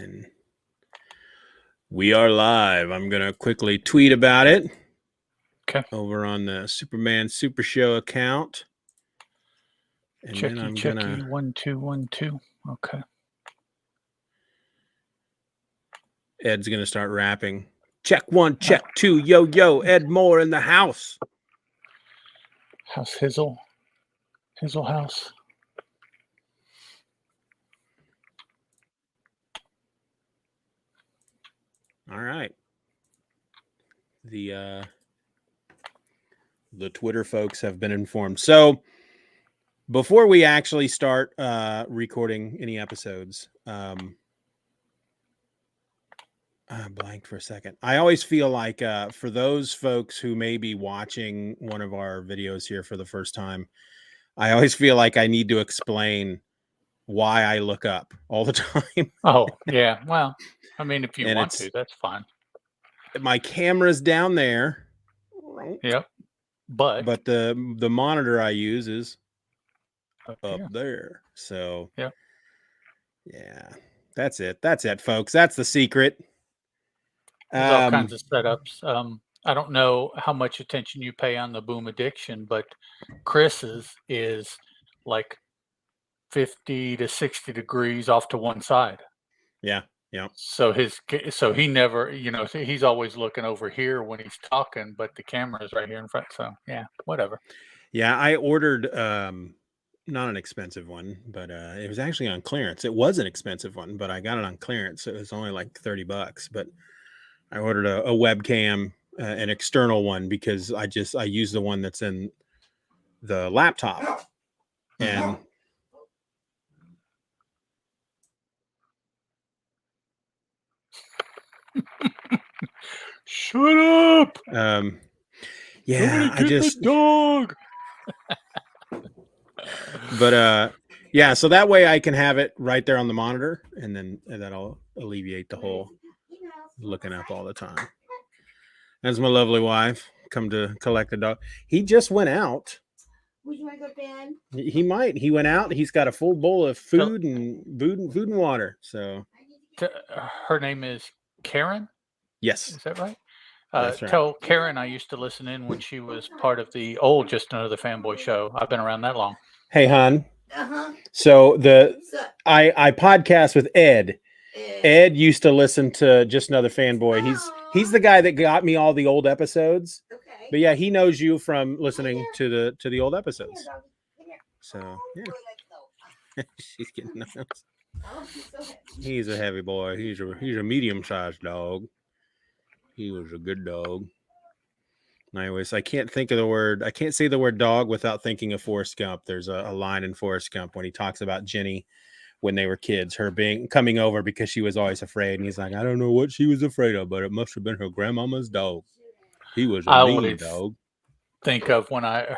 And we are live. I'm going to quickly tweet about it. Okay. Over on the Superman Super Show account. And then I'm going to... 1 2 1 2. Okay. Ed's going to start rapping. Check 1, check 2. Yo, yo, Ed Moore in the house. House Hizzle. Hizzle House. All right. The Twitter folks have been informed. So before we actually start recording any episodes, I blanked for a second. I always feel like for those folks who may be watching one of our videos here for the first time, I always feel like I need to explain why I look up all the time. Oh, yeah. Well, I mean, if you And want to, that's fine. My camera's down there. Yep. But the monitor I use is up here. there. So yeah, that's it. That's it, folks. That's the secret. There's all kinds of setups. I don't know how much attention you pay on the Boom Addiction, but Chris's is like 50 to 60 degrees off to one side. Yeah. Yeah. So he never, he's always looking over here when he's talking, but the camera is right here in front. So yeah, whatever. Yeah, I ordered not an expensive one, but it was actually on clearance. It was an expensive one, but I got it on clearance. So it was only like $30. But I ordered a webcam, an external one, because I use the one that's in the laptop. And Shut up. Yeah, I just the dog. But yeah, so that way I can have it right there on the monitor, and that'll alleviate the whole looking up all the time. That's my lovely wife come to collect the dog. He just went out. Would you want to go to bed? He might. He went out. He's got a full bowl of food and water. So her name is Karen. Yes, is that right? That's right. Tell Karen I used to listen in when she was part of the old Just Another Fanboy show. I've been around that long. Hey, hon. Uh-huh. So I podcast with Ed. Ed used to listen to Just Another Fanboy. He's the guy that got me all the old episodes. Okay. But yeah, he knows you from listening to the old episodes. So yeah, she's getting nothing. He's a heavy boy. He's a medium-sized dog. He was a good dog. Anyways, I can't say the word dog without thinking of Forrest Gump. There's a line in Forrest Gump when he talks about Jenny when they were kids, her coming over because she was always afraid. And he's like, I don't know what she was afraid of, but it must have been her grandmama's dog. He was a mean dog. Think of when I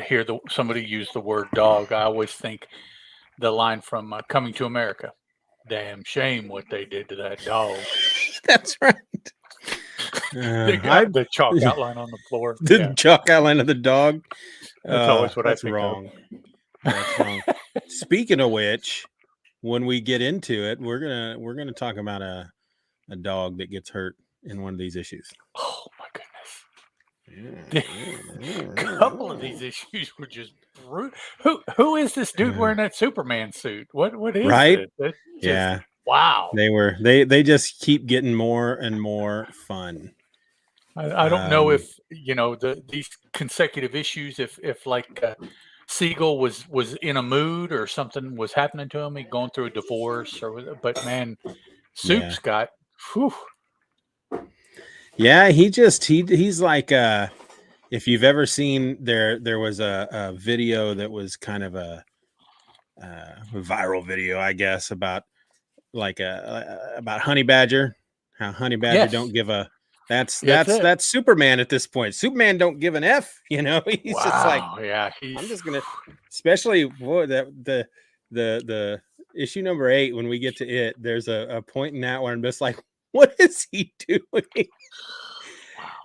hear somebody use the word dog, I always think the line from Coming to America. Damn shame what they did to that dog. That's right. The chalk outline on the floor. The chalk outline of the dog. That's always what I think wrong. That's wrong. Speaking of which, when we get into it, we're gonna talk about a dog that gets hurt in one of these issues. Oh my goodness! A couple of these issues were just brutal. Who is this dude wearing that Superman suit? What is right? It? Yeah. Wow. They just keep getting more and more fun. I don't know if these consecutive issues, if like Siegel was in a mood or something was happening to him, he going through a divorce but man, Soup's got whew. Yeah, he's like if you've ever seen there was a video that was kind of a viral video, I guess, about about Honey Badger, how Honey Badger don't give a that's Superman at this point. Superman don't give an F, he's just like, I'm just gonna, especially for the issue number 8, when we get to it, there's a point in that where I'm just like, what is he doing?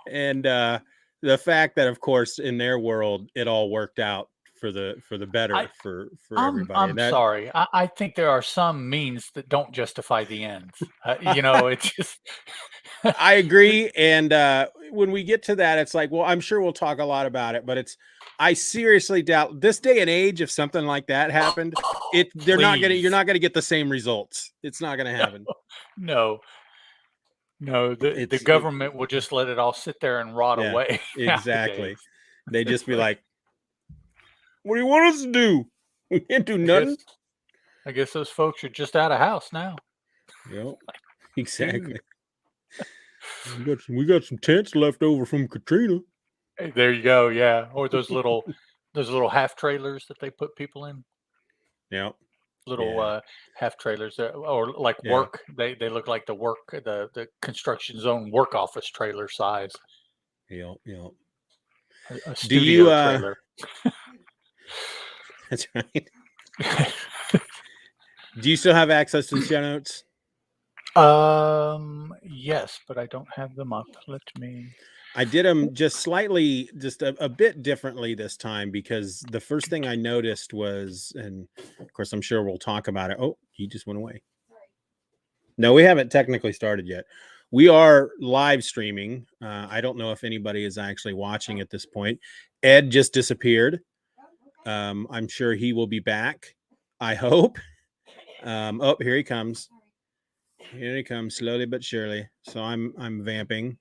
And the fact that, of course, in their world it all worked out for the better I- for I'm everybody. And that sorry. I think there are some means that don't justify the ends. You know, it's just I agree. And when we get to that, it's like, well, I'm sure we'll talk a lot about it, but I seriously doubt this day and age, if something like that happened, you're not Please. gonna get the same results. It's not gonna happen. No, the government will just let it all sit there and rot Yeah, away. exactly. Nowadays. They just be like, what do you want us to do? We can't do nothing. I guess those folks are just out of house now. Yep, exactly. We got some tents left over from Katrina. Hey, there you go. Yeah, or those little half trailers that they put people in. Yep. Little half trailers, or like work. They look like the construction zone work office trailer size. Yep. A studio trailer. That's right. Do you still have access to the show notes? Yes, but I don't have them up. Let me. I did them just a bit differently this time, because the first thing I noticed was, and of course I'm sure we'll talk about it. Oh, he just went away. No, we haven't technically started yet. We are live streaming. I don't know if anybody is actually watching at this point. Ed just disappeared. I'm sure he will be back, I hope. Oh, here he comes. Here he comes, slowly but surely. So I'm vamping.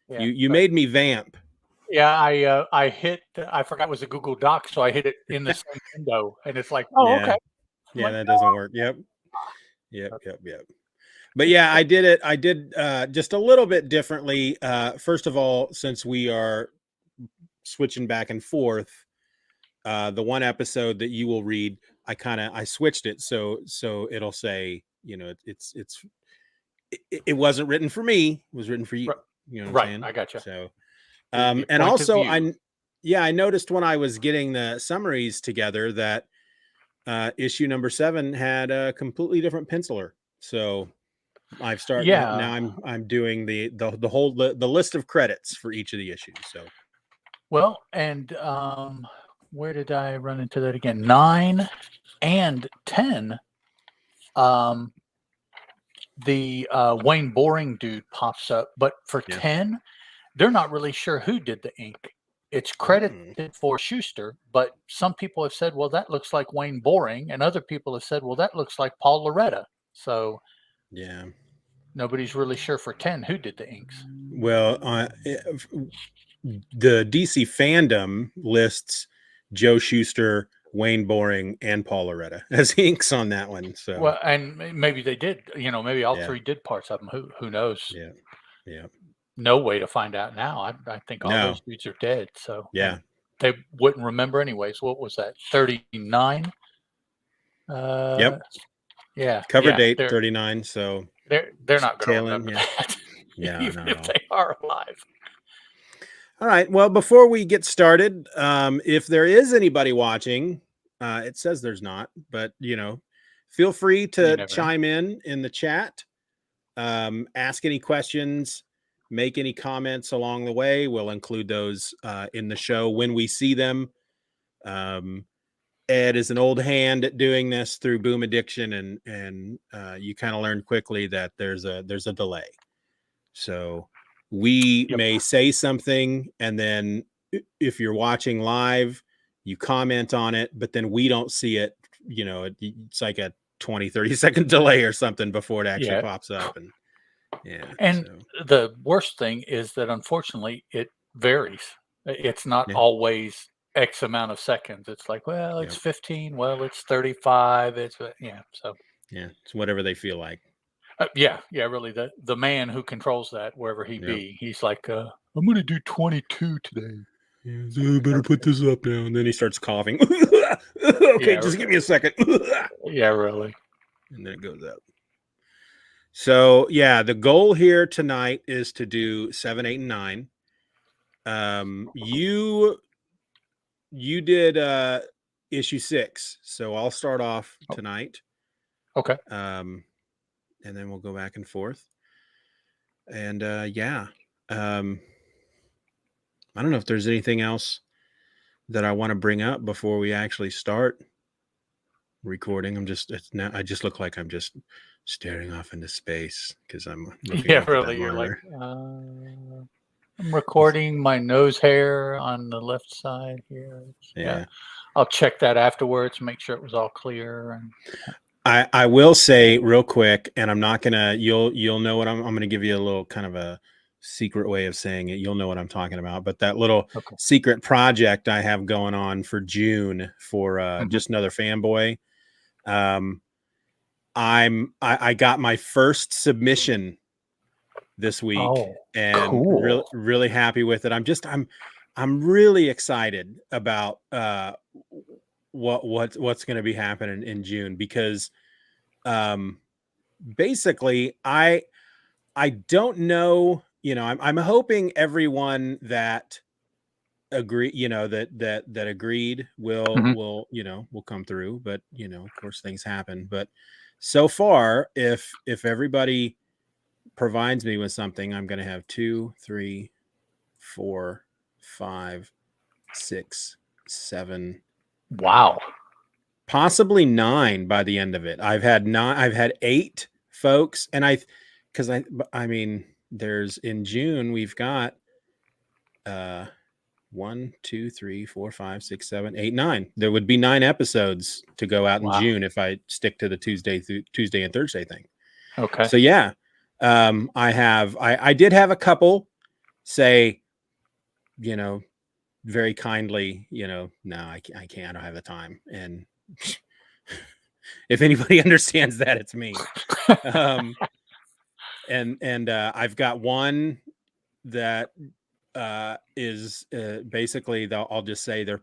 Yeah, you made me vamp. Yeah, I hit. I forgot it was a Google Doc, so I hit it in the same window, and it's like, oh, yeah. okay. Yeah, like, that doesn't work. Yep. But yeah, I did it. I did just a little bit differently. First of all, since we are switching back and forth, the one episode that you will read, I switched it so it'll say, you know, it wasn't written for me, it was written for you. You know what I'm saying? I gotcha. So and also I noticed when I was getting the summaries together that issue number 7 had a completely different penciler. So I've started now I'm doing the whole list of credits for each of the issues. So well, and where did I run into that again? 9 and 10. The Wayne Boring dude pops up, but for 10, they're not really sure who did the ink. It's credited for Schuster, but some people have said, well, that looks like Wayne Boring, and other people have said, well, that looks like Paul Loretta. So yeah, nobody's really sure for 10 who did the inks. Well, the DC fandom lists Joe Shuster, Wayne Boring, and Paul Loretta as inks on that one. So well, and maybe they did. You know, maybe all three did parts of them. Who knows? Yeah. No way to find out now. I think all those dudes are dead. So they wouldn't remember anyways. What was that? 39. Yep. Yeah. Cover date 39. So they're not going to remember that. Yeah. Even if they are alive. All right. Well, before we get started, if there is anybody watching, it says there's not, but you know, feel free to chime in the chat, ask any questions, make any comments along the way. We'll include those in the show when we see them. Ed is an old hand at doing this through Boom Addiction, and you kind of learn quickly that there's a delay. So we may say something, and then if you're watching live, you comment on it, but then we don't see it. You know, it's like a 20-30 second delay or something before it actually pops up. And the worst thing is that unfortunately it varies. It's not always X amount of seconds. It's like, well, it's 15. Well, it's 35. It's so it's whatever they feel like. Really, the man who controls that, wherever he be, he's like, I'm going to do 22 today. Yeah, so I better put this up now. And then he starts coughing. Okay, just give me a second. Really. And then it goes up. So, the goal here tonight is to do 7, 8, and 9. You did issue 6. So I'll start off tonight. Okay. And then we'll go back and forth. And I don't know if there's anything else that I want to bring up before we actually start recording. I just look like I'm just staring off into space because I'm looking Yeah, up at that really. You're like, monitor. I'm recording my nose hair on the left side here. Yeah. I'll check that afterwards, make sure it was all clear. And I will say real quick, and I'm not gonna. You'll know what I'm gonna give you a little kind of a secret way of saying it. You'll know what I'm talking about. But that little okay. secret project I have going on for June for Just Another Fanboy. I got my first submission this week, and cool. really happy with it. I'm really excited about what's going to be happening in June, because basically I don't know, I'm hoping everyone that agreed will come through, but of course things happen. But so far, if everybody provides me with something, I'm going to have 2, 3, 4, 5, 6, 7. Wow. Possibly 9 by the end of it. I've had 8 folks, and I mean, there's in June we've got 1, 2, 3, 4, 5, 6, 7, 8, 9. There would be 9 episodes to go out in June if I stick to the Tuesday and Thursday thing. Okay. So yeah, I did have a couple say, very kindly, no, I can't. I don't have the time. And if anybody understands that, it's me. And I've got one that is basically, I'll just say they're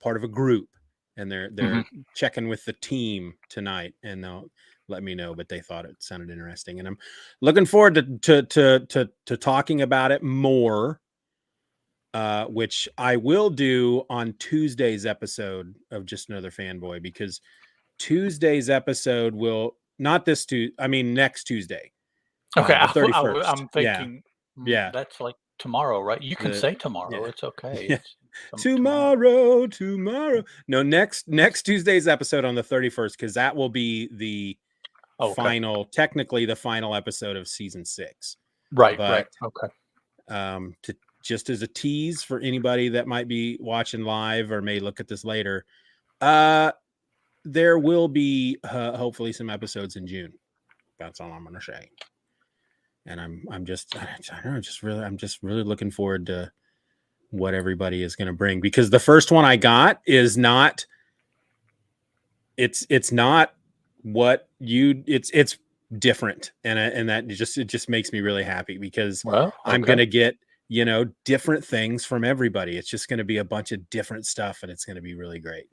part of a group, and they're checking with the team tonight, and they'll let me know, but they thought it sounded interesting, and I'm looking forward to talking about it more, which I will do on Tuesday's episode of Just Another Fanboy, because Tuesday's episode will not next Tuesday. Okay. The 31st. I'm thinking, yeah, that's like tomorrow, right? You can say tomorrow. Yeah. It's okay. Yeah. Tomorrow. No, next Tuesday's episode on the 31st, because that will be the technically the final episode of season 6. Right. But, right. Okay. Just as a tease for anybody that might be watching live or may look at this later, there will be hopefully some episodes in June. That's all I'm going to say. And I'm just really looking forward to what everybody is going to bring, because the first one I got is not, it's not what it's different. And that it just makes me really happy, because I'm going to get, different things from everybody. It's just going to be a bunch of different stuff, and it's going to be really great.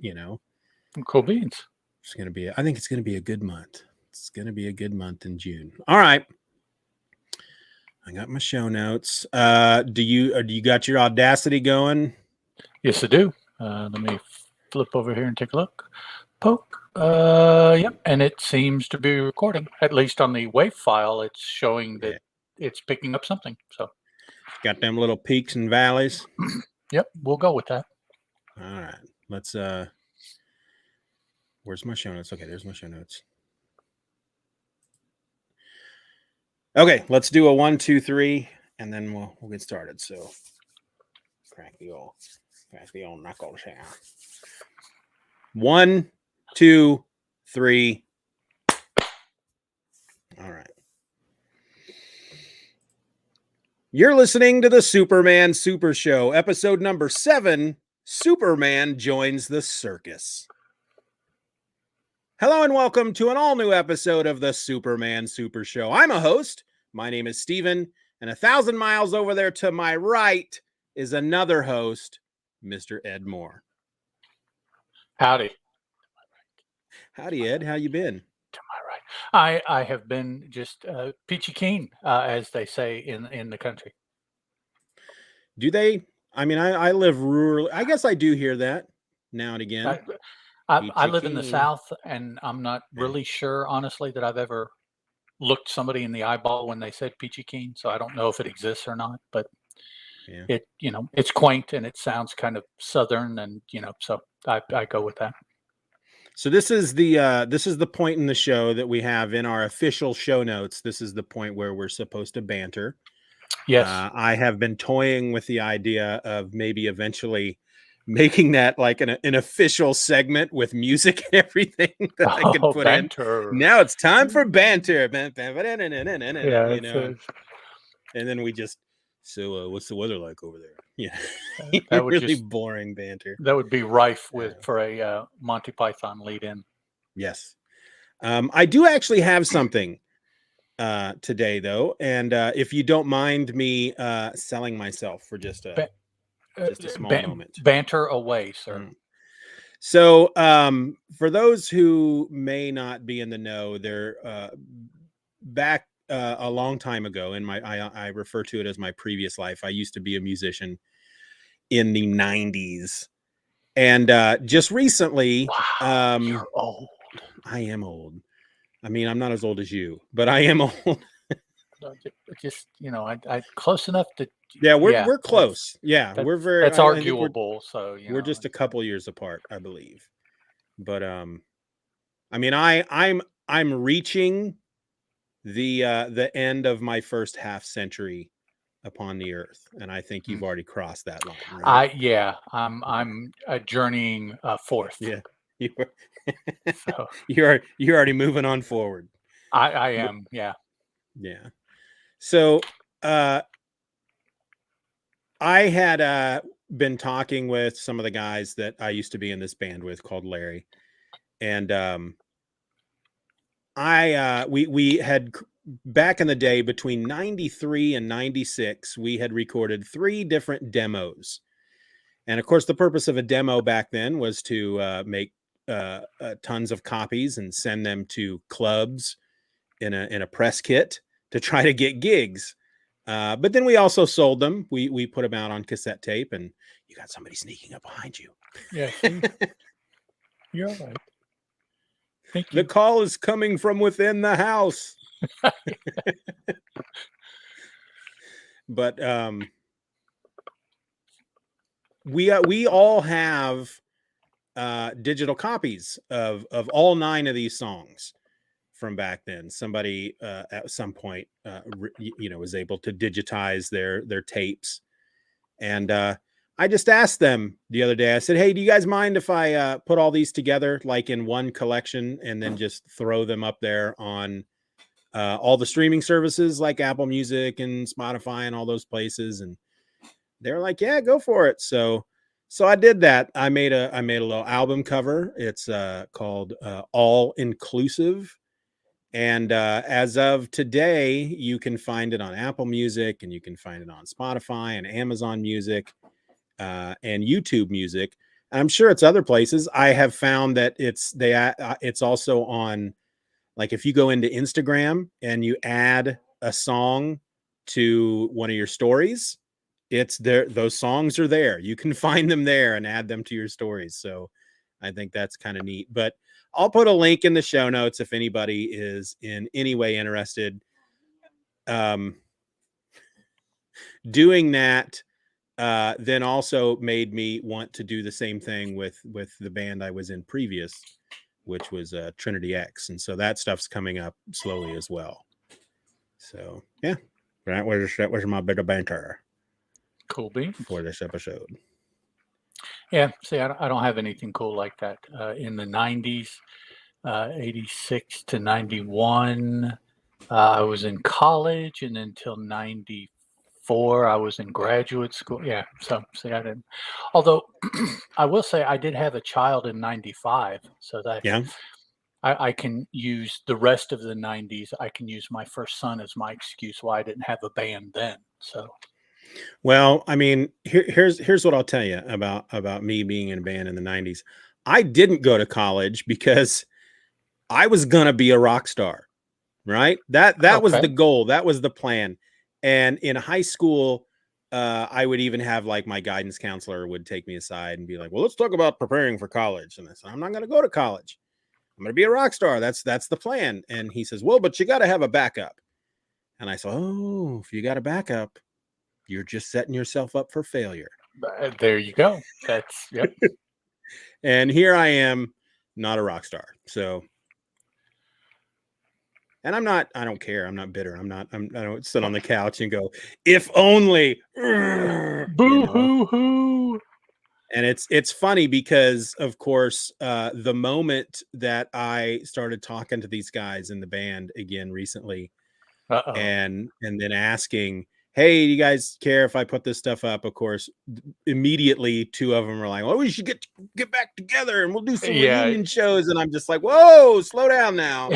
Cool beans. I think it's going to be a good month. It's going to be a good month in June. All right. I got my show notes. Do you got your Audacity going? Yes, I do. Let me flip over here and take a look. Poke. Yep. And it seems to be recording. At least on the WAV file, it's showing that it's picking up something. So got them little peaks and valleys. Yep, we'll go with that. All right. Let's where's my show notes? Okay, there's my show notes. Okay, let's do a 1, 2, 3, and then we'll get started. So crack the old knuckles here. 1, 2, 3. All right. You're listening to the Superman Super Show, episode number 7. Superman joins the circus. Hello and welcome to an all-new episode of the Superman Super Show. I'm a host. My name is Steven, and 1,000 miles over there to my right is another host, Mr. Ed Moore. Howdy. Howdy, Ed. How you been? To my right. I have been just peachy keen, as they say in the country. Do they? I mean, I live rural. I guess I do hear that now and again. I live in the South, and I'm not really sure, honestly, that I've ever looked somebody in the eyeball when they said peachy keen. So I don't know if it exists or not, but Yeah. it, it's quaint and it sounds kind of Southern, and, so I go with that. So this is the point in the show that we have in our official show notes. This is the point where we're supposed to banter. Yes. I have been toying with the idea of maybe eventually making that like an official segment with music and everything that I could put banter. in. Now it's time for banter. Yeah, You know, and then we just, so what's the weather like over there? Yeah. that would really just boring banter. that would be rife for a Monty Python lead in. Yes. I do actually have something today though, and if you don't mind me selling myself for just a small moment. Banter away, sir. So for those who may not be in the know, there back a long time ago in I refer to it as my previous life, I used to be a musician in the 90s, and just recently, wow, you're old. I am old. I mean, I'm not as old as you, but I am old. Just, I close enough to. Yeah, we're close. Yeah, we're very. That's arguable. So we're just a couple years apart, I believe. But I mean, I'm reaching the end of my first half century upon the earth, and I think you've already crossed that line. Right? I'm journeying forth. Yeah, so you're already moving on forward. I am. Yeah. Yeah. So I had been talking with some of the guys that I used to be in this band with called Larry, and we had back in the day between 93 and 96, we had recorded 3 different demos. And of course, the purpose of a demo back then was to make tons of copies and send them to clubs in a press kit to try to get gigs. But then we also sold them. We put them out on cassette tape, and you got somebody sneaking up behind you. Yeah. You're all right. Thank you. The call is coming from within the house. But we all have digital copies of all 9 of these songs from back then. Somebody at some point was able to digitize their tapes, and I just asked them the other day. I said, hey, do you guys mind if I put all these together like in one collection and then just throw them up there on all the streaming services like Apple Music and Spotify and all those places? And they're like, yeah, go for it. So I did that. I made a little album cover. It's called All Inclusive. And as of today, you can find it on Apple Music, and you can find it on Spotify and Amazon Music and YouTube Music. And I'm sure it's other places. I have found that it's also on, like, if you go into Instagram and you add a song to one of your stories, it's there. Those songs are there. You can find them there and add them to your stories. So I think that's kind of neat. But I'll put a link in the show notes if anybody is in any way interested. Doing that then also made me want to do the same thing with the band I was in previous, which was Trinity X. And so that stuff's coming up slowly as well. So yeah, that was my bit of banter. Cool beans for this episode. Yeah, see, I don't have anything cool like that. In the 90s, 86 to 91, I was in college, and until 94, I was in graduate school. Yeah, so see, I didn't. Although I will say I did have a child in 95, so that I can use the rest of the 90s. I can use my first son as my excuse why I didn't have a band then. So. Well, I mean, here's what I'll tell you about me being in a band in the 90s. I didn't go to college because I was going to be a rock star, right? That was the goal. That was the plan. And in high school, I would even have, like, my guidance counselor would take me aside and be like, well, let's talk about preparing for college. And I said, I'm not going to go to college. I'm going to be a rock star. That's the plan. And he says, well, but you got to have a backup. And I said, oh, if you got a backup, you're just setting yourself up for failure. There you go. That's yep. And here I am, not a rock star. So, and I don't care. I'm not bitter. I don't sit on the couch and go, if only. Boo hoo hoo. And it's funny because, of course, the moment that I started talking to these guys in the band again recently, and then asking, hey, do you guys care if I put this stuff up? Of course, immediately 2 of them are like, well, we should get back together and we'll do some reunion shows. And I'm just like, whoa, slow down now.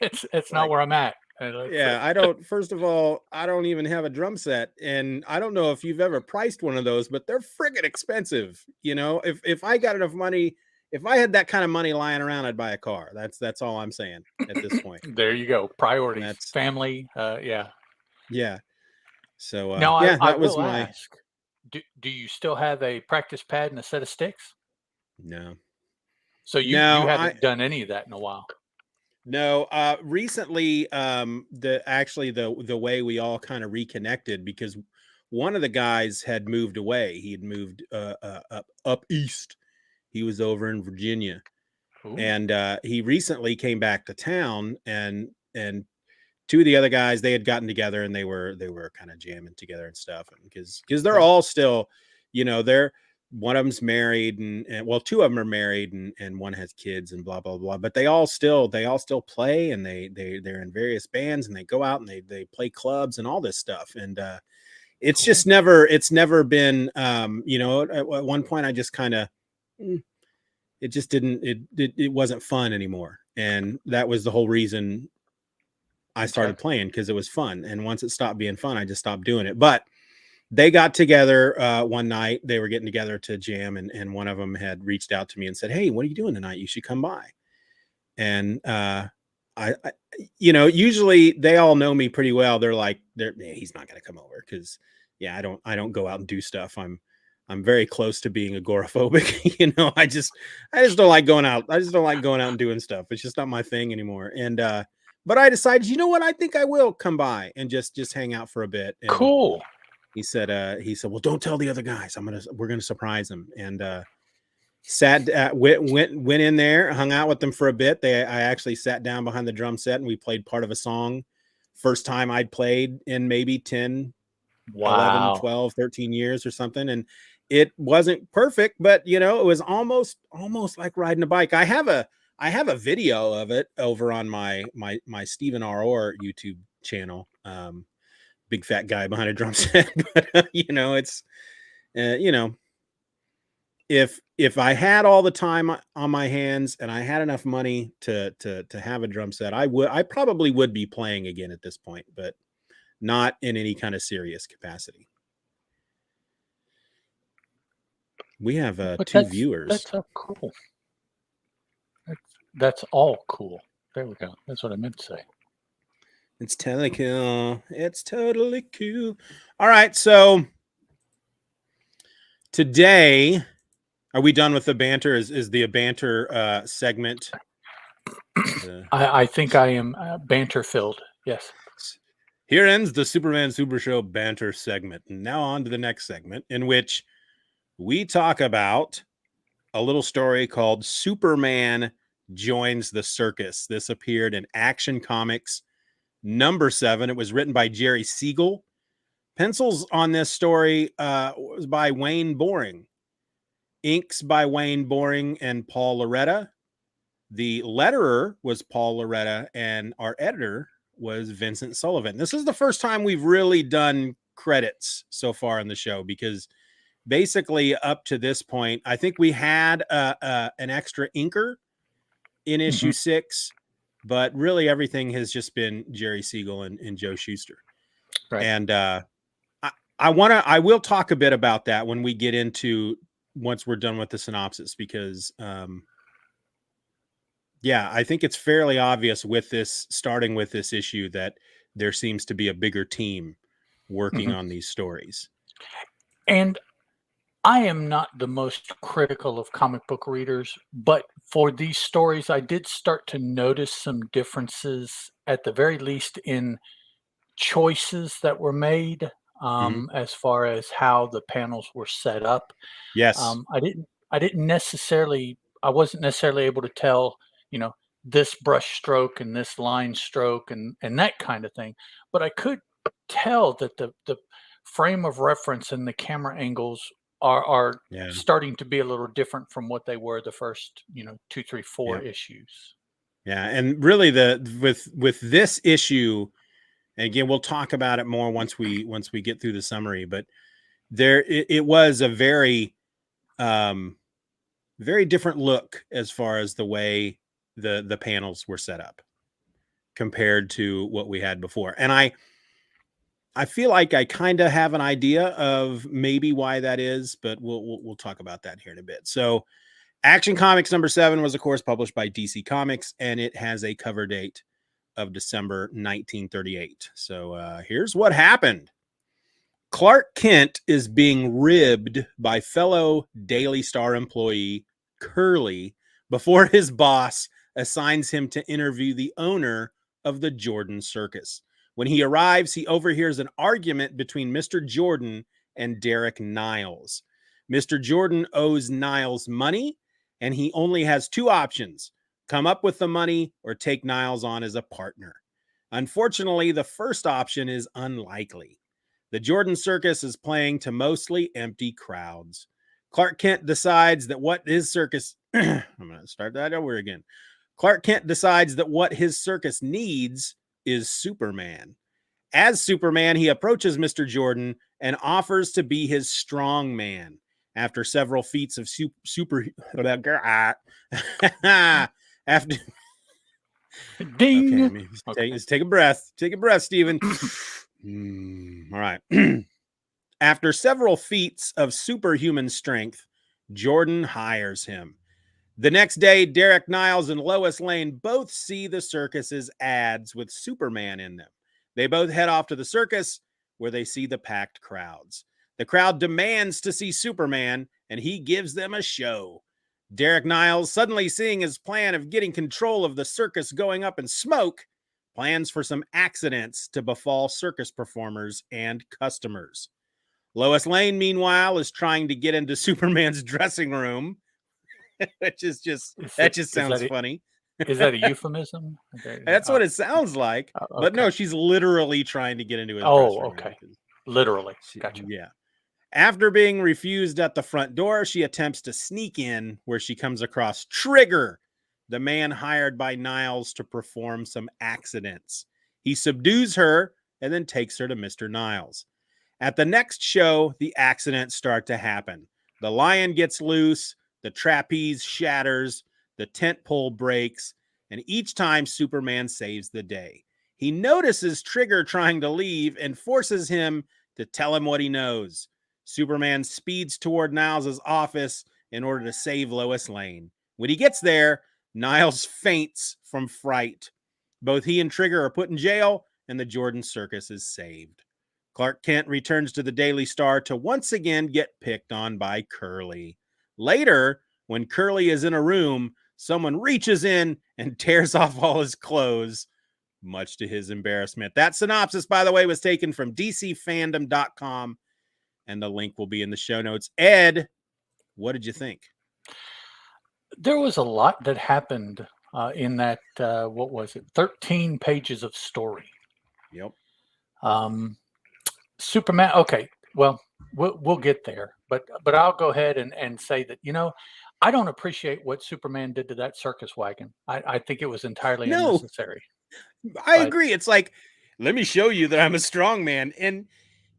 It's like, not where I'm at. First of all, I don't even have a drum set, and I don't know if you've ever priced one of those, but they're friggin' expensive. You know, if I got enough money, if I had that kind of money lying around, I'd buy a car. That's all I'm saying at this point. There you go. Priorities. That's family. Yeah. So now I was will my ask, do you still have a practice pad and a set of sticks? No. So you haven't done any of that in a while. No, recently, the way we all kind of reconnected, because one of the guys had moved away. He had moved up east. He was over in Virginia. Ooh. And he recently came back to town, and 2 of the other guys, they had gotten together and they were kind of jamming together and stuff. And because they're all still, you know, one of them's married and 2 of them are married and one has kids and blah, blah, blah. But they all still play, and they're in various bands, and they go out and they play clubs and all this stuff. And it's just never been, you know, at one point I just kind of, it just it wasn't fun anymore. And that was the whole reason I started playing, because it was fun. And once it stopped being fun, I just stopped doing it. But they got together one night. They were getting together to jam, and one of them had reached out to me and said, hey, what are you doing tonight? You should come by. And I you know, usually they all know me pretty well. They're like, he's not going to come over, because I don't go out and do stuff. I'm very close to being agoraphobic. You know, I just don't like going out. I just don't like going out and doing stuff. It's just not my thing anymore. And but I decided, you know what, I think I will come by and just hang out for a bit. And cool. He said, well, don't tell the other guys. We're going to surprise them. And went in there, hung out with them for a bit. I actually sat down behind the drum set and we played part of a song. First time I'd played in maybe 10, 11, 12, 13 years or something. And it wasn't perfect, but you know, it was almost like riding a bike. I have a video of it over on my Steeven R. YouTube channel. Big fat guy behind a drum set. But you know, it's you know, if I had all the time on my hands and I had enough money to have a drum set, I probably would be playing again at this point, but not in any kind of serious capacity. We have 2 viewers. That's cool. That's all cool. There we go. That's what I meant to say. It's totally cool. It's totally cool. All right. So today, are we done with the banter? Is the banter segment? I think I am banter filled. Yes. Here ends the Superman Super Show banter segment. And now on to the next segment, in which we talk about a little story called Superman Joins the Circus. This appeared in Action Comics #7. It was written by Jerry Siegel. Pencils on this story was by Wayne Boring. Inks by Wayne Boring and Paul Loretta. The letterer was Paul Loretta, and our editor was Vincent Sullivan. This is the first time we've really done credits so far in the show, because basically up to this point, I think we had an extra inker in issue 6, but really everything has just been Jerry Siegel and Joe Shuster. Right. And I will talk a bit about that when we get into, once we're done with the synopsis, because I think it's fairly obvious with this, starting with this issue, that there seems to be a bigger team working on these stories. And I am not the most critical of comic book readers, but for these stories, I did start to notice some differences, at the very least, in choices that were made as far as how the panels were set up. Yes. I wasn't necessarily able to tell, this brush stroke and this line stroke and that kind of thing. But I could tell that the frame of reference and the camera angles are Yeah. starting to be a little different from what they were the first, 2, 3, 4 issues. Yeah. And really with this issue, and again, we'll talk about it more once we get through the summary, but it was a very, very different look as far as the way the panels were set up compared to what we had before. And I feel like I kind of have an idea of maybe why that is, but we'll talk about that here in a bit. So Action Comics number 7 was, of course, published by DC Comics, and it has a cover date of December 1938. So here's what happened. Clark Kent is being ribbed by fellow Daily Star employee Curly before his boss assigns him to interview the owner of the Jordan Circus. When he arrives, he overhears an argument between Mr. Jordan and Derek Niles. Mr. Jordan owes Niles money, and he only has 2 options: come up with the money or take Niles on as a partner. Unfortunately, the first option is unlikely. The Jordan Circus is playing to mostly empty crowds. Clark Kent decides that what his circus I'm going to start that over again. Clark Kent decides that what his circus needs is Superman. As Superman, he approaches Mr. Jordan and offers to be his strong man. After several feats of after Ding. Okay, let's take a breath. Take a breath, Steven. All right. After several feats of superhuman strength, Jordan hires him. The next day, Derek Niles and Lois Lane both see the circus's ads with Superman in them. They both head off to the circus, where they see the packed crowds. The crowd demands to see Superman, and he gives them a show. Derek Niles, suddenly seeing his plan of getting control of the circus going up in smoke, plans for some accidents to befall circus performers and customers. Lois Lane, meanwhile, is trying to get into Superman's dressing room, which is sounds funny. Is that a euphemism? That's what it sounds like. Okay. But no, she's literally trying to get into his dressing room. Okay. Literally. Gotcha. Yeah. After being refused at the front door, she attempts to sneak in, where she comes across Trigger, the man hired by Niles to perform some accidents. He subdues her and then takes her to Mr. Niles. At the next show, the accidents start to happen. The lion gets loose, the trapeze shatters, the tent pole breaks, and each time Superman saves the day. He notices Trigger trying to leave and forces him to tell him what he knows. Superman speeds toward Niles' office in order to save Lois Lane. When he gets there, Niles faints from fright. Both he and Trigger are put in jail, and the Jordan Circus is saved. Clark Kent returns to the Daily Star to once again get picked on by Curly. Later, when Curly is in a room, someone reaches in and tears off all his clothes, much to his embarrassment. That synopsis, by the way, was taken from DCFandom.com, and the link will be in the show notes. Ed, what did you think? There was a lot that happened in that, 13 pages of story. Yep. Superman, okay, well, we'll get there. But I'll go ahead and say that, I don't appreciate what Superman did to that circus wagon. I think it was entirely unnecessary. I agree. It's like, let me show you that I'm a strong man, and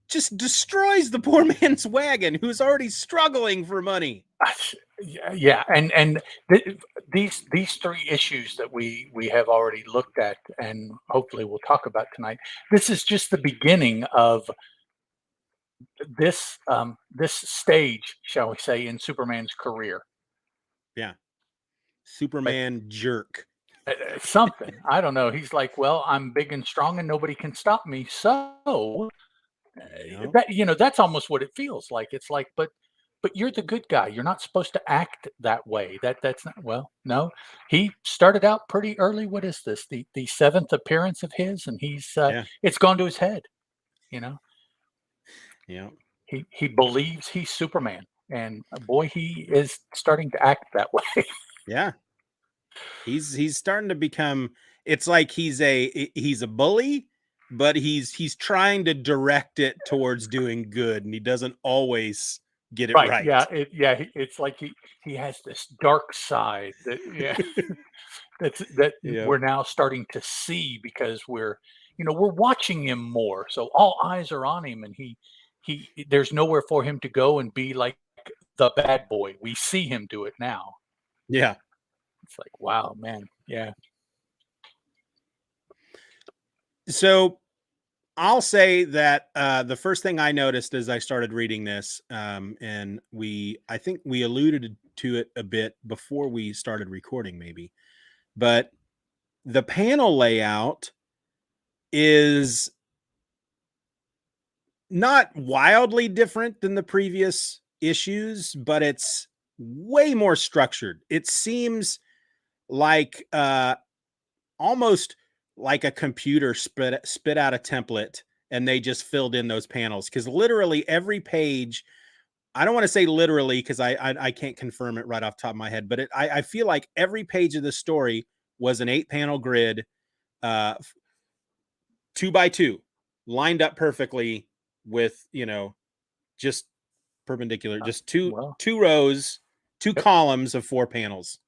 just destroys the poor man's wagon who's already struggling for money. Yeah, and these 3 issues that we have already looked at, and hopefully we'll talk about tonight. This is just the beginning of this stage, shall we say, in Superman's career. Yeah, Superman jerk. Something, I don't know. He's like, well, I'm big and strong, and nobody can stop me. So that's almost what it feels like. It's like, but but you're the good guy. You're not supposed to act that way. That's not, well, no. He started out pretty early. What is this? The seventh appearance of his, and he's Yeah. it's gone to his head. You know, Yeah. he believes he's Superman, and boy, he is starting to act that way. Yeah. He's starting to become, it's like he's a bully, but he's trying to direct it towards doing good, and he doesn't always get it Right? right. Yeah. It's like he has this dark side that that Yeah. we're now starting to see because we're watching him more. So all eyes are on him, and he there's nowhere for him to go and be like the bad boy. We see him do it now. Yeah. It's like, wow, man. Yeah. So I'll say that the first thing I noticed as I started reading this, and I think we alluded to it a bit before we started recording, maybe, but the panel layout is not wildly different than the previous issues, but it's way more structured. It seems like almost like a computer spit out a template and they just filled in those panels, because literally every page, I don't want to say literally because I can't confirm it right off the top of my head, but I feel like every page of the story was an 8-panel grid, 2x2, lined up perfectly with, just perpendicular, just two Well, rows, 2 yep. columns of 4 panels.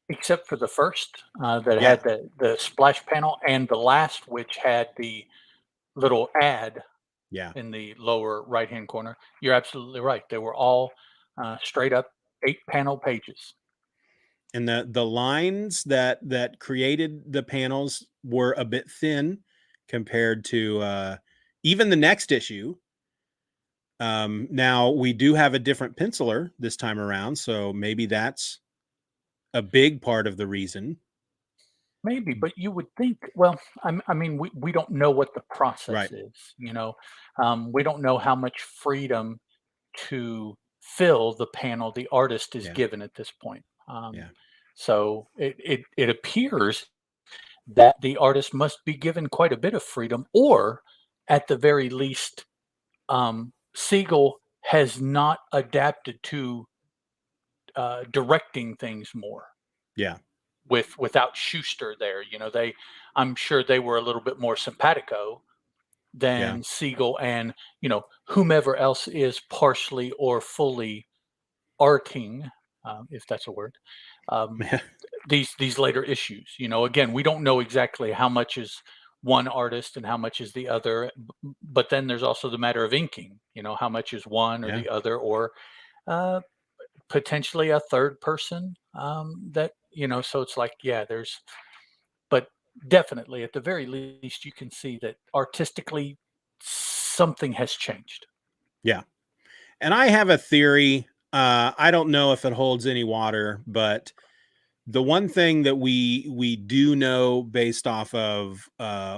Except for the first that Yeah. had the splash panel, and the last which had the little ad Yeah. in the lower right hand corner. You're absolutely right. They were all straight up 8-panel pages. And the lines that created the panels were a bit thin compared to even the next issue. Now we do have a different penciler this time around, so maybe that's a big part of the reason. Maybe, but you would think, well, I mean, we don't know what the process Right. is, we don't know how much freedom to fill the panel the artist is Yeah. given at this point. Yeah. So it appears that the artist must be given quite a bit of freedom, or at the very least, Siegel has not adapted to directing things more Yeah. without Schuster there. I'm sure they were a little bit more simpatico Yeah. than Siegel and whomever else is partially or fully arting, if that's a word, um, these later issues. Again, we don't know exactly how much is one artist and how much is the other, but then there's also the matter of inking. How much is one or Yeah. the other, or potentially a third person, that so it's like, yeah, but definitely at the very least you can see that artistically something has changed. Yeah. And I have a theory. I don't know if it holds any water, but the one thing that we do know based off of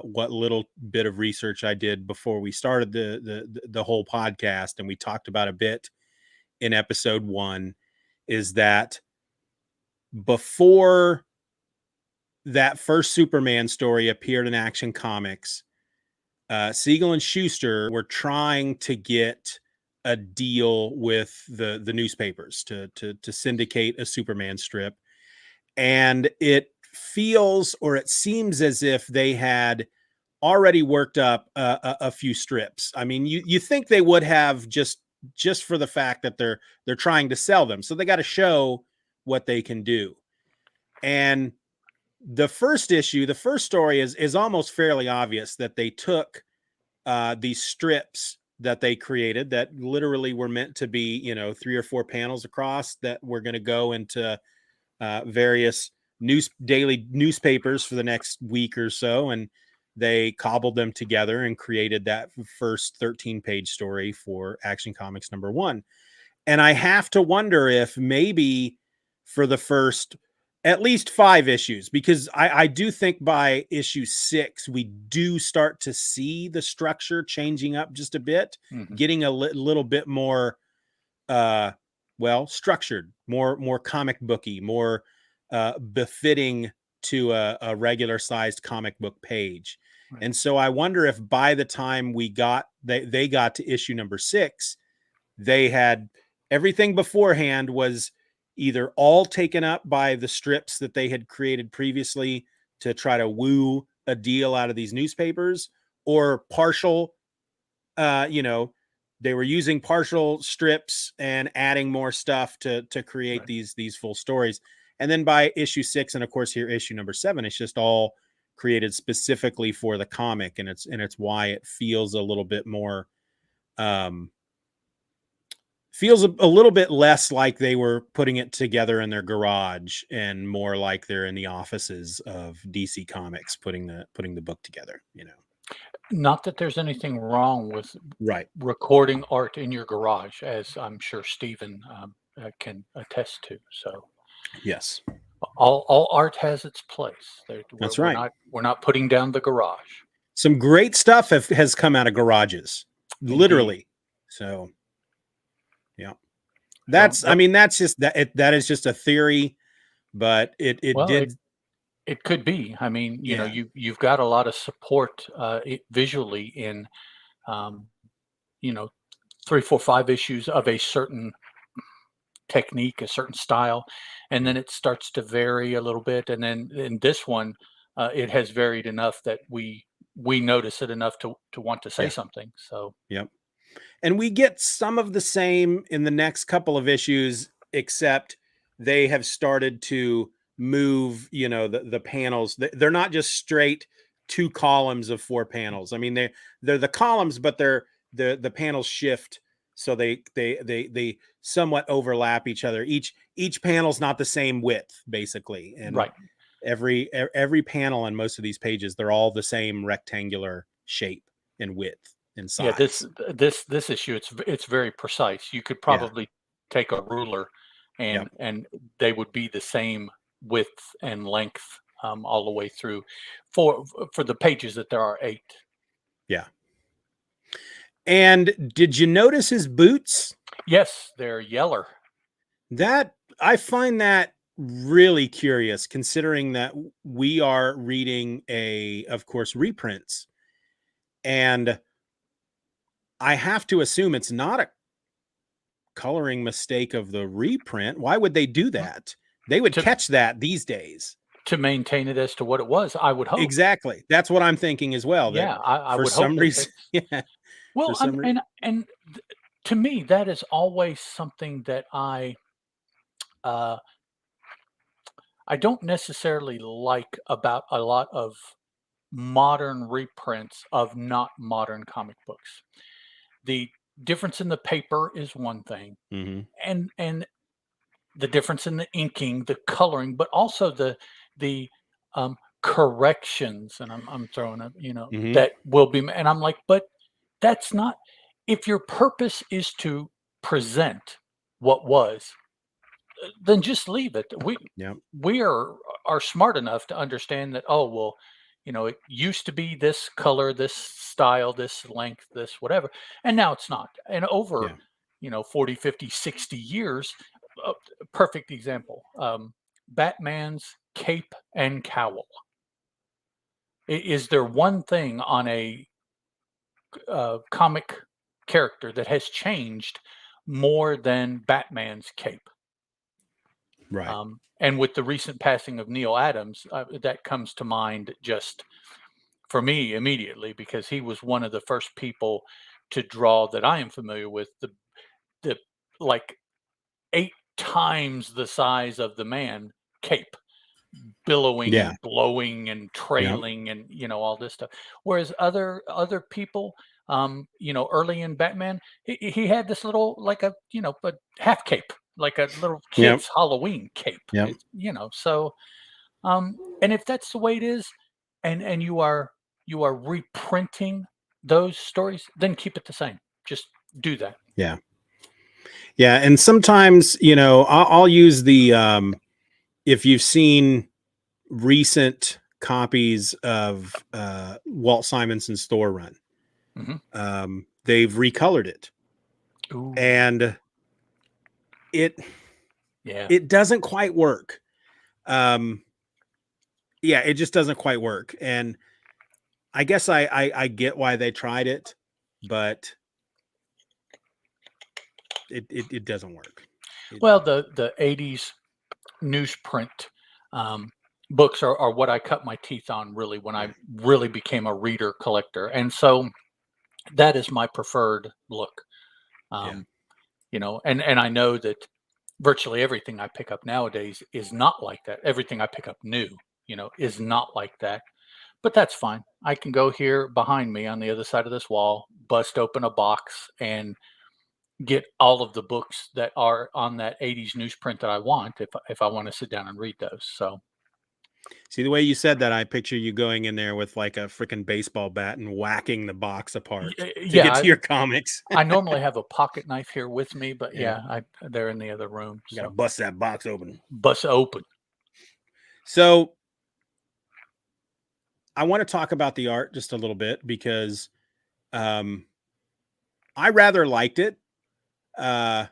what little bit of research I did before we started the whole podcast, and we talked about a bit in episode 1, is that before that first Superman story appeared in Action Comics, Siegel and Schuster were trying to get a deal with the newspapers to syndicate a Superman strip, and it feels, or it seems as if they had already worked up a few strips. I mean, you think they would have, just for the fact that they're trying to sell them, so they got to show what they can do. And the first issue, the first story is almost fairly obvious that they took these strips that they created that literally were meant to be, 3 or 4 panels across, that were going to go into various daily newspapers for the next week or so. And they cobbled them together and created that first 13-page story for Action Comics #1. And I have to wonder if maybe for the first at least 5 issues, because I do think by issue 6, we do start to see the structure changing up just a bit, Mhm. getting a little bit more well, structured, more comic booky, more befitting to a regular sized comic book page. Right. And so I wonder if by the time they got to issue number 6, they had everything beforehand was either all taken up by the strips that they had created previously to try to woo a deal out of these newspapers, or partial, they were using partial strips and adding more stuff to create Right. these full stories. And then by issue 6, and of course here issue number 7, it's just all created specifically for the comic, and it's why it feels a little bit more feels a little bit less like they were putting it together in their garage and more like they're in the offices of DC Comics putting the book together, Not that there's anything wrong with Right. recording art in your garage, as I'm sure Steven can attest to. So Yes. all art has its place. That's right. We're not putting down the garage. Some great stuff has come out of garages, literally. Indeed. So, yeah, that's just that is just a theory, but it did. It could be. I mean, Yeah. you've got a lot of support visually in, 3, 4, 5 issues of a certain technique, a certain style, and then it starts to vary a little bit. And then in this one, it has varied enough that we notice it enough to want to say Yeah. something. So, Yep. And we get some of the same in the next couple of issues, except they have started to move, the panels. They're not just straight 2 columns of 4 panels. I mean, they're the columns, but the panels shift. So they somewhat overlap each other. Each panel's not the same width, basically. And right. every panel on most of these pages, they're all the same rectangular shape and width and size. Yeah, this issue, it's very precise. You could probably take a ruler and they would be the same width and length all the way through for the pages that there are 8. Yeah. And did you notice his boots? Yes, they're yeller. That I find that really curious, considering that we are reading of course, reprints. And I have to assume it's not a coloring mistake of the reprint. Why would they do that? They would catch that these days. To maintain it as to what it was, I would hope. Exactly. That's what I'm thinking as well. Yeah, I for would some hope reason. Yeah. Well, and to me, that is always something that I don't necessarily like about a lot of modern reprints of not modern comic books. The difference in the paper is one thing, Mm-hmm. and the difference in the inking, the coloring, but also the corrections. And I'm throwing up, Mm-hmm. that will be, and I'm like, but that's not. If your purpose is to present what was, then just leave it. We are smart enough to understand that, oh, well, it used to be this color, this style, this length, this whatever, and now it's not. And over 40, 50, 60 years, perfect example, Batman's cape and cowl. Is there one thing on a comic character that has changed more than Batman's cape? Right. And with the recent passing of Neil Adams, that comes to mind just for me immediately, because he was one of the first people to draw that I am familiar with the like 8 times the size of the man cape, billowing and blowing and trailing and all this stuff. Whereas other people, early in Batman, he had this little, like a half cape, like a little kid's Halloween cape. So and if that's the way it is, and you are reprinting those stories, then keep it the same. Just do that. Yeah, and sometimes I'll use the if you've seen recent copies of Walt Simonson's Thor run, they've recolored it. Ooh. And it doesn't quite work. Yeah, it just doesn't quite work. And I guess I get why they tried it, but it doesn't work. Well, the 80s newsprint books are what I cut my teeth on really when I really became a reader collector. And so that is my preferred look. You know, and I know that virtually everything I pick up nowadays is not like that. Everything I pick up new, you know, is not like that. But that's fine. I can go here behind me on the other side of this wall, bust open a box, and get all of the books that are on that 80s newsprint that I want if I want to sit down and read those. So see, the way you said that, I picture you going in there with like a freaking baseball bat and whacking the box apart to get to your comics. I normally have a pocket knife here with me, but they're in the other room. You gotta bust that box open. Bust open. So I want to talk about the art just a little bit because I rather liked it. I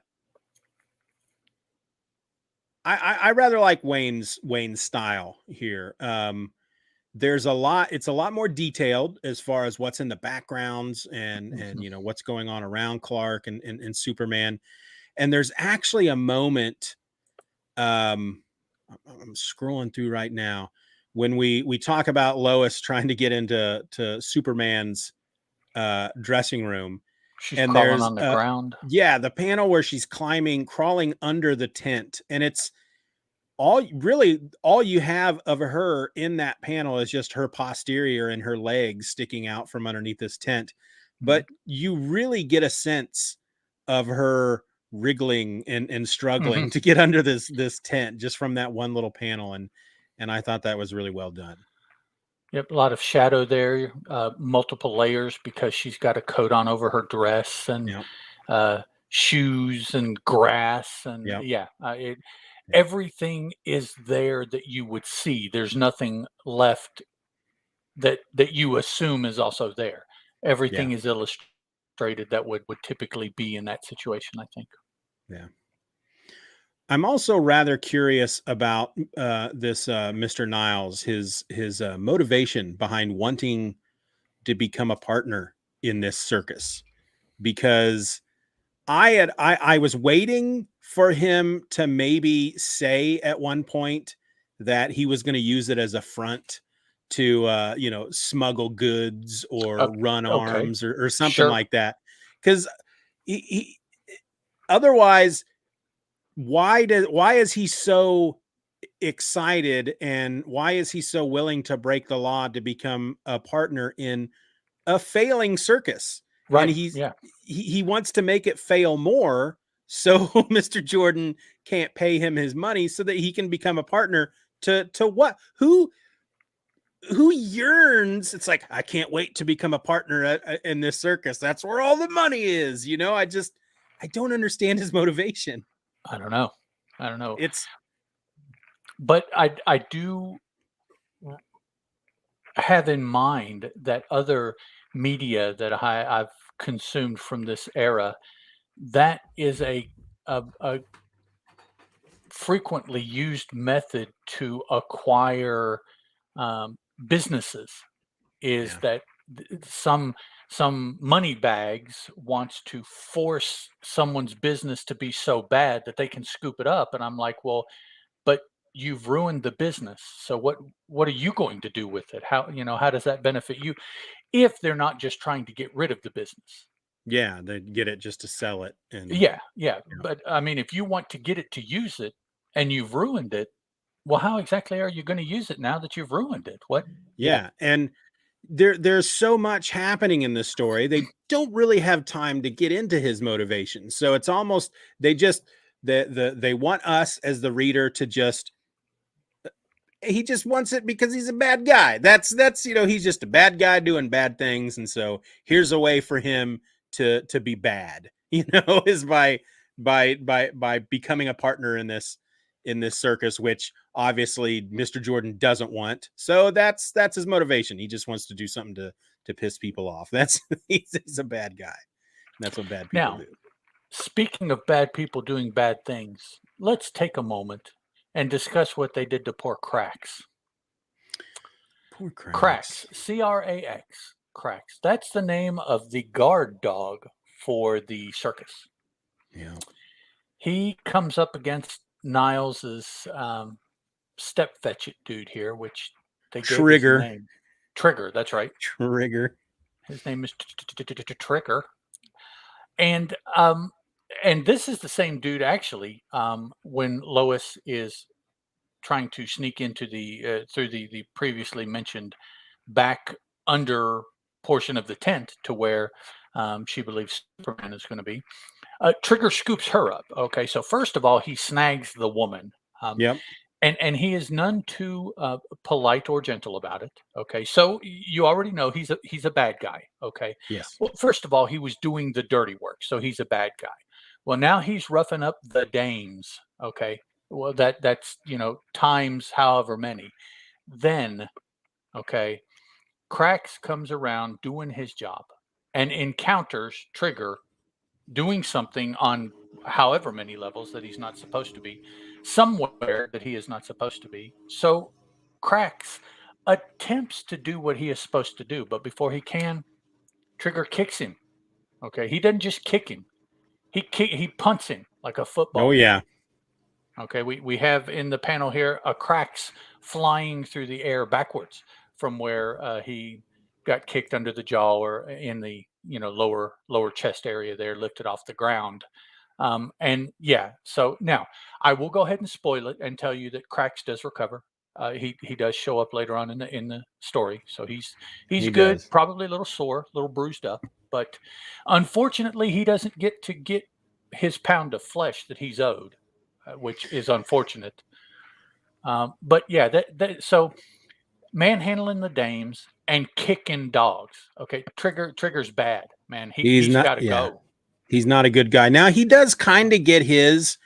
rather like Wayne's style here. There's it's a lot more detailed as far as what's in the backgrounds and you know what's going on around Clark and Superman. And there's actually a moment I'm scrolling through right now when we talk about Lois trying to get into Superman's dressing room. She's crawling on the ground. Yeah, the panel where she's crawling under the tent, and it's all you have of her in that panel is just her posterior and her legs sticking out from underneath this tent. But you really get a sense of her wriggling and struggling to get under this tent just from that one little panel. And I thought that was really well done. Yep, a lot of shadow there, multiple layers because she's got a coat on over her dress and shoes and grass and everything is there that you would see. There's nothing left that you assume is also there. Everything is illustrated that would typically be in that situation, I think. Yeah. I'm also rather curious about this Mr. Niles, his motivation behind wanting to become a partner in this circus, because I was waiting for him to maybe say at one point that he was going to use it as a front to smuggle goods or run arms or something like that, because he otherwise. Why is he so excited and why is he so willing to break the law to become a partner in a failing circus? Right. And he wants to make it fail more so Mr. Jordan can't pay him his money so that he can become a partner to what? Who yearns? It's like, I can't wait to become a partner in this circus. That's where all the money is. You know, I don't understand his motivation. I don't know. But I do have in mind that other media that I've consumed from this era, that is a frequently used method to acquire businesses, is that some money bags wants to force someone's business to be so bad that they can scoop it up. And I'm like, well, but you've ruined the business. So what are you going to do with it? How does that benefit you if they're not just trying to get rid of the business? Yeah, they get it just to sell it. And But I mean, if you want to get it to use it and you've ruined it, well, how exactly are you going to use it now that you've ruined it? What? Yeah. And there's so much happening in this story. They don't really have time to get into his motivation. So it's almost, they want us as the reader to just, he just wants it because he's a bad guy. That's, he's just a bad guy doing bad things. And so here's a way for him to be bad, is by becoming a partner in this circus, which obviously Mr. Jordan doesn't want. So that's his motivation. He just wants to do something to piss people off. He's a bad guy. That's what bad people do. speaking of bad people doing bad things, let's take a moment and discuss what they did to poor Cracks. Poor Cracks. Cracks, C-R-A-X, Cracks. That's the name of the guard dog for the circus. Yeah. He comes up against Niles's step fetch it dude here, which they gave Trigger. his name. Trigger, that's right. Trigger. His name is Trigger. And this is the same dude actually when Lois is trying to sneak into the through the previously mentioned back under portion of the tent to where she believes Superman is going to be. Trigger scoops her up. Okay, so first of all, he snags the woman. Yep. And he is none too polite or gentle about it. Okay, so you already know he's a bad guy. Okay. Yes. Well, first of all, he was doing the dirty work, so he's a bad guy. Well, now he's roughing up the dames. Okay. Well, that's times however many. Then, okay, Cracks comes around doing his job and encounters Trigger doing something on however many levels that he's not supposed to be, somewhere that he is not supposed to be. So Cracks attempts to do what he is supposed to do, but before he can, Trigger kicks him. Okay, he doesn't just kick him; he punts him like a football. Oh yeah. Okay, we have in the panel here a Cracks flying through the air backwards from where he got kicked under the jaw or in the lower chest area there, lifted off the ground. And yeah, so now I will go ahead and spoil it and tell you that Cracks does recover. He does show up later on in the story, so he's He good. does. Probably a little sore, a little bruised up, but unfortunately, he doesn't get his pound of flesh that he's owed, which is unfortunate. But yeah, so manhandling the dames and kicking dogs. Okay, Trigger's bad, man. He's got to go. He's not a good guy. Now he does kind of get his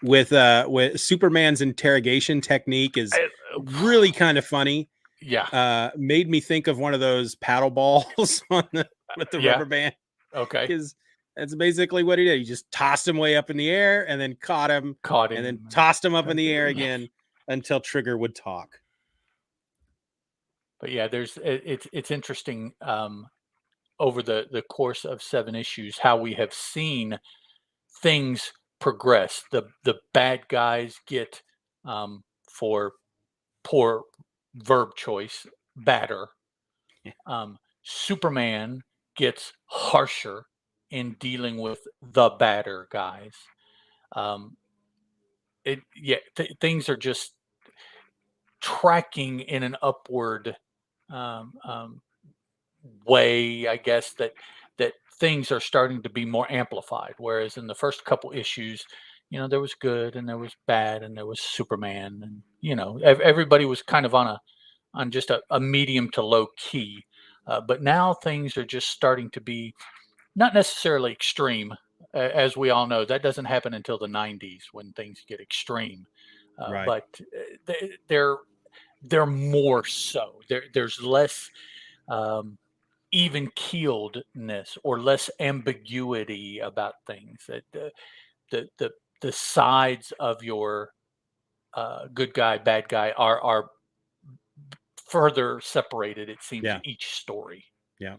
with Superman's interrogation technique is really kind of funny. Yeah. Made me think of one of those paddle balls with the rubber band. Okay. Because that's basically what he did. He just tossed him way up in the air and then caught him, and then tossed him up in the air again until Trigger would talk. But yeah, it's interesting over the course of 7 issues how we have seen things progress. The bad guys get for poor verb choice badder. Superman gets harsher in dealing with the badder guys. Things are just tracking in an upward way, I guess, that things are starting to be more amplified. Whereas in the first couple issues, there was good and there was bad and there was Superman, and everybody was kind of on just a medium to low key. But now things are just starting to be not necessarily extreme. As we all know, that doesn't happen until the 90s when things get extreme. Right. But they're more so. There's less even keeledness or less ambiguity about things. That the sides of your good guy, bad guy are further separated, it seems, each story. Yeah.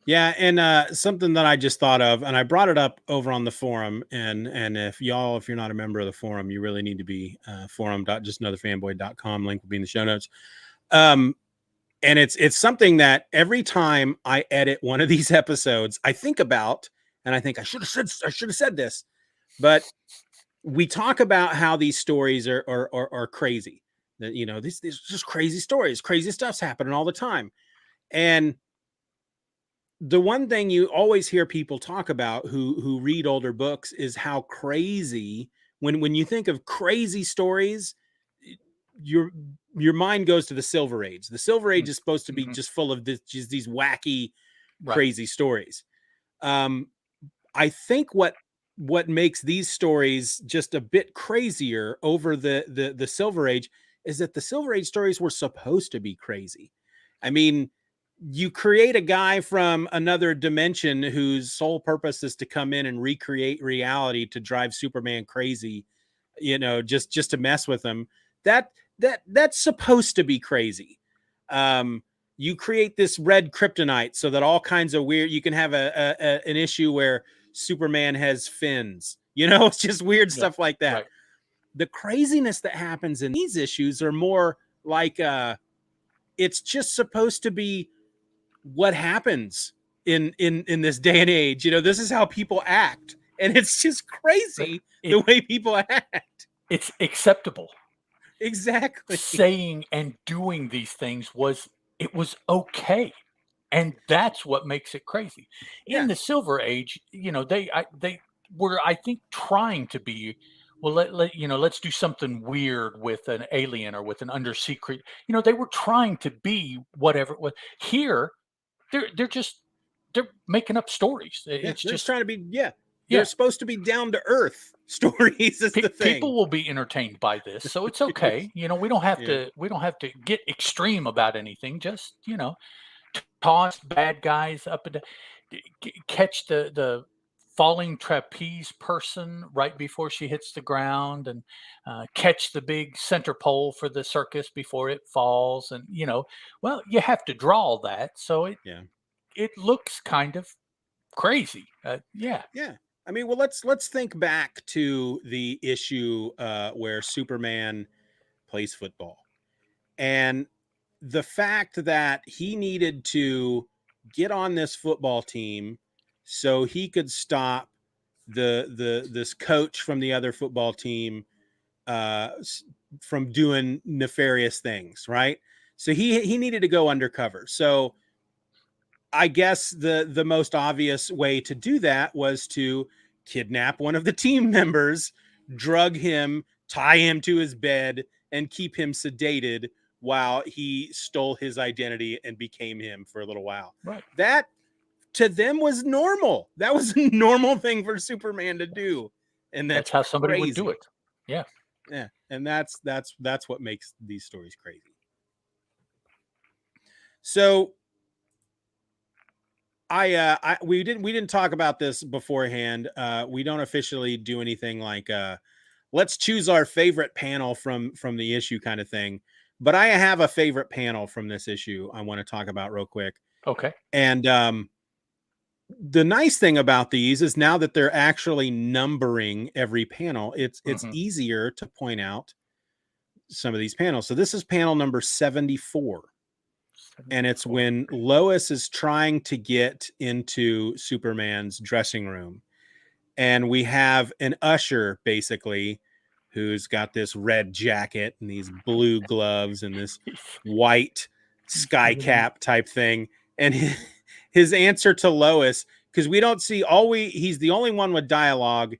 Yeah, and something that I just thought of, and I brought it up over on the forum, and if you're not a member of the forum, you really need to be. Forum.justanotherfanboy.com. Link will be in the show notes. And it's something that every time I edit one of these episodes, I think about, and I think I should have said this, but we talk about how these stories are crazy. That these just crazy stories, crazy stuff's happening all the time, and the one thing you always hear people talk about who read older books is how crazy, when you think of crazy stories, your mind goes to the Silver Age. The Silver Age is supposed to be just full of just these wacky, crazy stories. I think what makes these stories just a bit crazier over the Silver Age is that the Silver Age stories were supposed to be crazy. I mean, you create a guy from another dimension whose sole purpose is to come in and recreate reality to drive Superman crazy, just to mess with him. That's supposed to be crazy. You create this red kryptonite so that all kinds of weird, you can have an issue where Superman has fins, it's just weird stuff like that. Right. The craziness that happens in these issues are more like, it's just supposed to be what happens in this day and age. This is how people act, and it's just crazy the way people act. It's acceptable. Exactly. Saying and doing these things was okay, and that's what makes it crazy. In the Silver Age, they were, I think, trying to be, well, let's do something weird with an alien or with an undersea creature. They were trying to be whatever it was. Here, they're making up stories. It's they're just trying to be, they're supposed to be down to earth stories. Is the thing. People will be entertained by this, so it's okay. We don't have to get extreme about anything. Just toss bad guys up and catch the falling trapeze person right before she hits the ground, and catch the big center pole for the circus before it falls. And well, you have to draw that, so it looks kind of crazy. Yeah. I mean, well, let's think back to the issue where Superman plays football, and the fact that he needed to get on this football team so he could stop this coach from the other football team from doing nefarious things, right? So he needed to go undercover. So I guess the most obvious way to do that was to kidnap one of the team members, drug him, tie him to his bed, and keep him sedated while he stole his identity and became him for a little while. Right. That to them was normal. That was a normal thing for Superman to do. And that's how somebody crazy. would do it. Yeah. Yeah. And that's what makes these stories crazy. So we didn't talk about this beforehand. We don't officially do anything like let's choose our favorite panel from the issue kind of thing. But I have a favorite panel from this issue I want to talk about real quick. Okay. And the nice thing about these is now that they're actually numbering every panel, it's easier to point out some of these panels. So this is panel number 74. And it's when Lois is trying to get into Superman's dressing room. And we have an usher, basically, who's got this red jacket and these blue gloves and this white sky cap type thing. And his answer to Lois, because we don't see he's the only one with dialogue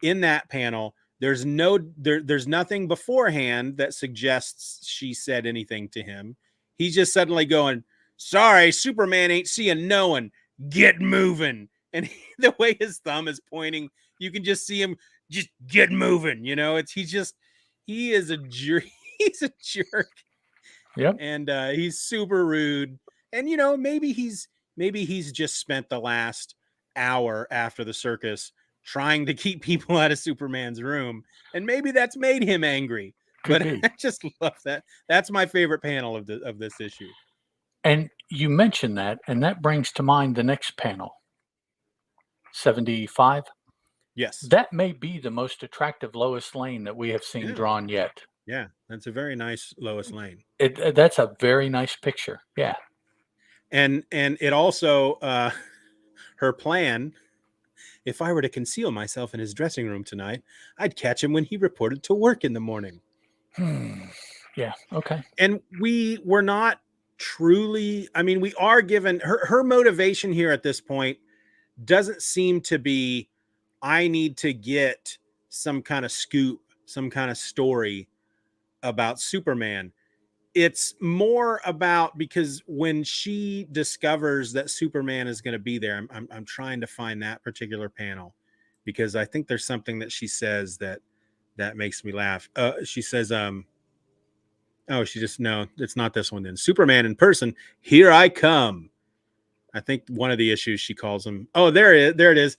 in that panel. There's nothing beforehand that suggests she said anything to him. He's just suddenly going, sorry, Superman ain't seeing no one. Get moving. And the way his thumb is pointing, you can just see him just get moving. He is a jerk. He's a jerk. Yep. And he's super rude. And, maybe he's just spent the last hour after the circus trying to keep people out of Superman's room. And maybe that's made him angry. But I just love that. That's my favorite panel of this issue. And you mentioned that, and that brings to mind the next panel, 75. Yes. That may be the most attractive Lois Lane that we have seen drawn yet. Yeah, that's a very nice Lois Lane. That's a very nice picture. Yeah. And it also, her plan, if I were to conceal myself in his dressing room tonight, I'd catch him when he reported to work in the morning. Yeah. Okay. And we were not truly, we are given her motivation here at this point doesn't seem to be, I need to get some kind of scoop, some kind of story about Superman. It's more about, because when she discovers that Superman is going to be there, I'm trying to find that particular panel because I think there's something that she says that makes me laugh. She says, Oh, no, it's not this one then. Superman in person. Here I come. I think one of the issues she calls him. Oh, there it is.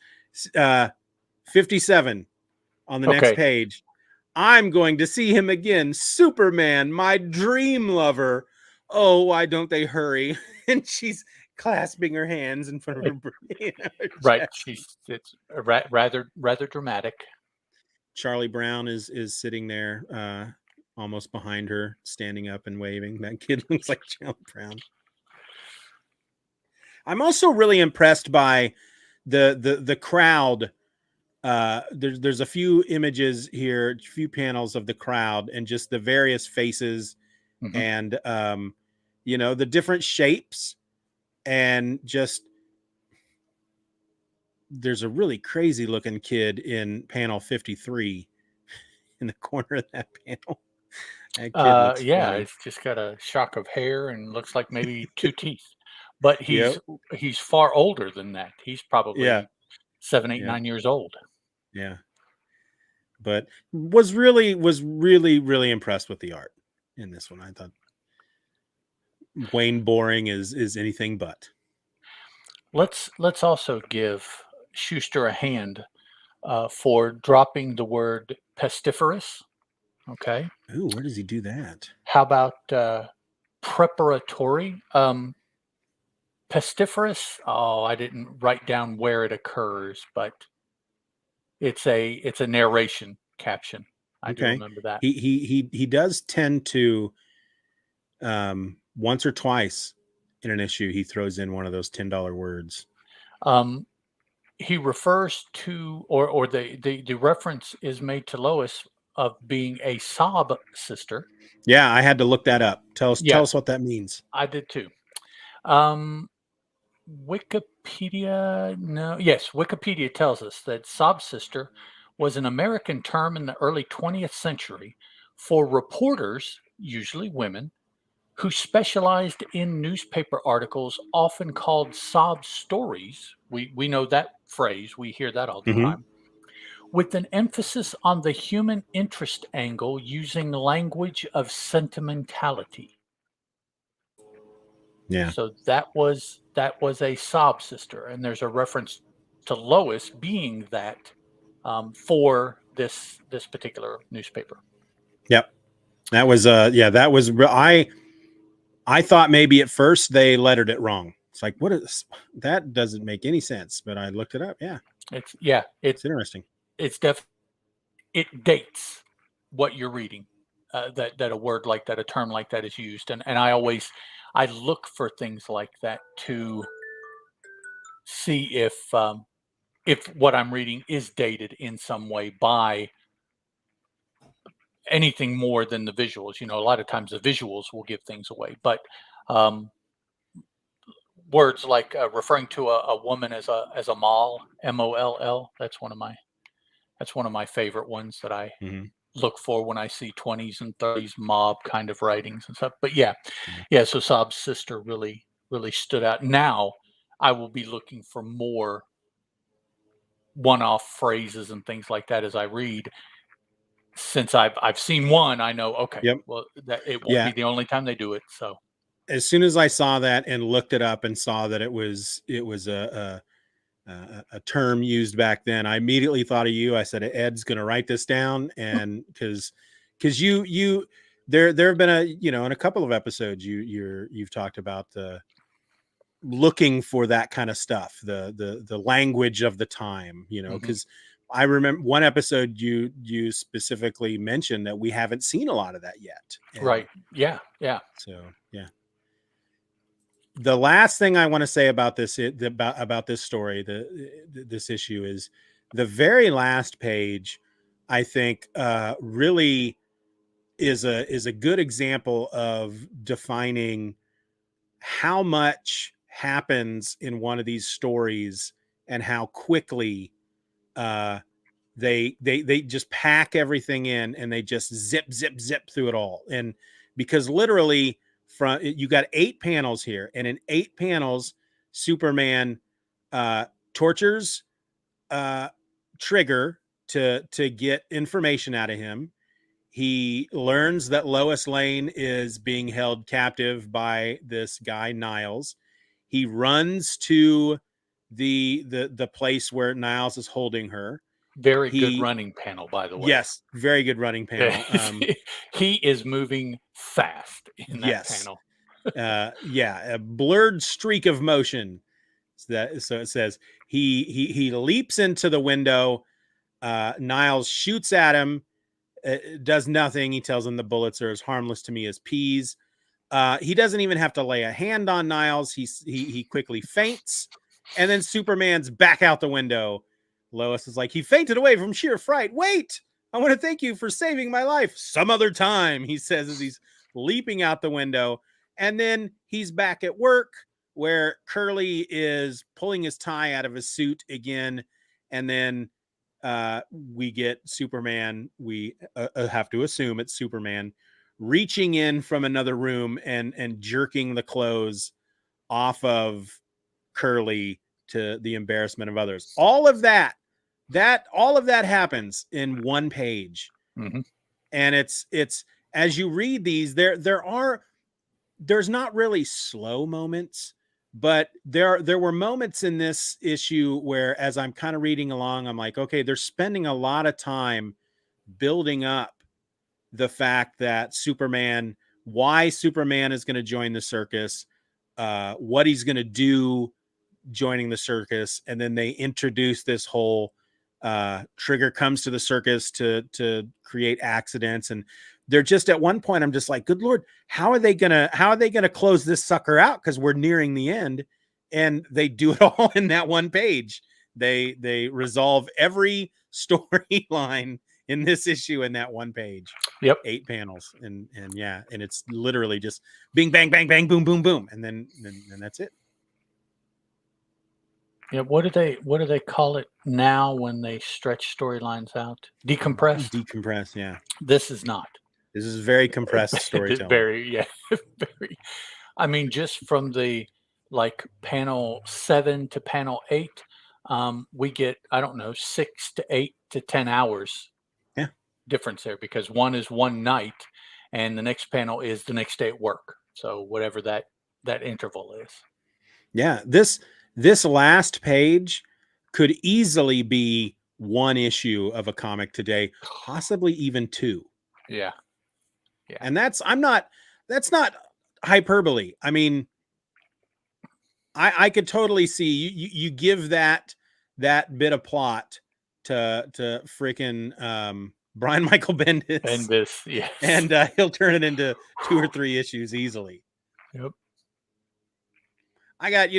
57 on the next Okay. page. I'm going to see him again. Superman, my dream lover. Oh, why don't they hurry? And she's clasping her hands in front of her. Right. It's rather dramatic. Charlie Brown is sitting there, almost behind her, standing up and waving. That kid looks like Charlie Brown. I'm also really impressed by the crowd. There's a few images here, a few panels of the crowd, and just the various faces, and the different shapes, and just there's a really crazy looking kid in panel 53 in the corner of that panel. That kid looks funny. It's just got a shock of hair and looks like maybe 2 teeth. But he's far older than that. He's probably 7, 8, 9 years old. Yeah. But was really impressed with the art in this one. I thought Wayne Boring is anything but. Let's also give Schuster a hand for dropping the word pestiferous. Okay. Ooh, where does he do that? How about preparatory? Pestiferous. Oh, I didn't write down where it occurs, but it's a narration caption. I do remember that. He does tend to once or twice in an issue he throws in one of those $10 words. He refers to or the reference is made to Lois of being a sob sister. Yeah, I had to look that up. Tell us what that means. I did too. Wikipedia tells us that sob sister was an American term in the early 20th century for reporters, usually women, who specialized in newspaper articles often called sob stories. We know that phrase. We hear that all the time. With an emphasis on the human interest angle using language of sentimentality. Yeah. So that was a sob sister, and there's a reference to Lois being that for this particular newspaper. Yep. That was I thought maybe at first they lettered it wrong. It's like, that doesn't make any sense, but I looked it up. Yeah. It's interesting. It's it dates what you're reading. That a word like that, a term like that is used. And I look for things like that to see if what I'm reading is dated in some way by anything more than the visuals. A lot of times the visuals will give things away, but words like referring to a woman as a moll, M-O-L-L, that's one of my favorite ones that I look for when I see 20s and 30s mob kind of writings and stuff. But so Sob's sister really stood out. Now I will be looking for more one-off phrases and things like that as I read. Since I've seen one, I know, okay, well, that it won't be the only time they do it. So as soon as I saw that and looked it up and saw that it was a term used back then, I immediately thought of you. I said, Ed's going to write this down. And because there have been in a couple of episodes, you've talked about the looking for that kind of stuff, the language of the time, because I remember one episode you specifically mentioned that we haven't seen a lot of that yet. Right. Yeah. So, yeah. The last thing I want to say about this story, this issue, is the very last page. I think really is a good example of defining how much happens in one of these stories and how quickly they just pack everything in and they just zip through it all. And because literally you got 8 panels here, and in 8 panels, Superman tortures Trigger to get information out of him. he learns that Lois Lane is being held captive by this guy Niles. He runs to the place where Niles is holding her. Very good running panel, by the way. Yes, very good running panel. He is moving fast in that panel. A blurred streak of motion. So it says he leaps into the window. Niles shoots at him. Does nothing. He tells him the bullets are as harmless to me as peas. He doesn't even have to lay a hand on Niles. He quickly faints, and then Superman's back out the window. Lois is like, he fainted away from sheer fright. Wait, I want to thank you for saving my life. Some other time, he says as he's leaping out the window. And then he's back at work where Curly is pulling his tie out of his suit again. And then we get Superman. We have to assume it's Superman reaching in from another room and jerking the clothes off of Curly to the embarrassment of others. All of that happens in one page. Mm-hmm. And it's as you read these, there's not really slow moments, but there were moments in this issue where, as I'm kind of reading along, I'm like, okay, they're spending a lot of time building up the fact that why Superman is going to join the circus, what he's going to do joining the circus. And then they introduce this whole Trigger comes to the circus to create accidents. And they're just, at one point, I'm just like, good Lord, how are they gonna close this sucker out? Because we're nearing the end. And they do it all in that one page. They resolve every storyline in this issue in that one page. Yep. 8 panels. And it's literally just bing, bang, bang, bang, boom, boom, boom. And then that's it. Yeah, what do they call it now when they stretch storylines out? Decompress. Yeah. This is not. This is very compressed storytelling. Very. I mean, just from the panel 7 to panel 8, we get, I don't know, 6 to 8 to 10 hours. Yeah. Difference there, because one is one night, and the next panel is the next day at work. So whatever that interval is. Yeah, this last page could easily be one issue of a comic today, possibly even 2. Yeah. And that's not hyperbole. I mean, I could totally see you give that bit of plot to freaking Brian Michael Bendis. Yes. And he'll turn it into 2 or 3 issues easily. Yep. I got,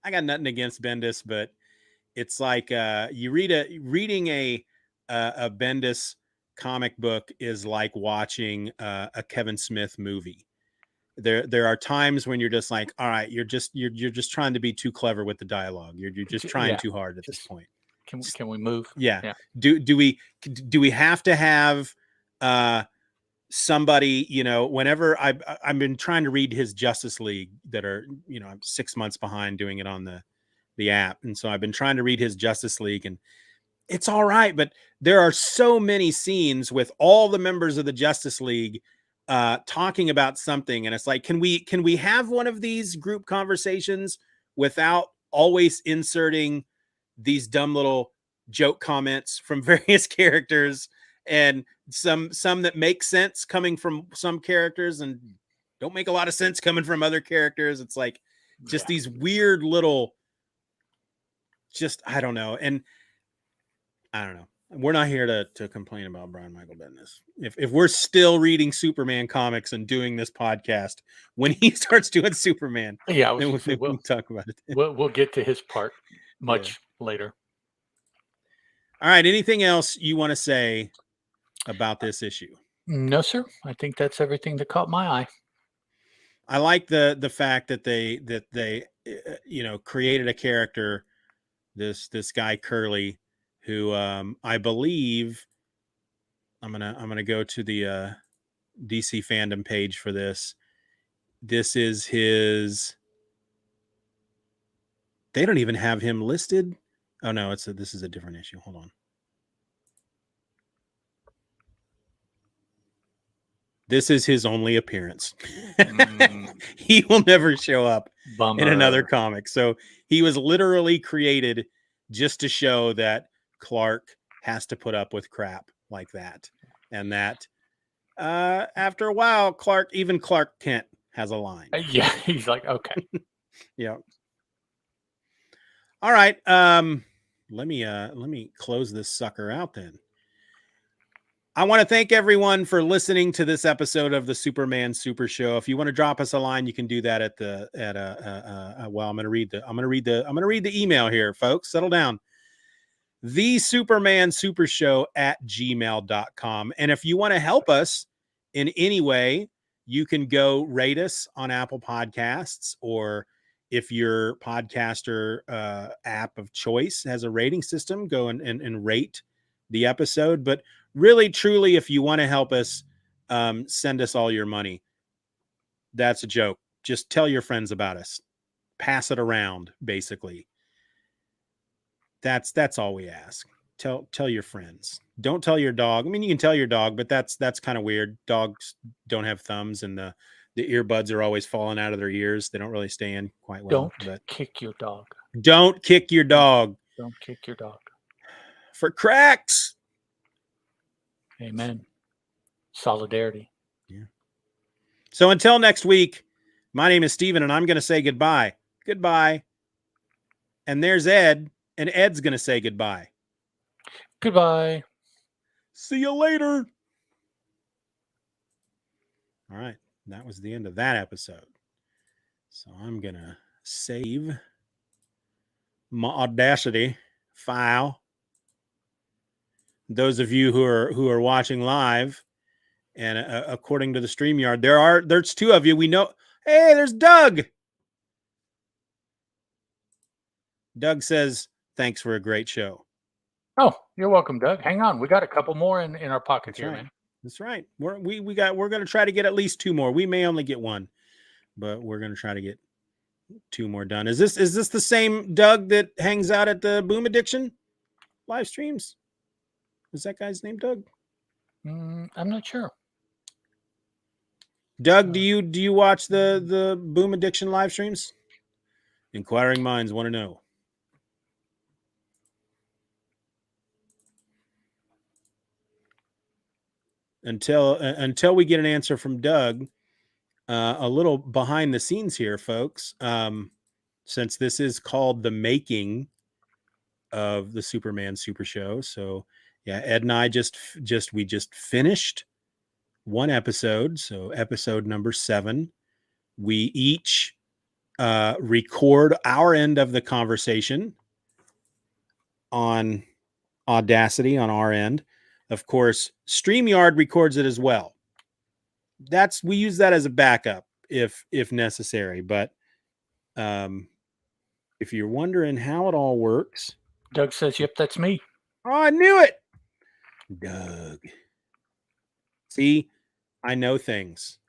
I got nothing against Bendis, but it's like reading a Bendis comic book is like watching a Kevin Smith movie. There are times when you're just like, all right, you're just trying to be too clever with the dialogue. You're just trying too hard at this point. Can we move? Yeah. Do we have to have somebody, whenever I've been trying to read his Justice League that are, I'm 6 months behind doing it on the app. And so I've been trying to read his Justice League, and it's all right. But there are so many scenes with all the members of the Justice League talking about something. And it's like, can we have one of these group conversations without always inserting these dumb little joke comments from various characters, and some that make sense coming from some characters and don't make a lot of sense coming from other characters? It's like just these weird little, I don't know. And I don't know. We're not here to complain about Brian Michael Bendis. If we're still reading Superman comics and doing this podcast, when he starts doing Superman, we'll talk about it. We'll get to his part much later. All right. Anything else you want to say about this issue? No, sir. I think that's everything that caught my eye. I like the fact that they created a character, this guy Curly, who I believe I'm gonna go to the DC fandom page for this. This is his. They don't even have him listed. Oh no, this is a different issue. Hold on. This is his only appearance. Mm, He will never show up bummer. in another comic. So he was literally created just to show that Clark has to put up with crap like that. And that after a while, even Clark Kent has a line. Yeah, he's like, okay. Yeah. All right. Let me close this sucker out then. I want to thank everyone for listening to this episode of the Superman Super Show. If you want to drop us a line, you can do that well, I'm going to read the email here, folks. Settle down. The Superman Super Show @gmail.com. And if you want to help us in any way, you can go rate us on Apple Podcasts, or if your podcaster app of choice has a rating system, go and rate the episode. But really, truly, if you want to help us, send us all your money. That's a joke. Just tell your friends about us. Pass it around, basically. That's all we ask. Tell your friends. Don't tell your dog. I mean, you can tell your dog, but that's kind of weird. Dogs don't have thumbs, and the earbuds are always falling out of their ears. They don't really stay in quite well. Don't kick your dog. Don't kick your dog. Don't kick your dog. For cracks. Amen. Solidarity. Yeah. So until next week, my name is Steven, and I'm going to say goodbye. Goodbye. And there's Ed, and Ed's going to say goodbye. Goodbye. See you later. All right. That was the end of that episode. So I'm going to save my Audacity file. Those of you who are watching live, and according to the StreamYard, there's two of you. We know. Hey, there's Doug. Doug says, thanks for a great show. Oh, you're welcome, Doug. Hang on. We got a couple more in our pockets here, man. That's right. We're going to try to get at least two more. We may only get one, but we're going to try to get two more done. Is this the same Doug that hangs out at the Boom Addiction live streams? Is that guy's name Doug? I'm not sure. Doug, do you watch the Boom Addiction live streams? Inquiring minds want to know. Until we get an answer from Doug, a little behind the scenes here, folks. Since this is called the making of the Superman Super Show, so yeah, Ed and I just finished one episode, so episode number 7. We each record our end of the conversation on Audacity on our end. Of course, StreamYard records it as well. We use that as a backup if necessary. But if you're wondering how it all works, Doug says, "Yep, that's me." Oh, I knew it. Doug. See, I know things.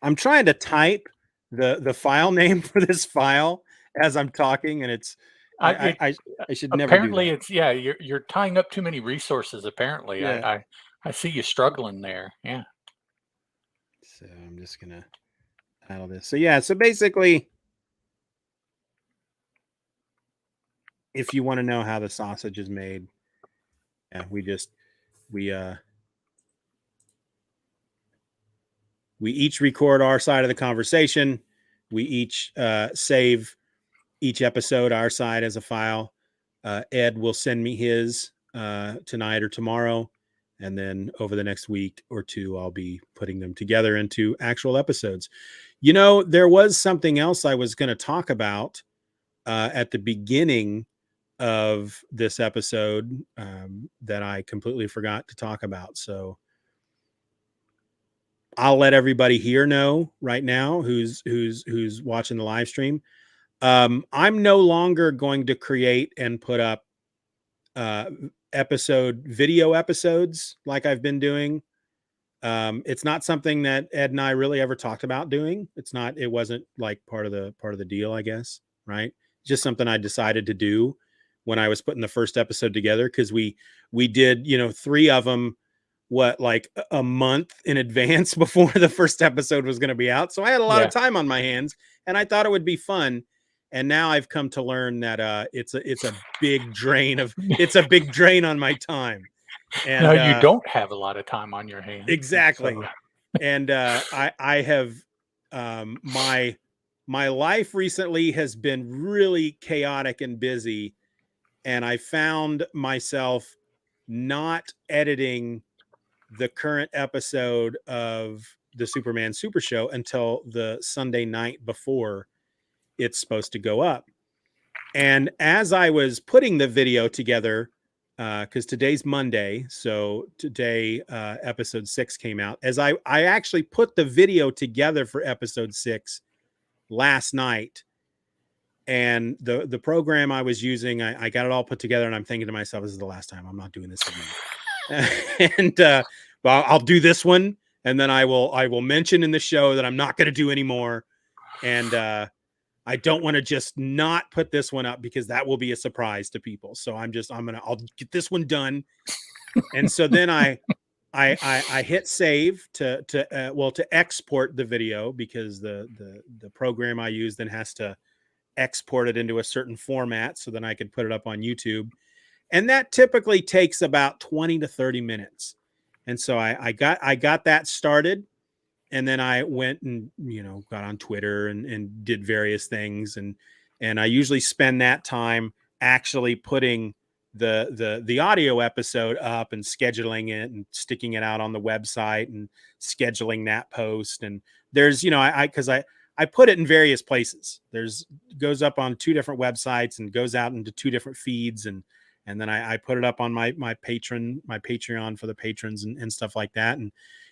I'm trying to type the file name for this file as I'm talking, and it's I should never. Apparently, do that. it's you're tying up too many resources. Apparently, Yeah. I see you struggling there. Yeah. So I'm just gonna title this. So yeah. So basically, if you want to know how the sausage is made, yeah, we each record our side of the conversation. We each save each episode our side as a file. Ed will send me his tonight or tomorrow, and then over the next week or two, I'll be putting them together into actual episodes. You know, there was something else I was going to talk about at the beginning of this episode that I completely forgot to talk about. So I'll let everybody here know right now who's watching the live stream. I'm no longer going to create and put up video episodes like I've been doing. It's not something that Ed and I really ever talked about doing. It wasn't like part of the deal, I guess. Right. Just something I decided to do when I was putting the first episode together. Cause we did, 3 of them like a month in advance before the first episode was going to be out. So I had a lot of time on my hands, and I thought it would be fun. And now I've come to learn that it's a big drain on my time. And now you don't have a lot of time on your hands. Exactly. So. And I have my life recently has been really chaotic and busy, and I found myself not editing the current episode of the Superman Super Show until the Sunday night before it's supposed to go up. And as I was putting the video together, because today's Monday, so today episode 6 came out. As I actually put the video together for episode 6 last night, and the program I was using, I got it all put together, and I'm thinking to myself, this is the last time. I'm not doing this again. And well, I'll do this one, and then I will mention in the show that I'm not going to do anymore. And I don't want to just not put this one up because that will be a surprise to people. So I'll get this one done. And so then I hit save to export the video, because the program I use then has to export it into a certain format so then I can put it up on YouTube. And that typically takes about 20 to 30 minutes. And so I got that started. And then I went and, got on Twitter and did various things. And I usually spend that time actually putting the audio episode up and scheduling it and sticking it out on the website and scheduling that post. And there's, because I put it in various places. Goes up on 2 different websites and goes out into 2 different feeds. And then I put it up on my Patreon for the patrons and stuff like that. And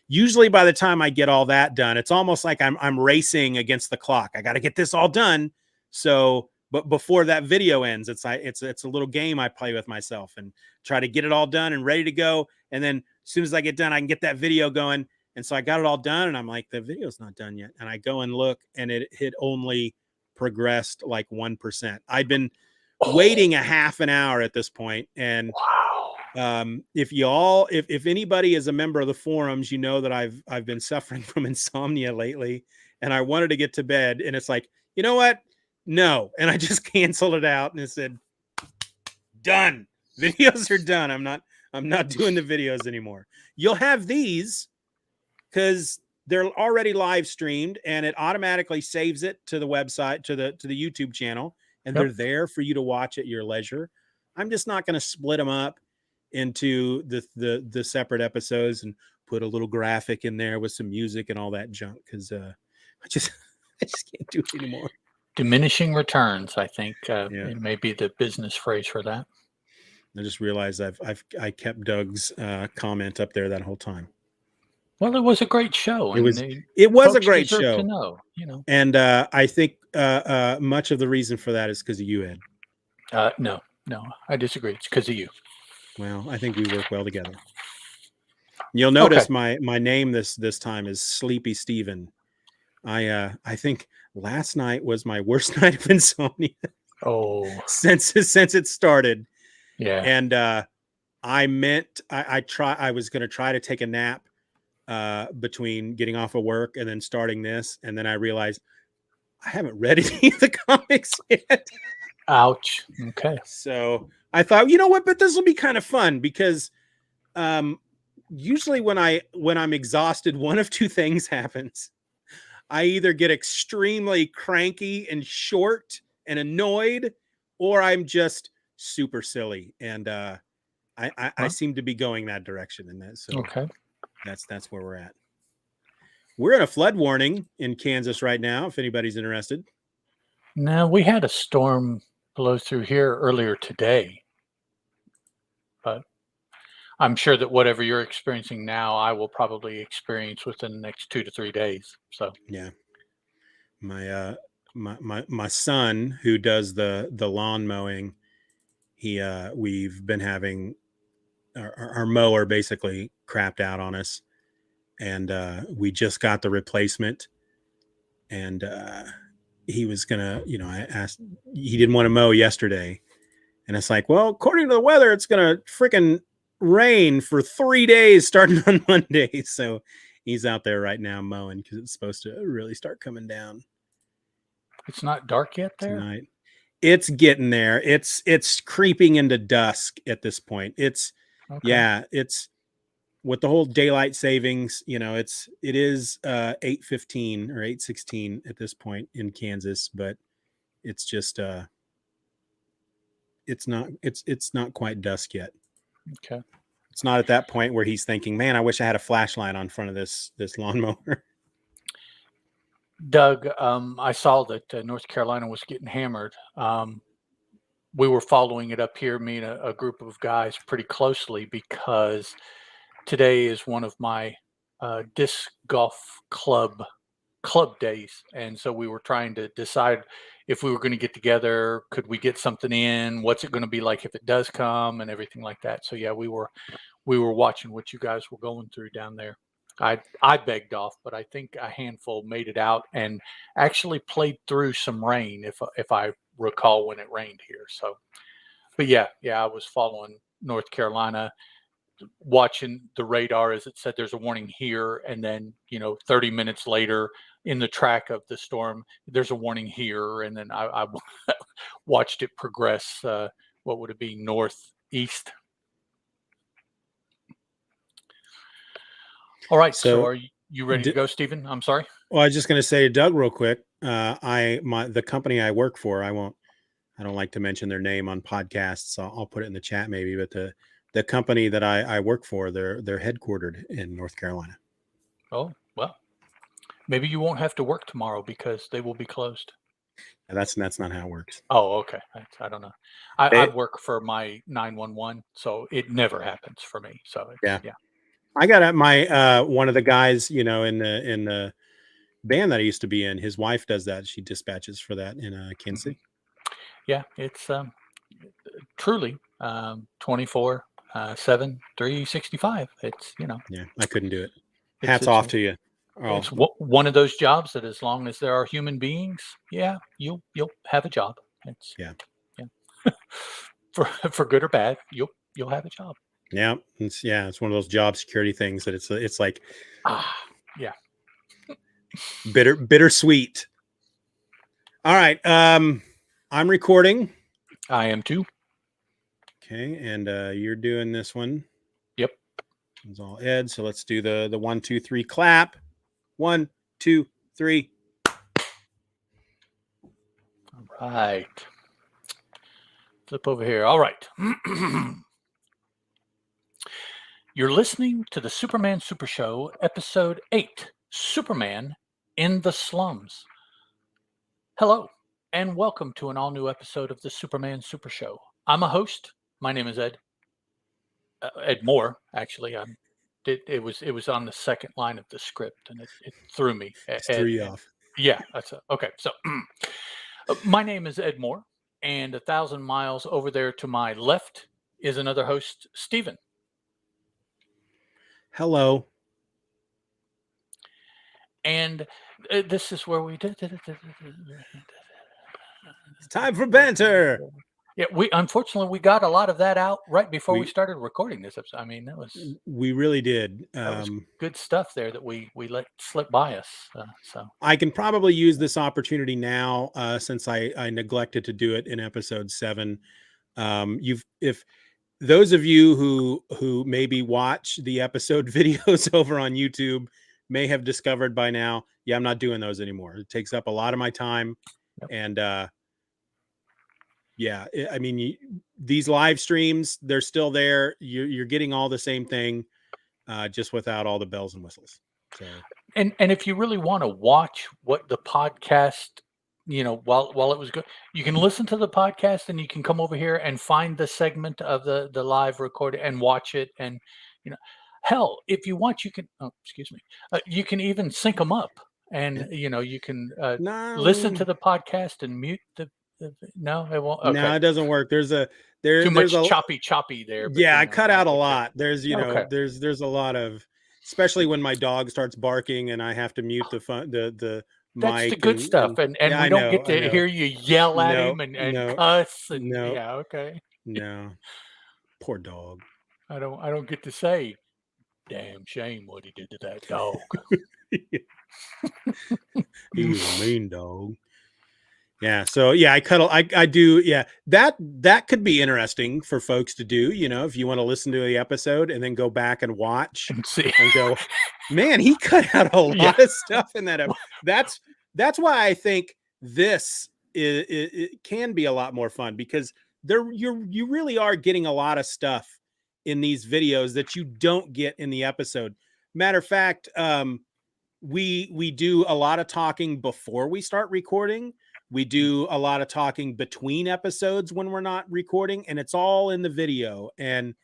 usually by the time I get all that done, it's almost like I'm racing against the clock. I got to get this all done. So, but before that video ends, it's a little game I play with myself and try to get it all done and ready to go. And then as soon as I get done, I can get that video going. And so I got it all done, and I'm like, the video's not done yet. And I go and look, and it had only progressed like 1%. I've been waiting a half an hour at this point. And if anybody is a member of the forums, you know that I've been suffering from insomnia lately, and I wanted to get to bed, and it's like, you know what? No. And I just canceled it out, and it said, done. Videos are done. I'm not doing the videos anymore. You'll have these because they're already live streamed, and it automatically saves it to the website, to the YouTube channel, and they're there for you to watch at your leisure. I'm just not going to split them up into the separate episodes and put a little graphic in there with some music and all that junk, because I just can't do it anymore. Diminishing returns, I think, it may be the business phrase for that. I just realized I kept Doug's comment up there that whole time. Well, it was a great show. It was a great show. To know, And I think much of the reason for that is because of you, Ed. No, I disagree. It's because of you. Well, I think we work well together. You'll notice my name this time is Sleepy Steeven. I think last night was my worst night of insomnia. Oh, since it started. Yeah. And I was going to try to take a nap between getting off of work and then starting this, and then I realized I haven't read any of the comics yet. Ouch. Okay. So I thought, you know what, but this will be kind of fun, because usually when I'm exhausted, one of 2 things happens. I either get extremely cranky and short and annoyed, or I'm just super silly. And I seem to be going that direction. And that, so that's where we're at. We're in a flood warning in Kansas right now, if anybody's interested. No, we had a storm blow through here earlier today, but I'm sure that whatever you're experiencing now, I will probably experience within the next 2 to 3 days. So yeah, my son, who does the lawn mowing, we've been having our mower basically crapped out on us, and we just got the replacement, and he was gonna, I asked, he didn't want to mow yesterday, and it's like, well, according to the weather, it's gonna freaking rain for 3 days starting on Monday. So he's out there right now mowing because it's supposed to really start coming down It's not dark yet there? tonight. It's getting there. It's creeping into dusk at this point. It's it's with the whole daylight savings, it is 8:15 or 8:16 at this point in Kansas, but it's just it's not quite dusk yet. Okay. It's not at that point where he's thinking, man, I wish I had a flashlight on front of this lawnmower. Doug, I saw that North Carolina was getting hammered. We were following it up here, me and a group of guys, pretty closely, because today is one of my disc golf club days, and so we were trying to decide if we were going to get together, could we get something in, what's it going to be like if it does come, and everything like that. So yeah, we were watching what you guys were going through down there. I begged off, but I think a handful made it out and actually played through some rain, if I recall, when it rained here. So, but yeah, I was following North Carolina, watching the radar as it said there's a warning here, and then 30 minutes later in the track of the storm there's a warning here, and then I watched it progress. What would it be, northeast? All right, so are you ready to go, Steven? I'm sorry. Well, I was just going to say to Doug real quick, the company I work for, I don't like to mention their name on podcasts, so I'll put it in the chat maybe, but the company that I work for, they're headquartered in North Carolina. Oh, well, maybe you won't have to work tomorrow because they will be closed. That's not how it works. Oh, okay. I don't know. I work for my 911, so it never happens for me. So yeah. I got my one of the guys, in the band that I used to be in. His wife does that. She dispatches for that in Kansas City. Yeah, it's truly 24/7, 365. It's Yeah, I couldn't do it. Hats off to you. It's one of those jobs that, as long as there are human beings, you'll have a job. It's yeah. for good or bad, you'll have a job. Yeah, it's one of those job security things that it's like bittersweet. All right, I'm recording. I am too. Okay, and you're doing this one. Yep. It's all Ed. So let's do the 1, 2, 3 clap. 1, 2, 3. All right. Flip over here. All right. You're listening to the Superman Super Show, Episode 8, Superman in the Slums. Hello, and welcome to an all-new episode of the Superman Super Show. I'm a host. My name is Ed. Ed Moore, actually. It was on the second line of the script, and it threw me. Threw you off. Yeah, that's okay. So, my name is Ed Moore, and 1,000 miles over there to my left is another host, Steven. Hello. And this is where we did. It's time for banter. Yeah, unfortunately we got a lot of that out right before we started recording this episode. I mean, we really did. That was good stuff there that we let slip by us. So I can probably use this opportunity now, since I neglected to do it in episode 7. If those of you who maybe watch the episode videos over on YouTube may have discovered by now, I'm not doing those anymore. It takes up a lot of my time. Yep. And I mean, these live streams, they're still there. You're getting all the same thing, just without all the bells and whistles. So, and if you really want to watch what the podcast, while it was good, you can listen to the podcast, and you can come over here and find the segment of the live recording and watch it. And hell, if you want, you can. Oh, excuse me. You can even sync them up, and you can listen to the podcast and mute the. No, it won't. Okay. No, it doesn't work. There's too much choppy there. But, I cut out a lot. There's there's a lot of, especially when my dog starts barking and I have to mute the That's mic. the good stuff, and we don't get to hear you yell at him and cuss. And, okay. No, poor dog. I don't get to say, damn shame what he did to that dog. He was a mean dog. Yeah. So yeah, I do. Yeah. That could be interesting for folks to do, if you want to listen to the episode and then go back and watch And see. and go, man, he cut out a lot Yeah. of stuff in that. That's why I think this it can be a lot more fun, because you really are getting a lot of stuff in these videos that you don't get in the episode. Matter of fact, we do a lot of talking before we start recording. We do a lot of talking between episodes when we're not recording, and it's all in the video. And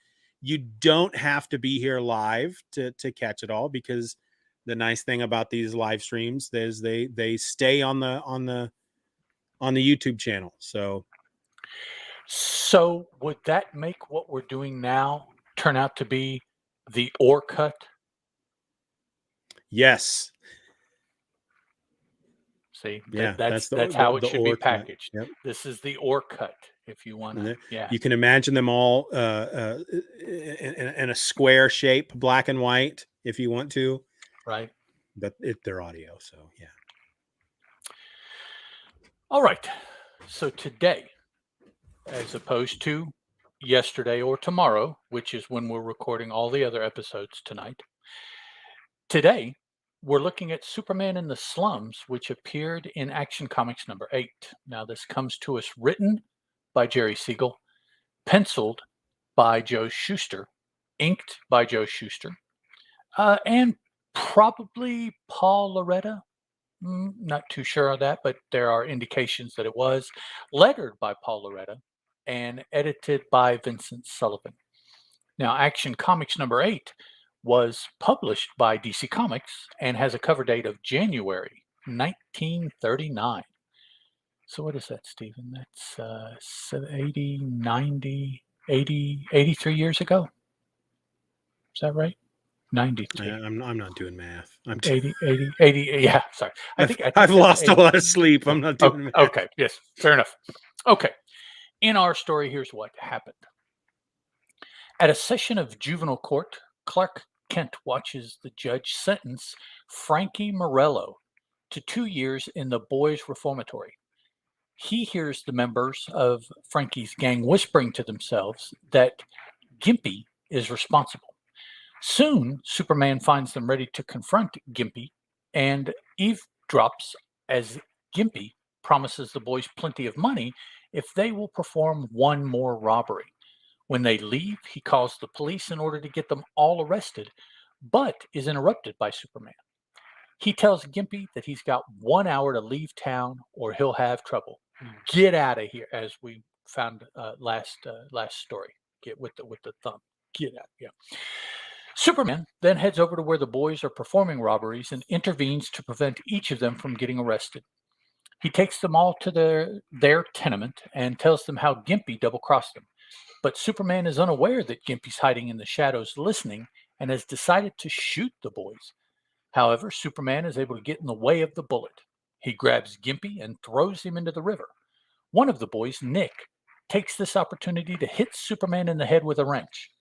you don't have to be here live to catch it all, because the nice thing about these live streams is they stay on the YouTube channel. So would that make what we're doing now turn out to be the ore cut? Yes. See, Yeah, that's the how it the should be ore cut. packaged. Yep. This is the ore cut, if you want to. Yeah. You can imagine them all in a square shape, black and white, if you want to. Right. But they're audio, so yeah. All right. So today, as opposed to yesterday or tomorrow, which is when we're recording all the other episodes tonight, today we're looking at Superman in the Slums, which appeared in Action Comics number 8. Now, this comes to us written by Jerry Siegel, penciled by Joe Shuster, inked by Joe Shuster, and probably Paul Loretta. Not too sure of that, but there are indications that it was. Lettered by Paul Loretta and edited by Vincent Sullivan. Now, Action Comics number 8 was published by DC Comics and has a cover date of January 1939. So what is that, Stephen? That's 80, 90, 80, 83 years ago. Is that right? 93. I'm not doing math. I'm 80, 80, yeah, sorry. I think I've lost 80. a lot of sleep. I'm not doing math. Okay, yes, fair enough. Okay, in our story, here's what happened. At a session of juvenile court, Clark Kent watches the judge sentence Frankie Morello to 2 years in the boys' reformatory. He hears the members of Frankie's gang whispering to themselves that Gimpy is responsible. Soon, Superman finds them ready to confront Gimpy and eavesdrops as Gimpy promises the boys plenty of money if they will perform one more robbery. When they leave, he calls the police in order to get them all arrested, but is interrupted by Superman. He tells Gimpy that he's got 1 hour to leave town or he'll have trouble. Get out of here, as we found last story. Get with the thumb. Get out. Yeah. Superman then heads over to where the boys are performing robberies and intervenes to prevent each of them from getting arrested. He takes them all to their tenement and tells them how Gimpy double-crossed them. But Superman is unaware that Gimpy's hiding in the shadows listening and has decided to shoot the boys. However, Superman is able to get in the way of the bullet. He grabs Gimpy and throws him into the river. One of the boys, Nick, takes this opportunity to hit Superman in the head with a wrench.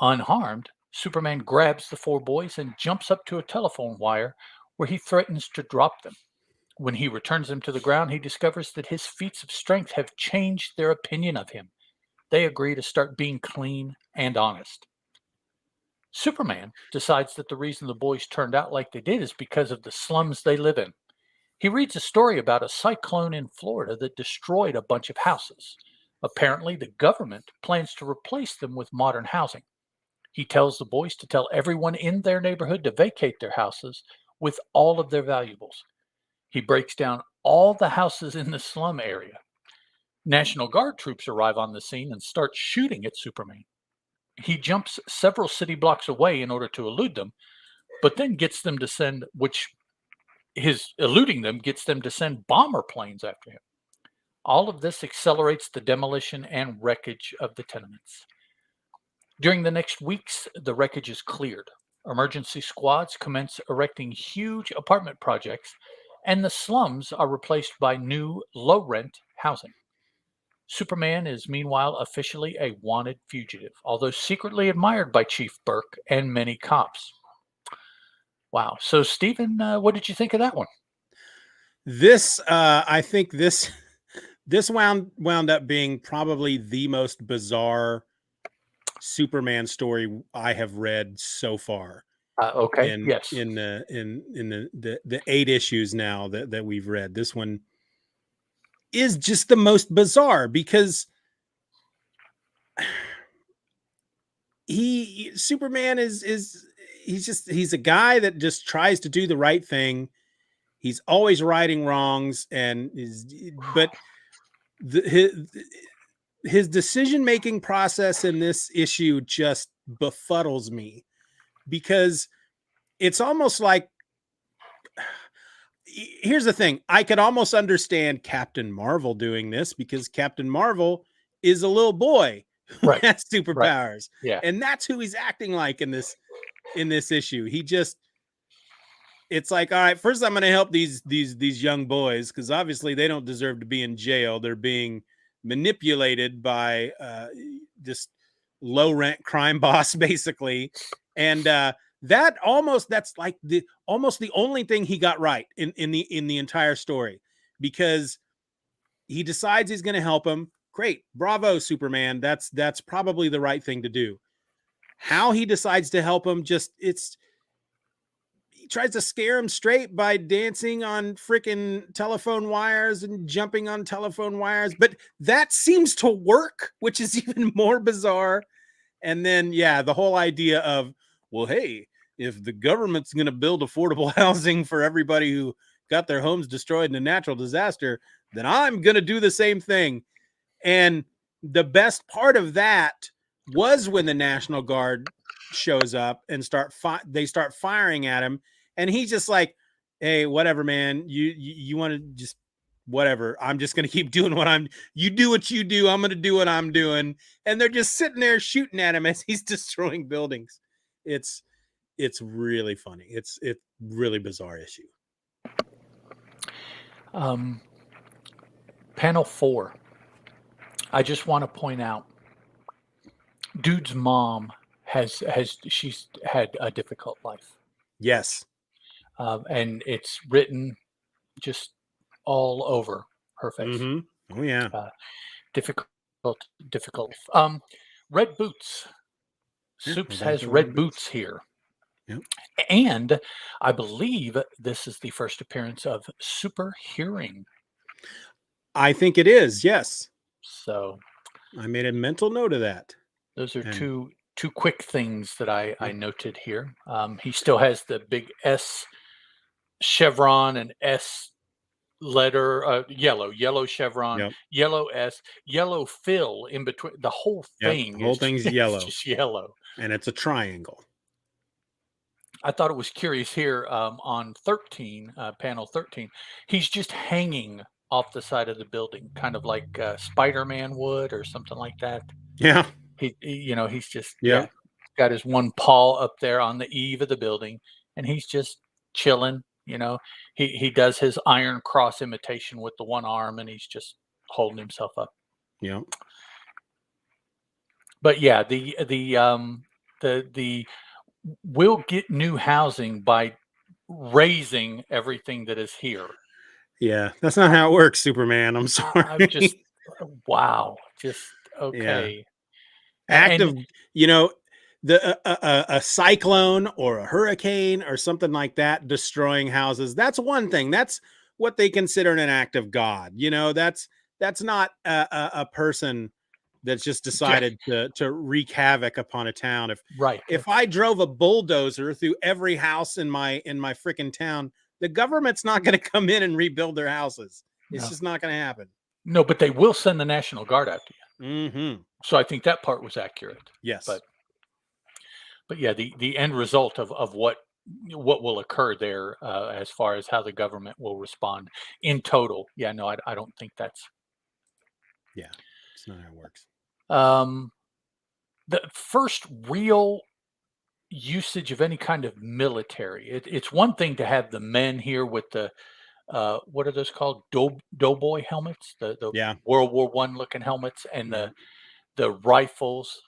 Unharmed, Superman grabs the 4 boys and jumps up to a telephone wire where he threatens to drop them. When he returns them to the ground, he discovers that his feats of strength have changed their opinion of him. They agree to start being clean and honest. Superman decides that the reason the boys turned out like they did is because of the slums they live in. He reads a story about a cyclone in Florida that destroyed a bunch of houses. Apparently, the government plans to replace them with modern housing. He tells the boys to tell everyone in their neighborhood to vacate their houses with all of their valuables. He breaks down all the houses in the slum area. National Guard troops arrive on the scene and start shooting at Superman. He jumps several city blocks away in order to elude them, but then gets them to send, his eluding them gets them to send bomber planes after him. All of this accelerates the demolition and wreckage of the tenements. During the next weeks, the wreckage is cleared. Emergency squads commence erecting huge apartment projects, and the slums are replaced by new low-rent housing. Superman is meanwhile officially a wanted fugitive, although secretly admired by Chief Burke and many cops. Wow. So, Stephen, what did you think of that one? This, I think this wound up being probably the most bizarre Superman story I have read so far. Okay. In Yes. in the 8 issues now that we've read, this one is just the most bizarre because Superman is he's a guy that just tries to do the right thing. He's always righting wrongs, but his decision-making process in this issue just befuddles me, because it's almost like, here's the thing, I could almost understand Captain Marvel doing this, because Captain Marvel is a little boy who Right. has superpowers. Right. Yeah. And that's who he's acting like in this issue. It's like, all right, first I'm going to help these young boys, because obviously they don't deserve to be in jail. They're being manipulated by this low rent crime boss, basically. And that's like almost the only thing he got right in the entire story, because he decides he's going to help him. Great. Bravo, Superman. That's probably the right thing to do. How he decides to help him, he tries to scare him straight by dancing on freaking telephone wires and jumping on telephone wires. But that seems to work, which is even more bizarre. And then, yeah, the whole idea of, well, hey, if the government's going to build affordable housing for everybody who got their homes destroyed in a natural disaster, then I'm going to do the same thing. And the best part of that was when the National Guard shows up and they start firing at him, and he's just like, hey, whatever, man, you want to just whatever, I'm just going to keep doing you do what you do, I'm going to do what I'm doing. And they're just sitting there shooting at him as he's destroying buildings. It's really funny. It's really bizarre issue. Panel 4. I just want to point out, dude's mom she's had a difficult life. Yes. And it's written just all over her face. Mm-hmm. Oh yeah. Difficult. Red boots. Soups has red boots here. Yep. And I believe this is the first appearance of Super Hearing. I think it is, yes. So I made a mental note of that. Those are two quick things that I noted here. He still has the big S chevron and S letter, yellow chevron, yep. Yellow S, yellow fill in between. The whole thing, the whole thing's yellow. Just yellow, and it's a triangle. I thought it was curious here on 13, panel 13. He's just hanging off the side of the building, kind of like Spider-Man would or something like that. Yeah. He's just got his one paw up there on the eave of the building, and he's just chilling. He does his Iron Cross imitation with the one arm, and he's just holding himself up. Yeah. But yeah, the we'll get new housing by raising everything that is here. Yeah, that's not how it works, Superman. I'm sorry. I'm just wow. Just okay. Yeah. A cyclone or a hurricane or something like that destroying houses, that's one thing. That's what they consider an act of God. That's not a person that's just decided to wreak havoc upon a town. If I drove a bulldozer through every house in my freaking town, the government's not going to come in and rebuild their houses. It's just not going to happen. No, but they will send the National Guard after you. Mm-hmm. So I think that part was accurate. Yes. But yeah, the end result of what will occur there as far as how the government will respond in total. Yeah, no, I don't think that's. Yeah, it's not how it works. The first real usage of any kind of military. It's one thing to have the men here with the what are those called? Doughboy helmets, the Yeah. World War I looking helmets, and the rifles,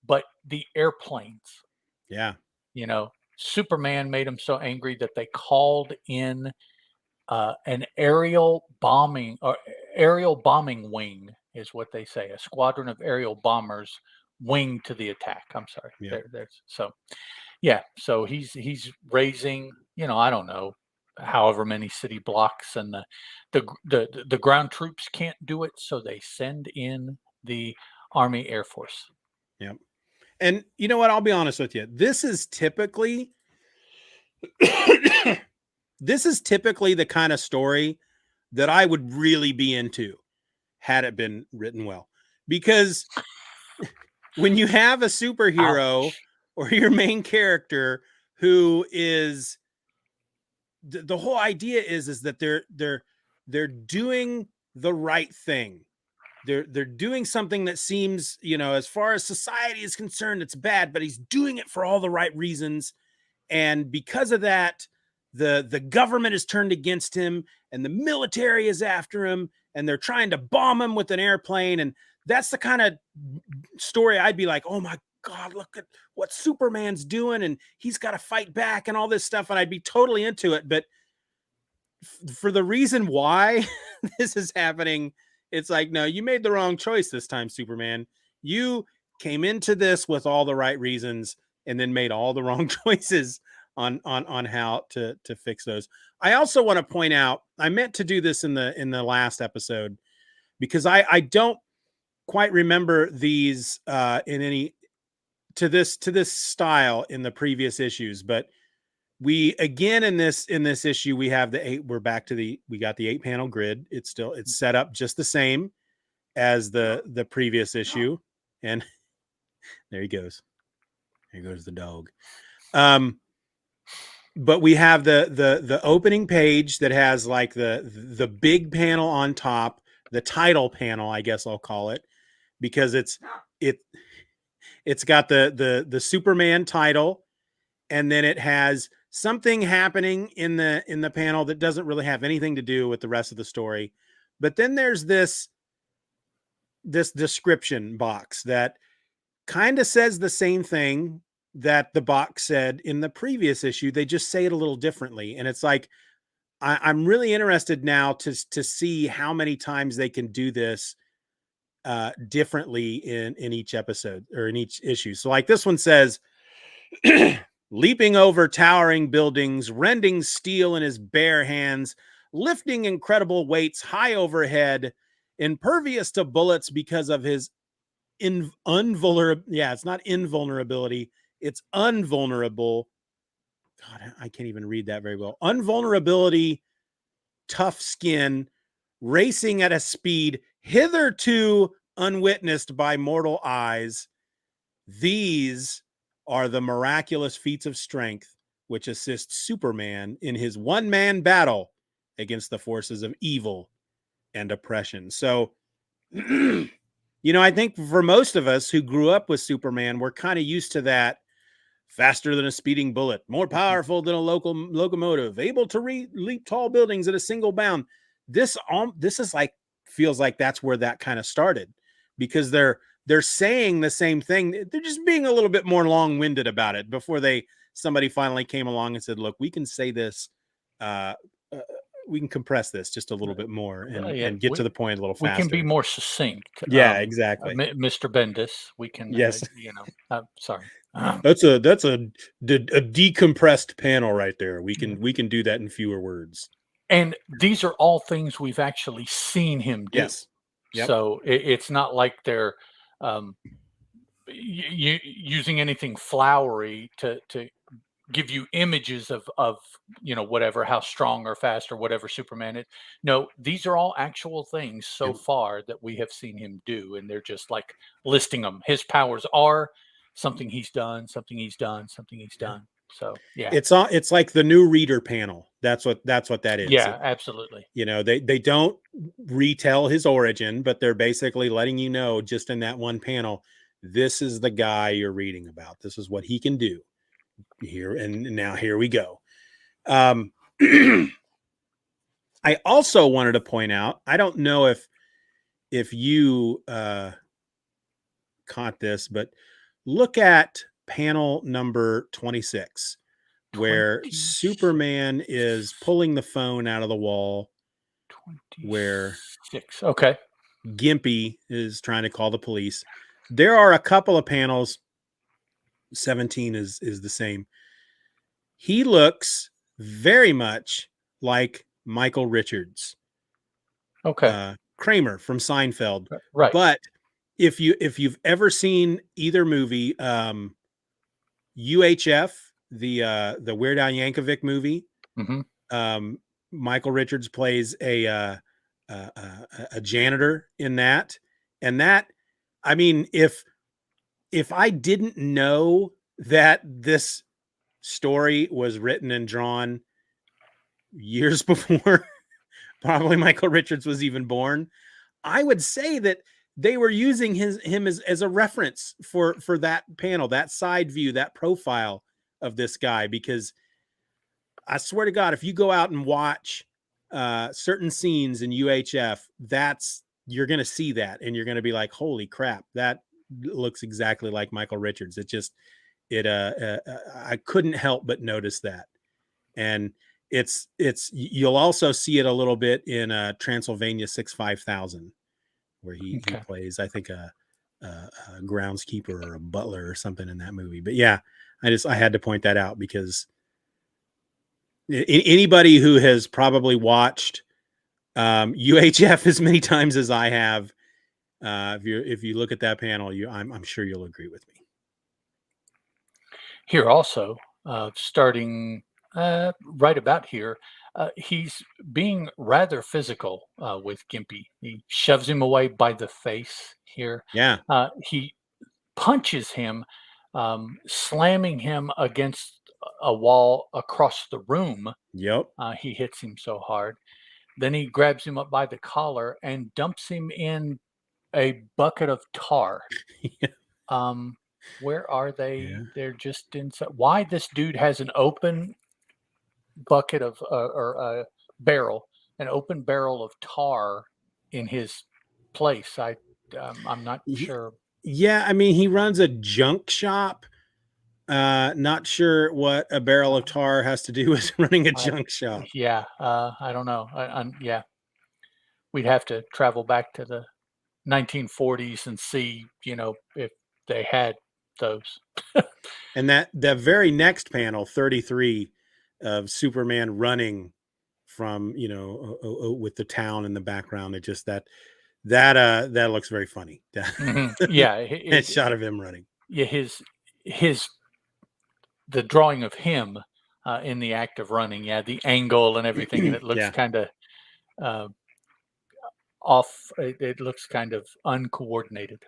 but the airplanes. Yeah. You know, Superman made them so angry that they called in an aerial bombing wing, is what they say, a squadron of aerial bombers wing to the attack. I'm sorry. Yeah. There's so yeah. So he's raising, I don't know, however many city blocks, and the ground troops can't do it, so they send in the Army Air Force. Yep. And you know what? I'll be honest with you. This is typically the kind of story that I would really be into had it been written well. Because when you have a superhero Ouch. or your main character who is the whole idea is that they're doing the right thing. They're doing something that seems, as far as society is concerned, it's bad, but he's doing it for all the right reasons. And because of that, the government is turned against him, and the military is after him, and they're trying to bomb him with an airplane. And that's the kind of story I'd be like, oh my God, look at what Superman's doing, and he's got to fight back and all this stuff. And I'd be totally into it. But for the reason why this is happening, it's like, no, you made the wrong choice this time, Superman. You came into this with all the right reasons and then made all the wrong choices on how to fix those. I also want to point out, I meant to do this in the last episode because I don't quite remember these in any to this style in the previous issues, but we again in this issue we have we got the 8-panel grid. It's set up just the same as the previous issue, and there he goes. There goes the dog. But we have the opening page that has like the big panel on top, the title panel, I guess I'll call it, because it's got the Superman title, and then it has something happening in the panel that doesn't really have anything to do with the rest of the story. But then there's this description box that kind of says the same thing that the box said in the previous issue. They just say it a little differently. And it's like, I'm really interested now to see how many times they can do this differently in each episode or in each issue. So like this one says, leaping over towering buildings, rending steel in his bare hands, lifting incredible weights high overhead, impervious to bullets because of his invulnerable. Yeah, it's not invulnerability. It's unvulnerable. God, I can't even read that very well. Unvulnerability, tough skin, racing at a speed hitherto unwitnessed by mortal eyes. These are the miraculous feats of strength which assist Superman in his one-man battle against the forces of evil and oppression. So, I think for most of us who grew up with Superman, we're kind of used to that. Faster than a speeding bullet, more powerful than a local locomotive, able to leap tall buildings at a single bound. This is like, feels like that's where that kind of started, because they're saying the same thing. They're just being a little bit more long-winded about it before somebody finally came along and said, look, we can say this, we can compress this just a little bit more and get to the point a little faster. We can be more succinct. Yeah, exactly. Mr. Bendis, we can, yes. Sorry. That's a decompressed panel right there. We can do that in fewer words. And these are all things we've actually seen him do. Yes. Yep. So it's not like they're using anything flowery to give you images of whatever, how strong or fast or whatever Superman is. No, these are all actual things so far that we have seen him do, and they're just like listing them. His powers are something he's done, something he's done, something he's done. So yeah, it's like the new reader panel. That's what that is. Yeah, absolutely. They don't retell his origin, but they're basically letting you know just in that one panel, this is the guy you're reading about. This is what he can do here. And now here we go. I also wanted to point out, I don't know if you caught this, but look at panel number 26, where 26. Superman is pulling the phone out of the wall, where 26. Okay. Gimpy is trying to call the police. There are a couple of panels. 17 is the same. He looks very much like Michael Richards, Okay. Kramer from Seinfeld. Right. But if you've ever seen either movie, UHF, the Weird Al Yankovic movie, Michael Richards plays a janitor in that, and that, I mean, if I didn't know that this story was written and drawn years before probably Michael Richards was even born, I would say that they were using him as a reference for that panel, that side view, that profile of this guy, because I swear to God, if you go out and watch certain scenes in UHF, you're going to see that, and you're going to be like, holy crap, that looks exactly like Michael Richards. I couldn't help but notice that. And you'll also see it a little bit in Transylvania 65000, where he plays, I think, a groundskeeper or a butler or something in that movie. But yeah, I had to point that out, because anybody who has probably watched UHF as many times as I have, if you look at that panel, I'm sure you'll agree with me. Here also, starting right about here, he's being rather physical with Gimpy. He shoves him away by the face here. Yeah. He punches him, slamming him against a wall across the room. Yep. He hits him so hard. Then he grabs him up by the collar and dumps him in a bucket of tar. Yeah. Where are they? Yeah. They're just inside. Why this dude has an open bucket of or a barrel, an open barrel of tar in his place? I'm not sure. Yeah, I mean, he runs a junk shop. Not sure what a barrel of tar has to do with running a junk shop. Yeah, I don't know. Yeah, we'd have to travel back to the 1940s and see, if they had those. And that very next panel, 33, of Superman running from, with the town in the background, it just that looks very funny. Yeah, that shot of him running. Yeah, the drawing of him in the act of running, yeah, the angle and everything, and it looks kind of off. It looks kind of uncoordinated.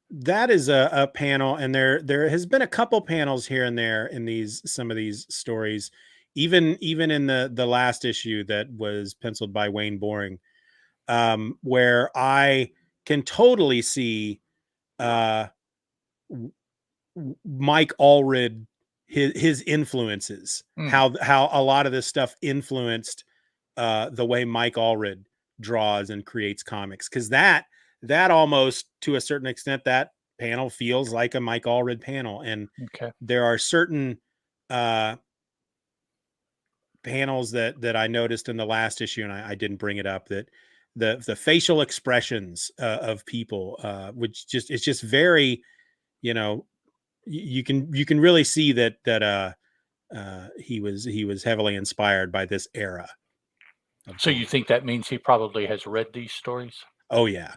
That is a panel, and there has been a couple panels here and there in some of these stories, even in the last issue that was penciled by Wayne Boring, where I can totally see Mike Allred, his influences, how a lot of this stuff influenced the way Mike Allred draws and creates comics, because that almost, to a certain extent, that panel feels like a Mike Allred panel. And there are certain panels that I noticed in the last issue, and I didn't bring it up, that the facial expressions of people, which it's just very, you can really see that he was heavily inspired by this era. So you think that means he probably has read these stories? Oh yeah.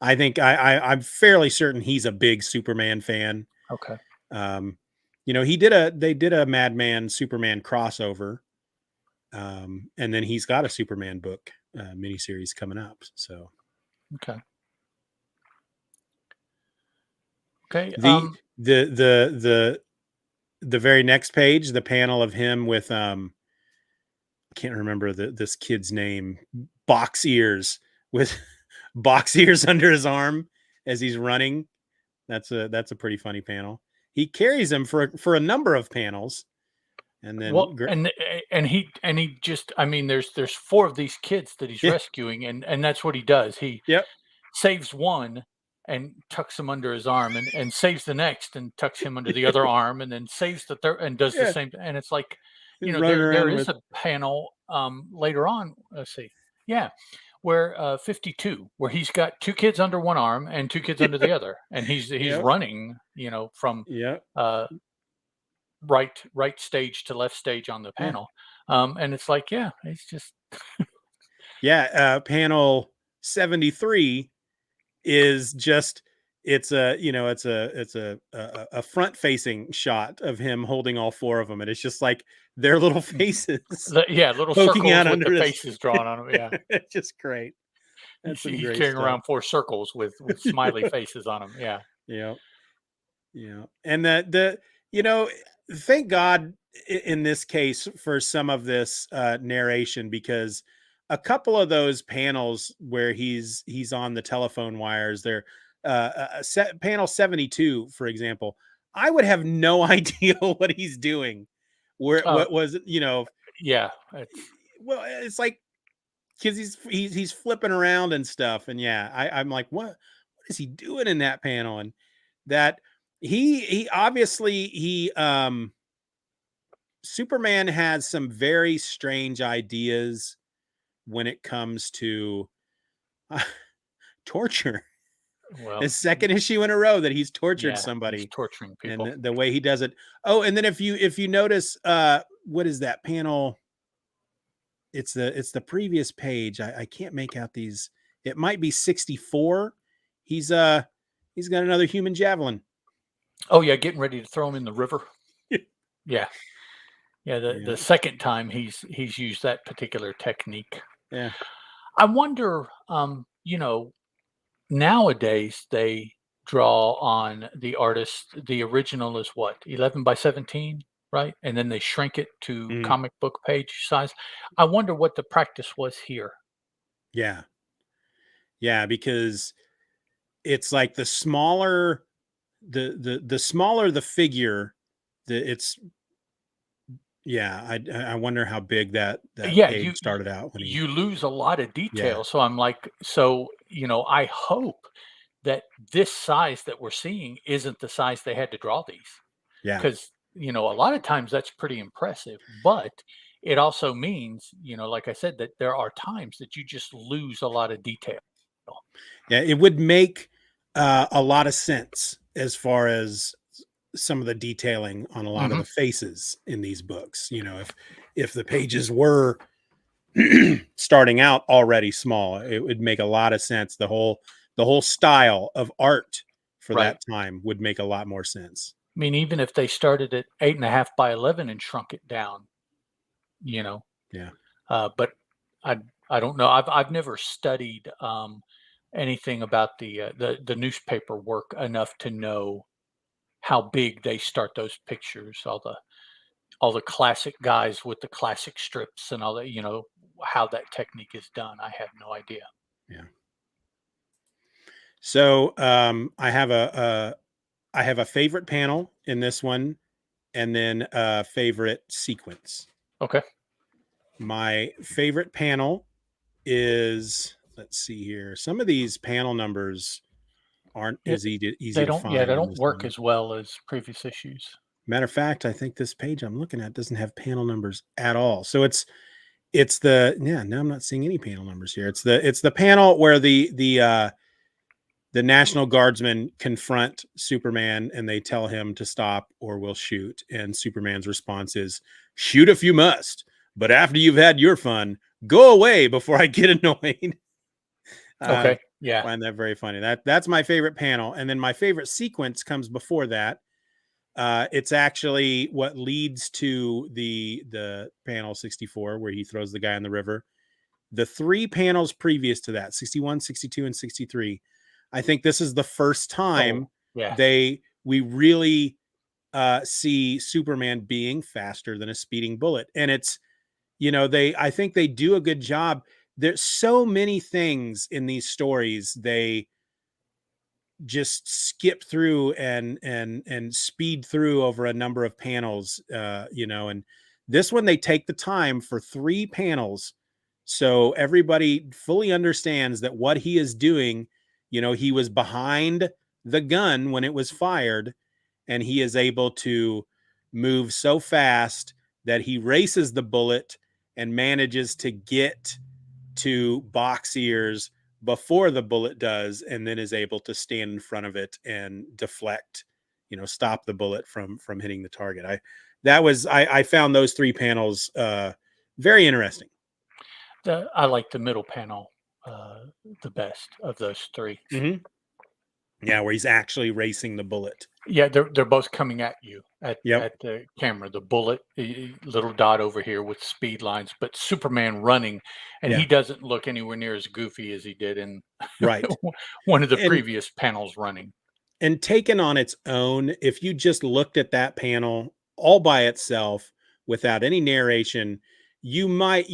I think I'm fairly certain he's a big Superman fan. Okay. They did a Madman Superman crossover, and then he's got a Superman book miniseries coming up. So okay. The very next page, the panel of him with I can't remember this kid's name, box ears, with box ears under his arm as he's running. That's a pretty funny panel. He carries him for a number of panels, And then Well, and he just, I mean, there's 4 of these kids that he's Yeah. rescuing, and that's what he does. He Yep. saves one and tucks him under his arm, and saves the next and tucks him under the other arm, and then saves the third and does the Yeah. same. And it's like, He's running there around is with a panel later on. Let's see, yeah, where 52, where he's got 2 kids under one arm and 2 kids under the other, and he's Yep. running, from Yep. right stage to left stage on the Yeah. panel. And it's like, yeah, it's just Yeah. Panel 73 is just it's a front facing shot of him holding all 4 of them, and it's just like their little faces little poking out circles with under the his faces drawn on them. Yeah, it's just great. That's some he's great carrying stuff. around 4 circles with smiley faces on them. Yeah, Yeah. Yeah. And thank God in this case for some of this narration, because a couple of those panels where he's on the telephone wires there, panel 72, for example, I would have no idea what he's doing. What was, yeah. well, it's like, because he's flipping around and stuff. And yeah, I'm like, what is he doing in that panel? And that he obviously Superman has some very strange ideas when it comes to torture. Well, The second issue in a row that he's tortured he's somebody, torturing people. and the way he does it. Oh, and then if you notice, what is that panel? It's the previous page. I can't make out these. It might be 64. He's got another human javelin. Oh yeah, getting ready to throw him in the river. Yeah. Yeah, the Yeah. second time he's used that particular technique. Yeah. I wonder, nowadays they draw on the artist. The original is what, 11 by 17, right? And then they shrink it to Mhm. comic book page size. I wonder what the practice was here. Yeah. Yeah, because it's like the smaller the smaller the figure, it's yeah, I wonder how big that Yeah, page started out when he you lose a lot of yeah. detail. So I'm like, I hope that this size that we're seeing isn't the size they had to draw these. Yeah. Because a lot of times that's pretty impressive, but it also means, like I said, that there are times that you just lose a lot of detail. Yeah, it would make a lot of sense as far as some of the detailing on a lot of the faces in these books. If the pages were starting out already small, it would make a lot of sense. The whole style of art for Right. that time would make a lot more sense. I mean, even if they started at 8.5 by 11 and shrunk it down, Yeah. but I don't know. I've never studied anything about the newspaper work enough to know how big they start those pictures. All the classic guys with the classic strips and all that. How that technique is done. I have no idea. Yeah. So I have a favorite panel in this one, and then a favorite sequence. Okay. My favorite panel is, let's see here. Some of these panel numbers aren't as easy They to don't. find. Yeah, they in don't this work one. as well as previous issues. Matter of fact, I think this page I'm looking at doesn't have panel numbers at all. So it's no, I'm not seeing any panel numbers here. It's the panel where the National Guardsmen confront Superman and they tell him to stop or we'll shoot. And Superman's response is, shoot if you must, but after you've had your fun, go away before I get annoyed. Okay. Yeah. Find that very funny. That's my favorite panel. And then my favorite sequence comes before that. It's actually what leads to the panel 64 where he throws the guy in the river. The 3 panels previous to that, 61, 62, and 63, I think this is the first time we really see Superman being faster than a speeding bullet. And it's, I think they do a good job. There's so many things in these stories they just skip through and speed through over a number of panels, and This one, they take the time for 3 panels. So everybody fully understands that what he is doing, he was behind the gun when it was fired, and he is able to move so fast that he races the bullet and manages to get to box ears before the bullet does, and then is able to stand in front of it and deflect, stop the bullet from hitting the target. I found those 3 panels very interesting. I like the middle panel the best of those 3. Mm-hmm. Yeah, where he's actually racing the bullet. Yeah, they're both coming at you at the camera. The bullet, little dot over here with speed lines, but Superman running, and he doesn't look anywhere near as goofy as he did in one of the previous panels running. And taken on its own, if you just looked at that panel all by itself without any narration, you might,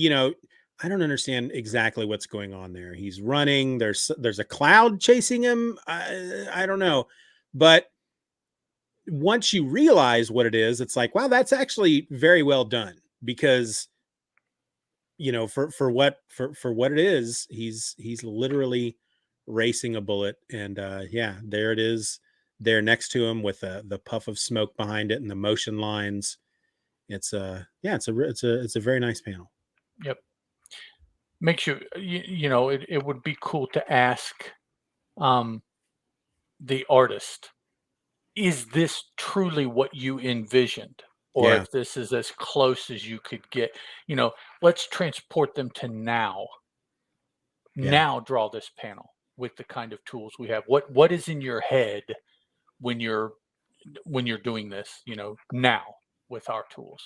I don't understand exactly what's going on there. He's running. There's a cloud chasing him. I don't know. But once you realize what it is, it's like, wow, that's actually very well done, because, for what it is, he's literally racing a bullet. And there it is there next to him with the puff of smoke behind it and the motion lines. It's a very nice panel. Yep. Makes you, it would be cool to ask the artist, is this truly what you envisioned? Or if this is as close as you could get, let's transport them to now. Now draw this panel with the kind of tools we have. What is in your head when you're doing this, now with our tools?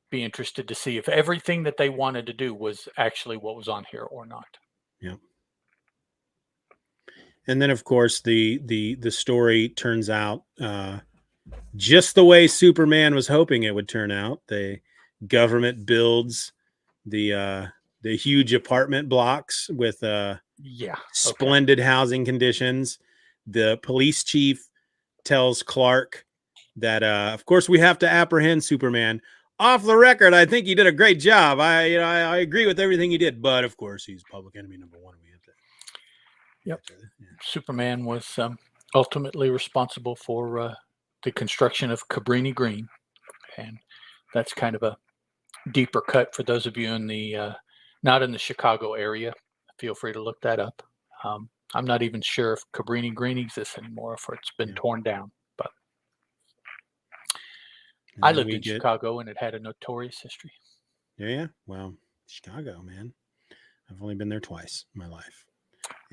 Be interested to see if everything that they wanted to do was actually what was on here or not. Yeah. And then, of course, the story turns out just the way Superman was hoping it would turn out. The government builds the huge apartment blocks with splendid housing conditions. The police chief tells Clark that, of course, we have to apprehend Superman. Off the record, I think he did a great job. I agree with everything he did, but of course, he's public enemy number 1. We have to. Yep. Superman was ultimately responsible for the construction of Cabrini Green, and that's kind of a deeper cut for those of you in the not in the Chicago area. Feel free to look that up. I'm not even sure if Cabrini Green exists anymore, if it's been torn down. But I lived in Chicago, and it had a notorious history. Yeah. Well, Chicago, man. I've only been there twice in my life.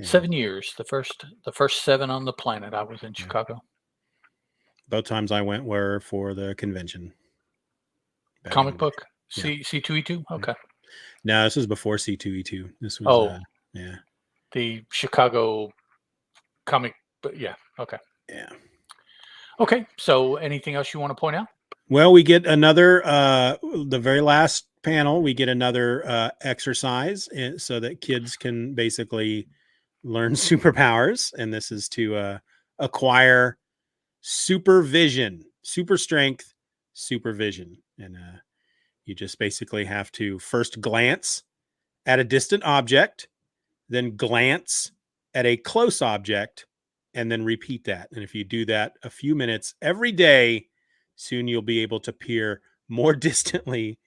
7 years. The first 7 on the planet. I was in Chicago. Both times I went were for the convention. Comic book? C2E2? Okay. No, this was before C2E2. This was the Chicago comic, but okay. Yeah. Okay. So anything else you want to point out? Well, we get another the very last panel, we get another exercise so that kids can basically learn superpowers, and this is to acquire supervision, super strength, supervision. And you just basically have to first glance at a distant object, then glance at a close object, and then repeat that. And if you do that a few minutes every day, soon you'll be able to peer more distantly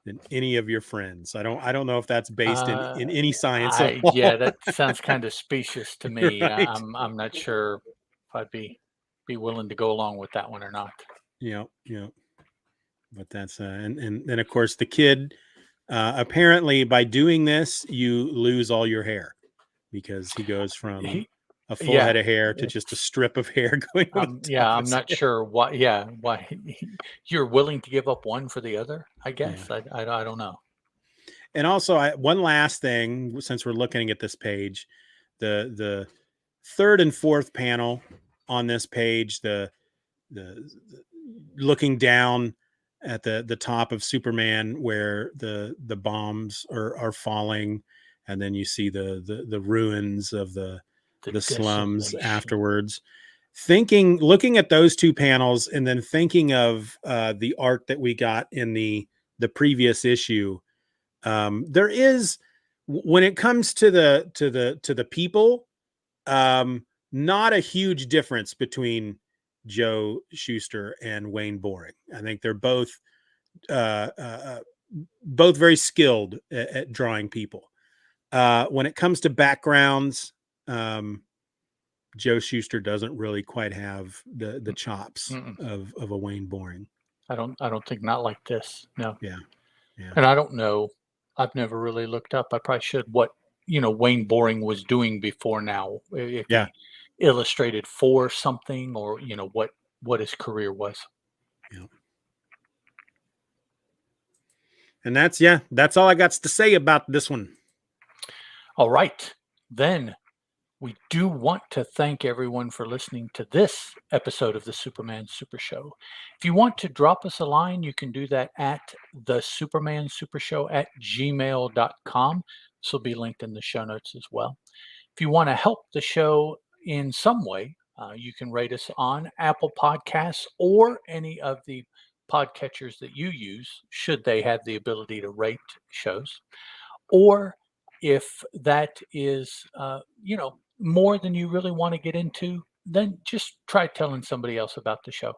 than any of your friends. I don't know if that's based in any science. That sounds kind of specious to me. Right. I'm not sure if I'd be willing to go along with that one or not. Yeah. But that's and then of course the kid apparently by doing this you lose all your hair, because he goes from a full head of hair to just a strip of hair going. I'm not sure why. Yeah, why you're willing to give up one for the other? I guess I don't know. And also, one last thing, since we're looking at this page, the third and fourth panel on this page, the looking down at the top of Superman where the bombs are falling, and then you see the ruins of the slums afterwards. looking at those two panels and then thinking of the art that we got in the previous issue, there is, when it comes to the people, not a huge difference between Joe Shuster and Wayne Boring. I think they're both very skilled at drawing people. When it comes to backgrounds, Joe Shuster doesn't really quite have the chops of a Wayne Boring. I don't think not like this. No. Yeah. And I don't know. I've never really looked up. I probably should what, Wayne Boring was doing before now. If he illustrated for something or, what his career was. Yeah. And that's all I got to say about this one. All right. Then we do want to thank everyone for listening to this episode of the Superman Super Show. If you want to drop us a line, you can do that at the supermansupershow@gmail.com. This will be linked in the show notes as well. If you want to help the show in some way, you can rate us on Apple Podcasts or any of the podcatchers that you use, should they have the ability to rate shows. Or if that is, more than you really want to get into, then just try telling somebody else about the show.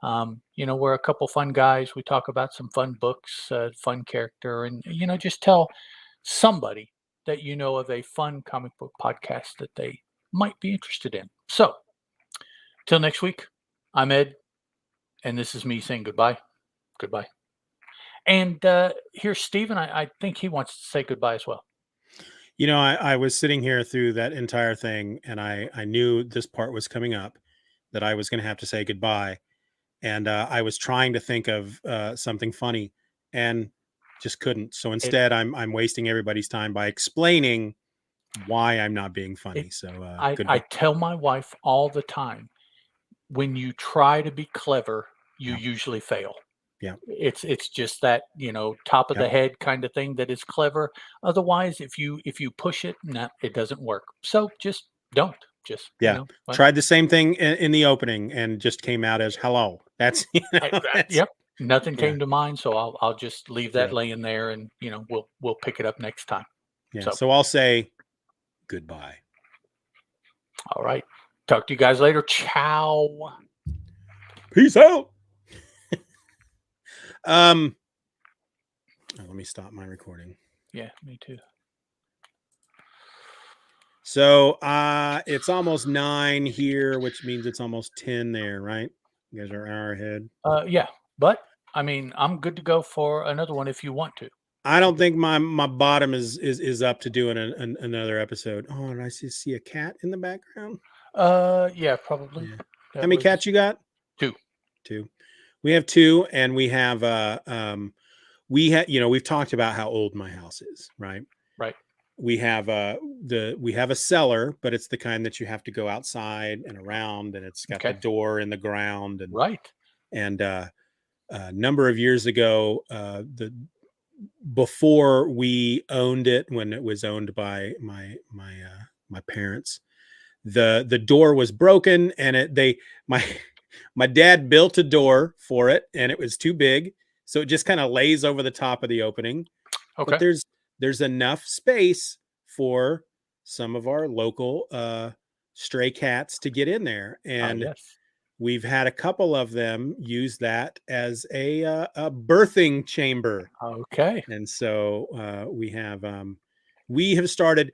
We're a couple fun guys. We talk about some fun books, fun character, and, just tell somebody that you know of a fun comic book podcast that they might be interested in. So, till next week, I'm Ed, and this is me saying goodbye. Goodbye. And here's Steven. I think he wants to say goodbye as well. I was sitting here through that entire thing, and I knew this part was coming up, that I was going to have to say goodbye. And I was trying to think of something funny and just couldn't. So instead, I'm wasting everybody's time by explaining why I'm not being funny. I tell my wife all the time, when you try to be clever, you usually fail. Yeah. It's just that, top of the head kind of thing that is clever. Otherwise, if you push it, no, it doesn't work. So just don't. Just tried the same thing in the opening and just came out as hello. That's yep. Nothing came to mind, so I'll just leave that laying there, and we'll pick it up next time. Yeah. So I'll say goodbye. All right. Talk to you guys later. Ciao. Peace out. Let me stop my recording. Yeah, me too. So it's almost 9 here, which means it's almost 10 there, right? You guys are an hour ahead. Yeah, but I mean, I'm good to go for another one if you want to. I don't think my bottom is up to doing another episode. Oh, and I see a cat in the background. Yeah, probably. Yeah. How many cats you got? 2. We have 2, and we have we've talked about how old my house is, right? Right. We have a cellar, but it's the kind that you have to go outside and around, and it's got the door in the ground, and And a number of years ago, before we owned it, when it was owned by my parents, the door was broken, and my dad built a door for it, and it was too big, so it just kind of lays over the top of the opening. Okay. But there's enough space for some of our local stray cats to get in there, and we've had a couple of them use that as a birthing chamber. Okay. And so we have started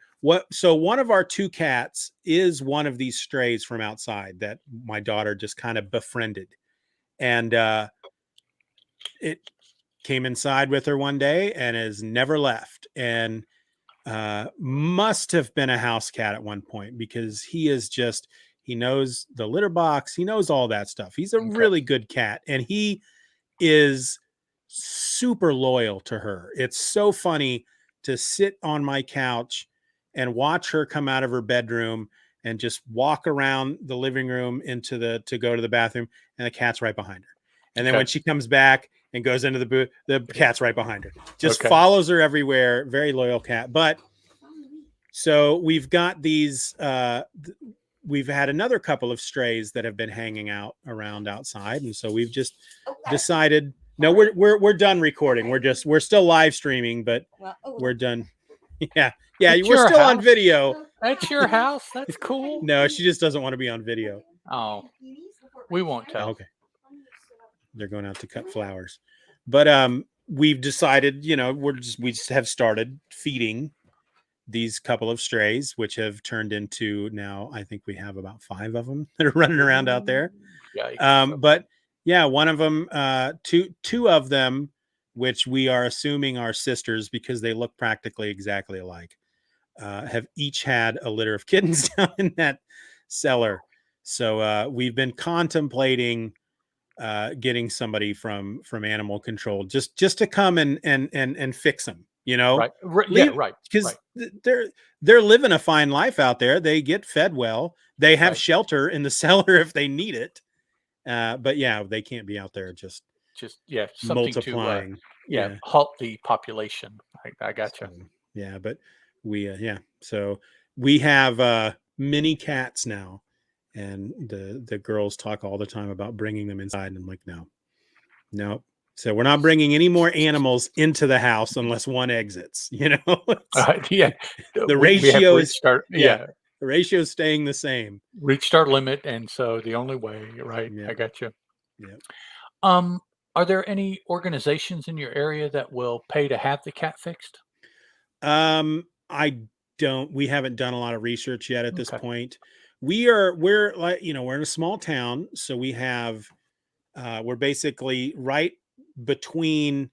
so one of our 2 cats is one of these strays from outside that my daughter just kind of befriended, and it came inside with her one day and has never left, and must have been a house cat at one point, because he knows the litter box, he knows all that stuff. He's a really good cat, and he is super loyal to her. It's so funny to sit on my couch and watch her come out of her bedroom and just walk around the living room to go to the bathroom, and the cat's right behind her. And then when she comes back and goes into the booth, the cat's right behind her. Just follows her everywhere. Very loyal cat. But so we've got these we've had another couple of strays that have been hanging out around outside, and so we've just decided. No, we're done recording. We're still live streaming, but we're done. Yeah, It's we're your still on house. video. That's your house. That's cool. No, she just doesn't want to be on video. Oh, we won't tell. Okay. They're going out to cut flowers, but we've decided, we just have started feeding these couple of strays, which have turned into, now I think we have about 5 of them that are running around out there. But yeah, one of them, two of them, which we are assuming are sisters because they look practically exactly alike, have each had a litter of kittens down in that cellar. So we've been contemplating getting somebody from animal control just to come and fix them, Right. Yeah, right. Because they're living a fine life out there. They get fed well. They have shelter in the cellar if they need it. But yeah, they can't be out there just something multiplying. To halt the population. I gotcha. So, yeah, but we so we have mini cats now, and the girls talk all the time about bringing them inside, and I'm like, no. So we're not bringing any more animals into the house unless one exits. The ratio is the ratio is staying the same. Reached our limit, and so the only way, right? Yeah. I got you. Yeah. Are there any organizations in your area that will pay to have the cat fixed? We haven't done a lot of research yet at this point. We're like, we're in a small town, so we have we're basically right between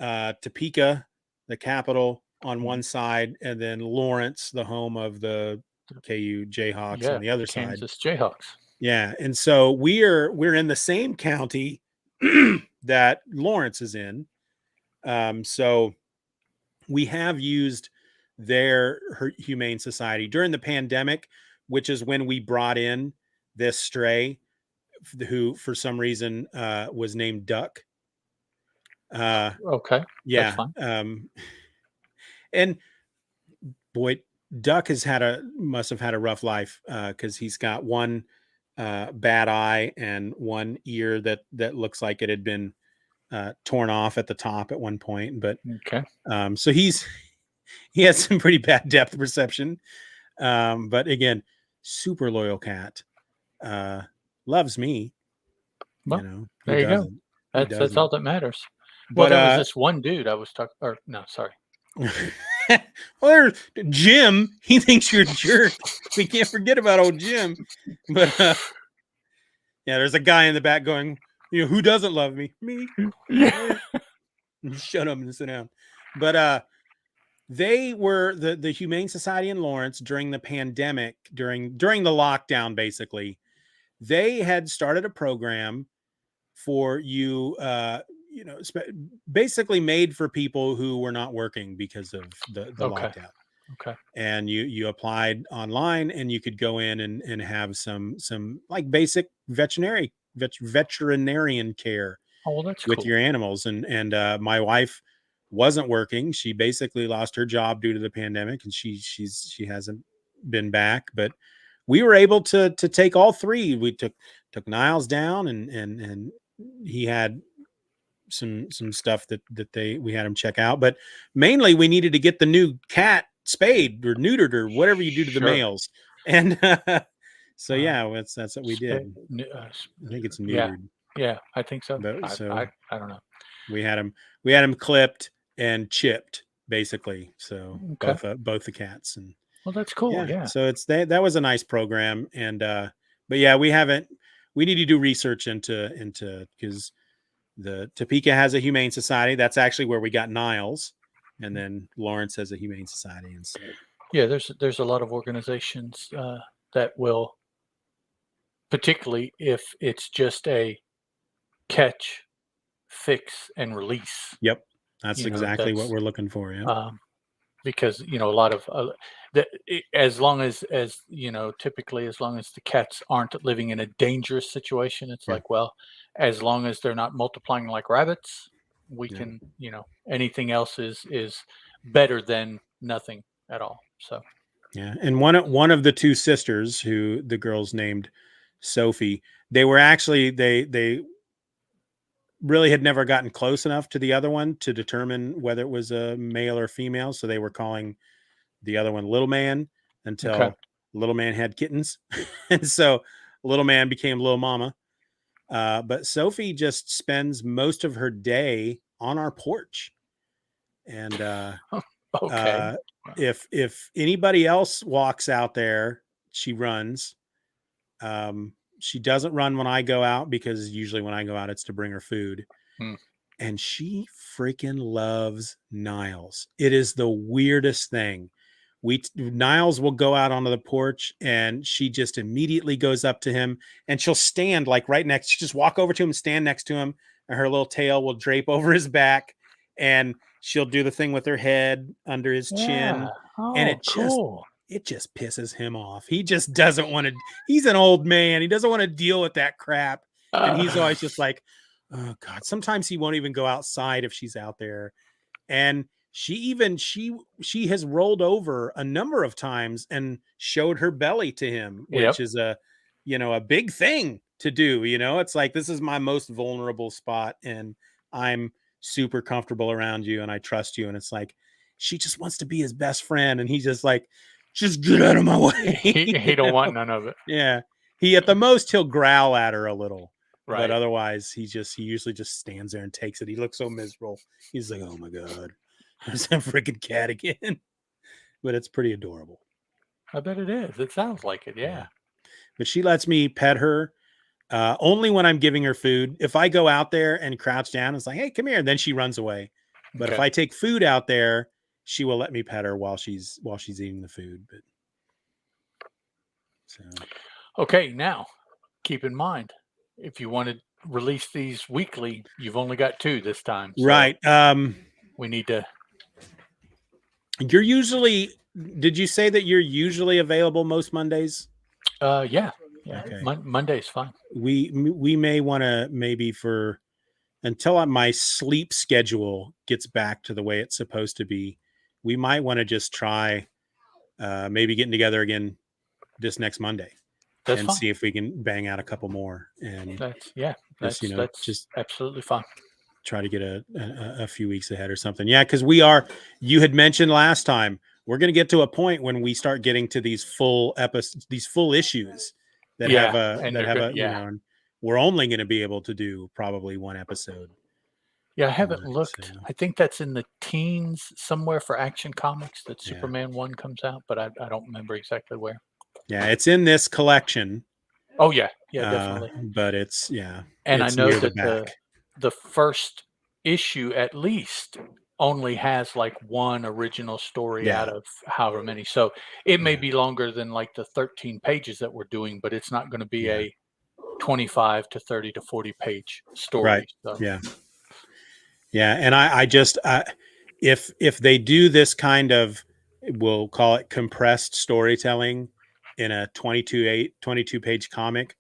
Topeka, the capital, on one side, and then Lawrence, the home of the KU Jayhawks, on the other side. Kansas Jayhawks. Yeah, and so we're in the same county that Lawrence is in. So we have used their Humane Society during the pandemic, which is when we brought in this stray who for some reason was named Duck. Okay. Yeah. And boy, Duck must have had a rough life, because he's got one bad eye and one ear that looks like it had been torn off at the top at one point. But so he has some pretty bad depth perception. But again, super loyal cat. Loves me. Well, there you go. That's all that matters. But there was this one dude I was talking. Or no, sorry. Well, there's Jim. He thinks you're a jerk. We can't forget about old Jim. But yeah, there's a guy in the back going, who doesn't love me? Me. Yeah. Shut up and sit down. But they were the Humane Society in Lawrence during the pandemic, during the lockdown, basically. They had started a program for basically made for people who were not working because of the lockdown. Okay. And you applied online, and you could go in and have some like basic veterinarian care with your animals. And my wife wasn't working. She basically lost her job due to the pandemic, and she hasn't been back. But we were able to take all 3. We took Niles down, and he had some stuff that we had him check out. But mainly we needed to get the new cat spayed or neutered or whatever you do to the males. And so that's what we did. I think it's neutered. Yeah, I think so. But, I don't know. We had him clipped and chipped, basically. So both the cats. And well, that's cool. Yeah. So that was a nice program. And but yeah, we need to do research into because the Topeka has a Humane Society. That's actually where we got Niles, and then Lawrence has a Humane Society. And so there's a lot of organizations that will, particularly if it's just a catch, fix, and release. Yep, that's exactly what we're looking for. Yeah. Because a lot of as long as typically as long as the cats aren't living in a dangerous situation, it's like, well, as long as they're not multiplying like rabbits, we can, anything else is better than nothing at all. So Yeah, and one of the two sisters, who the girl's named Sophie, they were actually they really had never gotten close enough to the other one to determine whether it was a male or female, so they were calling the other one Little Man Okay. until Little Man had kittens, and so Little Man became Little Mama. But Sophie just spends most of her day on our porch, and Okay. if anybody else walks out there, she runs. She doesn't run when I go out, because usually when I go out, it's to bring her food. Hmm. And she freaking loves Niles. It is the weirdest thing. Niles will go out onto the porch and she just immediately goes up to him, and she'll stand like right next. She just walk over to him, stand next to him, and her little tail will drape over his back, and she'll do the thing with her head under his chin. Yeah. Oh, And cool. it just pisses him off. He just doesn't want to. He's an old man. He doesn't want to deal with that crap. And he's always just like, oh God. Sometimes he won't even go outside if she's out there. And she has rolled over a number of times and showed her belly to him, which is a big thing to do. It's like, this is my most vulnerable spot, and I'm super comfortable around you, and I trust you. And it's like, she just wants to be his best friend, and he's just like, just get out of my way. He don't want none of it. Yeah. He at the most he'll growl at her a little. Right. But otherwise he usually just stands there and takes it. He looks so miserable. He's like, oh my God, there's that freaking cat again. But it's pretty adorable. I bet it is. It sounds like it. Yeah. But she lets me pet her only when I'm giving her food. If I go out there and crouch down, it's like, hey, come here. And then she runs away. But if I take food out there, she will let me pet her while she's eating the food. But so Okay, now keep in mind, if you want to release these weekly, you've only got 2 this time. So right. we need to. You're usually. Did you say that you're usually available most Mondays? Yeah. Okay. Monday's fine. We may want to maybe until my sleep schedule gets back to the way it's supposed to be, we might want to just try maybe getting together again this next Monday. That's and fine. See if we can bang out a couple more. And that's just absolutely fine. Try to get a few weeks ahead or something. Yeah, because you had mentioned last time, we're going to get to a point when we start getting to these full episodes, these full issues that have and we're only going to be able to do probably one episode. Yeah, I haven't looked. So. I think that's in the teens somewhere for Action Comics that Superman 1 comes out, but I don't remember exactly where. Yeah, it's in this collection. Oh yeah, definitely. But it's and it's I know that the first issue at least only has like one original story out of however many. So it may be longer than like the 13 pages that we're doing, but it's not going to be a 25 to 30 to 40 page story. Right. So. Yeah. And I just, if they do this kind of, we'll call it compressed storytelling in a 22 page comic,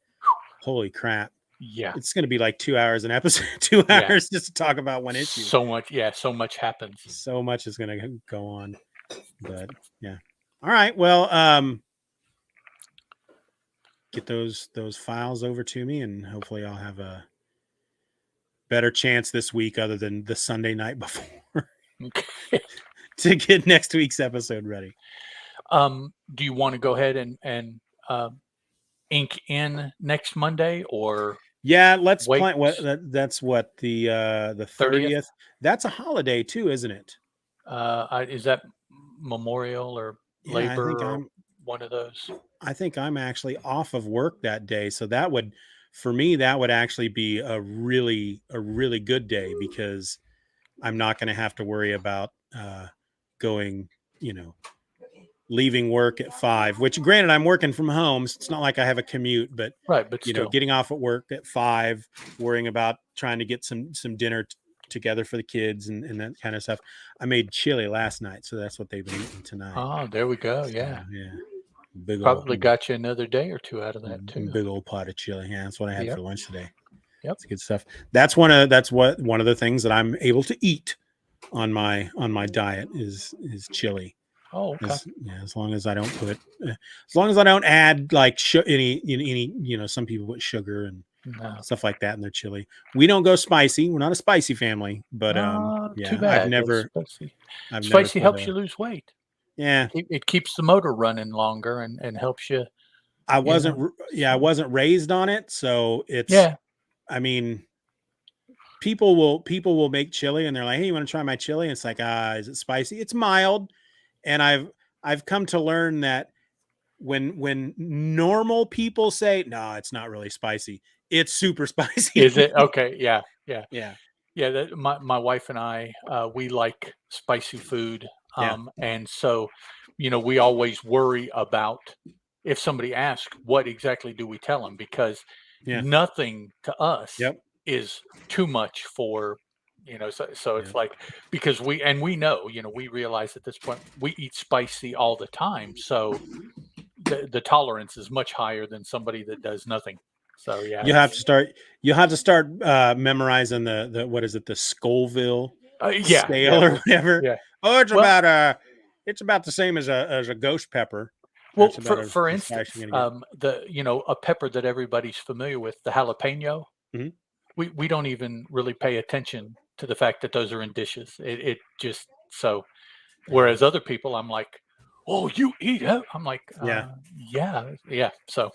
holy crap. Yeah. It's going to be like 2 hours an episode, 2 hours just to talk about one issue. So much happens. So much is going to go on. But yeah. All right. Well, get those files over to me, and hopefully I'll have a better chance this week, other than the Sunday night before, to get next week's episode ready. Do you want to go ahead and ink in next Monday, or? Yeah, let's plan. That's what the 30th. That's a holiday too, isn't it? Is that Memorial or Labor or one of those? I think I'm actually off of work that day, so that would actually be a really good day, because I'm not going to have to worry about going, leaving work at 5, which granted I'm working from home, so it's not like I have a commute, but still. Getting off at work at 5, worrying about trying to get some dinner together for the kids and that kind of stuff. I made chili last night, so that's what they've been eating tonight. Oh, there we go. Yeah. Probably got you another day or 2 out of that too. Big old pot of chili. Yeah, that's what I had for lunch today. Yep. It's good stuff. That's one of the things that I'm able to eat on my diet is chili. Oh, okay. As long as I don't put, as long as I don't add like any, some people put sugar and No. stuff like that in their chili. We don't go spicy. We're not a spicy family, but Too bad. I've never Spicy put helps you lose weight. yeah. It keeps the motor running longer and helps you. I You know, I wasn't raised on it, so it's Yeah. I mean, people will make chili and they're like, "Hey, you want to try my chili?" And it's like, is it spicy? It's mild. And I've come to learn that when normal people say, "No, it's not really spicy," it's super spicy. Is it okay? Yeah, yeah, Yeah. yeah. My wife and I, we like spicy food, Yeah. and so, we always worry about if somebody asks, what exactly do we tell them? Because Yeah. nothing to us Yep. is too much for. So it's Yeah. like, because we know, we realize at this point we eat spicy all the time, so the tolerance is much higher than somebody that does nothing. So yeah, You have to start memorizing the what is it, the Scoville scale or whatever. yeah. Oh, Well, it's about the same as a ghost pepper. well, That's about for as spicy instance, you're gonna get. a pepper that everybody's familiar with, the jalapeno, Mhm. we don't even really pay attention to the fact that those are in dishes. It just so. Whereas other people, I'm like, oh, you eat it? I'm like, Yeah. yeah. So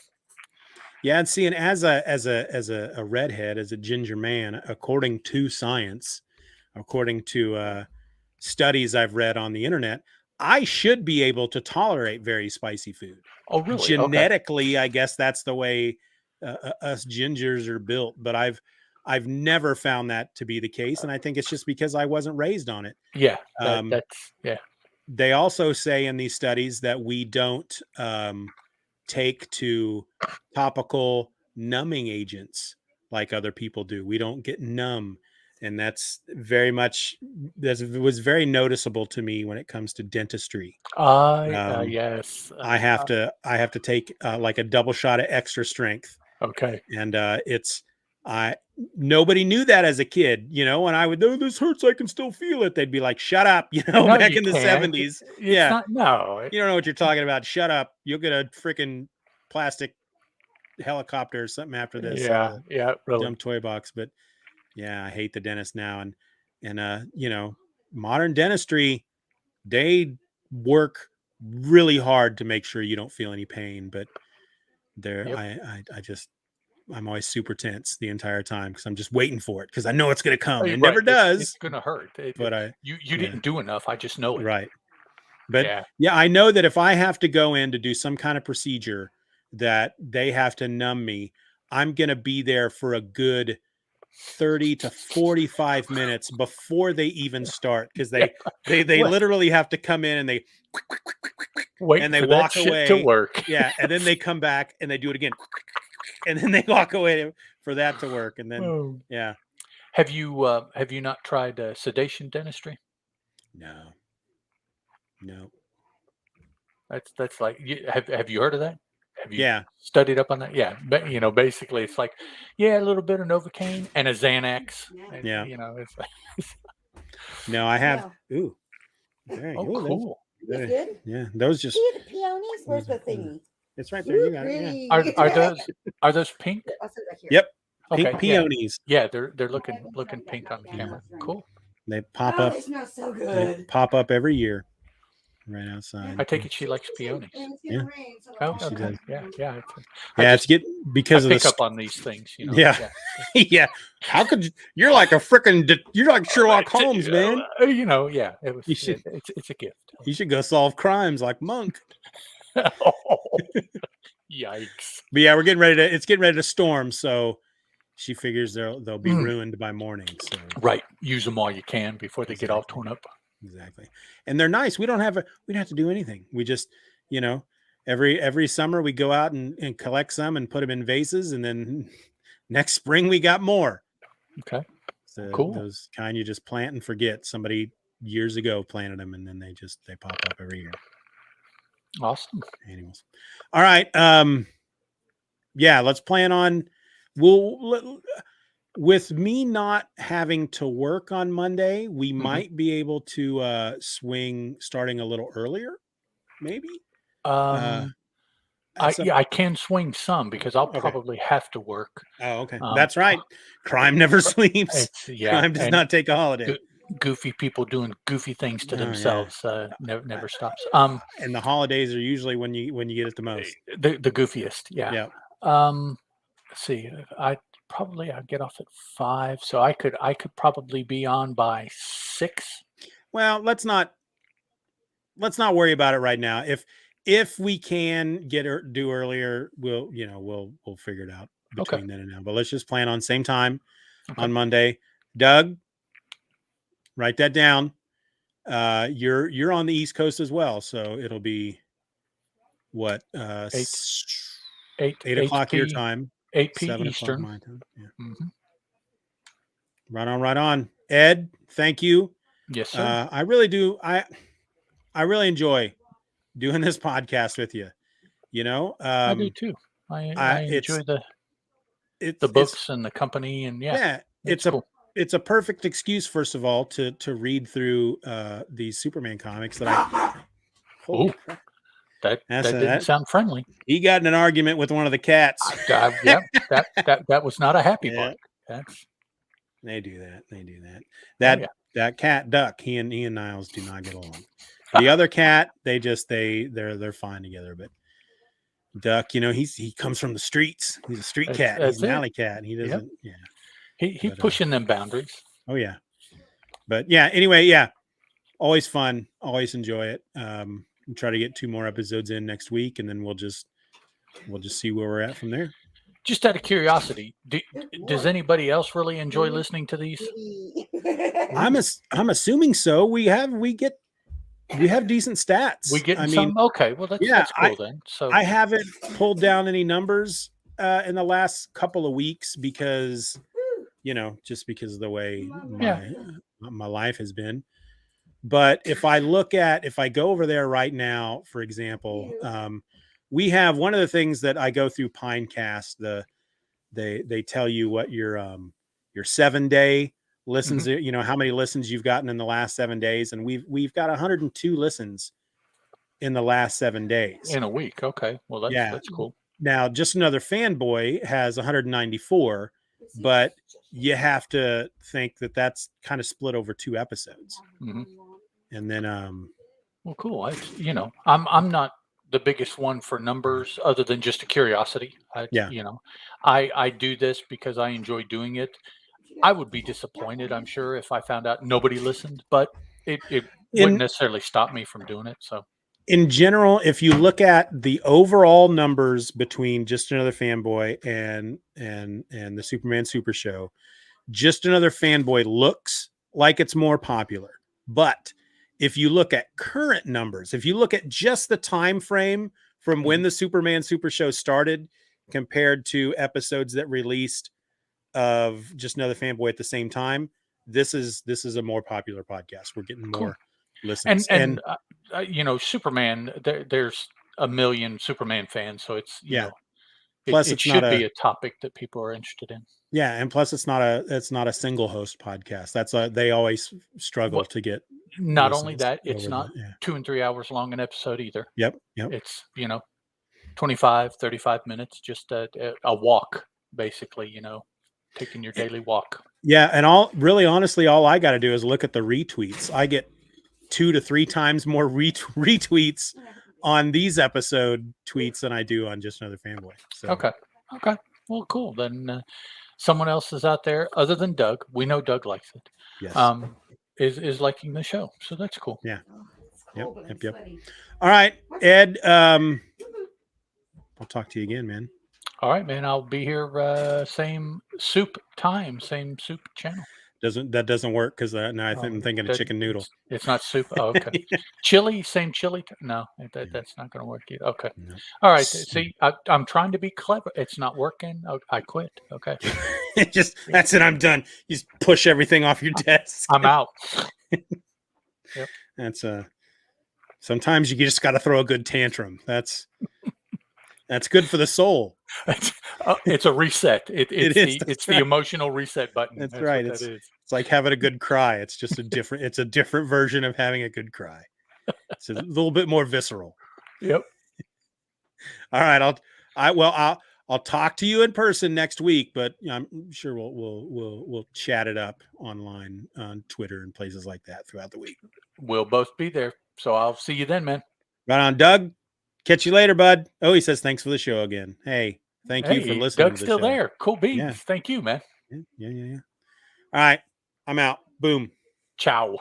Yeah, and seeing as a redhead, as a ginger man, according to science, according to studies I've read on the internet, I should be able to tolerate very spicy food. oh, really? Okay. Genetically, I guess that's the way us gingers are built. But I've never found that to be the case, and I think it's just because I wasn't raised on it. Yeah, Um, that's yeah. they also say in these studies that we don't take to topical numbing agents like other people do. We don't get numb. And that's that was very noticeable to me when it comes to dentistry. Yes. I have to take like a double shot of extra strength. Okay. And I nobody knew that as a kid, when I would, oh, this hurts, I can still feel it. They'd be like, shut up, No, back you in the can't. 70s. It's Yeah. not. No. You don't know what you're talking about. Shut up. You'll get a freaking plastic helicopter or something after this out of the Yeah. Really. dumb toy box. But yeah, I hate the dentist now. And modern dentistry, they work really hard to make sure you don't feel any pain. But Yep. I'm always super tense the entire time because I'm just waiting for it because I know it's going to come. It Right, never does. It's gonna hurt. But You didn't do enough. I just know it. right. But Yeah. I know that if I have to go in to do some kind of procedure that they have to numb me, I'm going to be there for a good 30 to 45 minutes before they even start. Cause they Well, literally have to come in and they wait for that walk shit to away. work. Yeah. And then they come back and they do it again. And then they walk away for that to work. And then, Oh. yeah. Have you not tried sedation dentistry? No. That's like, have you heard of that? Have you Yeah. studied up on that? Yeah, but basically it's like, yeah, a little bit of Novocaine and a Xanax. And, Yeah. it's like, No, I have. Yeah. Ooh. Very oh, cool. That's good. Yeah. Those just, See the peonies? Where's the thingy? it's right there. You got it. Yeah. Pretty. Are those pink? I'll sit back here. Yep. Okay, Pink peonies. Yeah, they're looking pink on the camera. Cool. They pop Oh, up. they smell so They good. pop up every year, right outside. I take it she likes peonies. Yeah. Oh, She okay. does. Yeah. Yeah, it's because I of pick the up on these things. Yeah. Yeah. How could you? You're like a freaking. You're like Sherlock Holmes, man. Yeah. It was. You should- It's a gift. You should go solve crimes like Monk. Yikes! But yeah, it's getting ready to storm, so she figures they'll be ruined by morning. So Right. Use them while you can before they get all torn up. exactly. And they're nice. We don't have to do anything. We just, every summer we go out and collect some and put them in vases, and then next spring we got more. Okay. So Cool. Those kind you just plant and forget. Somebody years ago planted them, and then they pop up every year. Awesome. Animals. All right. Yeah, let's plan on. With me not having to work on Monday, we might be able to swing starting a little earlier. maybe. I can swing some because I'll probably have to work. Oh, okay. That's right. Crime never sleeps. Crime does not take a holiday. Goofy people doing goofy things to themselves never stops. And the holidays are usually when you get it the most. The goofiest, yeah. Yeah. Let's see. I'd get off at 5, so I could probably be on by 6. Well, let's not worry about it right now. If we can do earlier, we'll figure it out between then and now. But let's just plan on same time on Monday. Doug, write that down. You're on the East Coast as well, so it'll be what 8 o'clock your time, 8 p.m. 7 Eastern. o'clock my time. Yeah. Right on. Ed, thank you. Yes, sir. I really do. I really enjoy doing this podcast with you. I do too. I enjoy the books and the company, and it's cool. It's a perfect excuse, first of all, to read through these Superman comics that I. That didn't sound friendly. He got in an argument with one of the cats. That was not a happy bark. They do that. That cat Duck. He and Niles do not get along. The other cat, they're fine together. But Duck, he comes from the streets. He's a street cat. He's an alley cat. He doesn't. Yeah. He's pushing them boundaries. Oh yeah. But yeah. Anyway, yeah. Always fun. Always enjoy it. We'll try to get 2 more episodes in next week, and then we'll just see where we're at from there. Just out of curiosity, does anybody else really enjoy listening to these? I'm assuming so. We have decent stats. We get some. Okay, well that's cool then. So I haven't pulled down any numbers in the last couple of weeks because just because of the way my life has been. But if I go over there right now, for example, we have one of the things that I go through Pinecast. They tell you what your 7-day listens, how many listens you've gotten in the last 7 days, and we've got 102 listens in the last 7 days in a week. Okay, well that's cool. Now, Just Another Fanboy has 194, but you have to think that that's kind of split over 2 episodes. And then well, cool. I'm not the biggest one for numbers, other than just a curiosity. I do this because I enjoy doing it. I would be disappointed, I'm sure, if I found out nobody listened, but it wouldn't necessarily stop me from doing it. So in general, if you look at the overall numbers between Just Another Fanboy and the Superman Super Show, Just Another Fanboy looks like it's more popular. But if you look at current numbers, if you look at just the time frame from when the Superman Super Show started compared to episodes that released of Just Another Fanboy at the same time, this is a more popular podcast. We're getting more listens. And Superman, there's a million Superman fans, so it's plus it should be a topic that people are interested in. Yeah, and plus it's not a single host podcast. they always struggle to get. Not only that, it's not 2 and 3 hours long an episode either. Yep. It's 25, 35 minutes, just a walk, basically. Taking your daily walk. Yeah, and honestly, all I got to do is look at the retweets. I get 2 to 3 times more retweets on these episode tweets than I do on Just Another Fanboy. So. Okay. Well, cool. Then someone else is out there other than Doug. We know Doug likes it. Yes. Is liking the show, so that's cool. Yeah. Yep. All right, Ed. I'll talk to you again, man. All right, man. I'll be here. Same soup time, same soup channel. That doesn't work because now I'm thinking of chicken noodle. It's not soup. Oh, okay. Chili, same chili. No, that's not going to work either. Okay. No. All right. See, I'm trying to be clever. It's not working. I quit. Okay. That's it. I'm done. You just push everything off your desk. I'm out. Yep. That's sometimes you just got to throw a good tantrum. That's good for the soul. It's a reset. It's the emotional reset button. That's right. It's like having a good cry. It's just a different version of having a good cry. It's a little bit more visceral. Yep. All right. I'll talk to you in person next week, but I'm sure we'll chat it up online on Twitter and places like that throughout the week. We'll both be there. So I'll see you then, man. Right on, Doug. Catch you later, bud. Oh, he says thanks for the show again. Hey, thank you for listening. Doug's to the still show. there. Cool beans. Yeah. Thank you, man. Yeah. All right. I'm out. Boom. Ciao.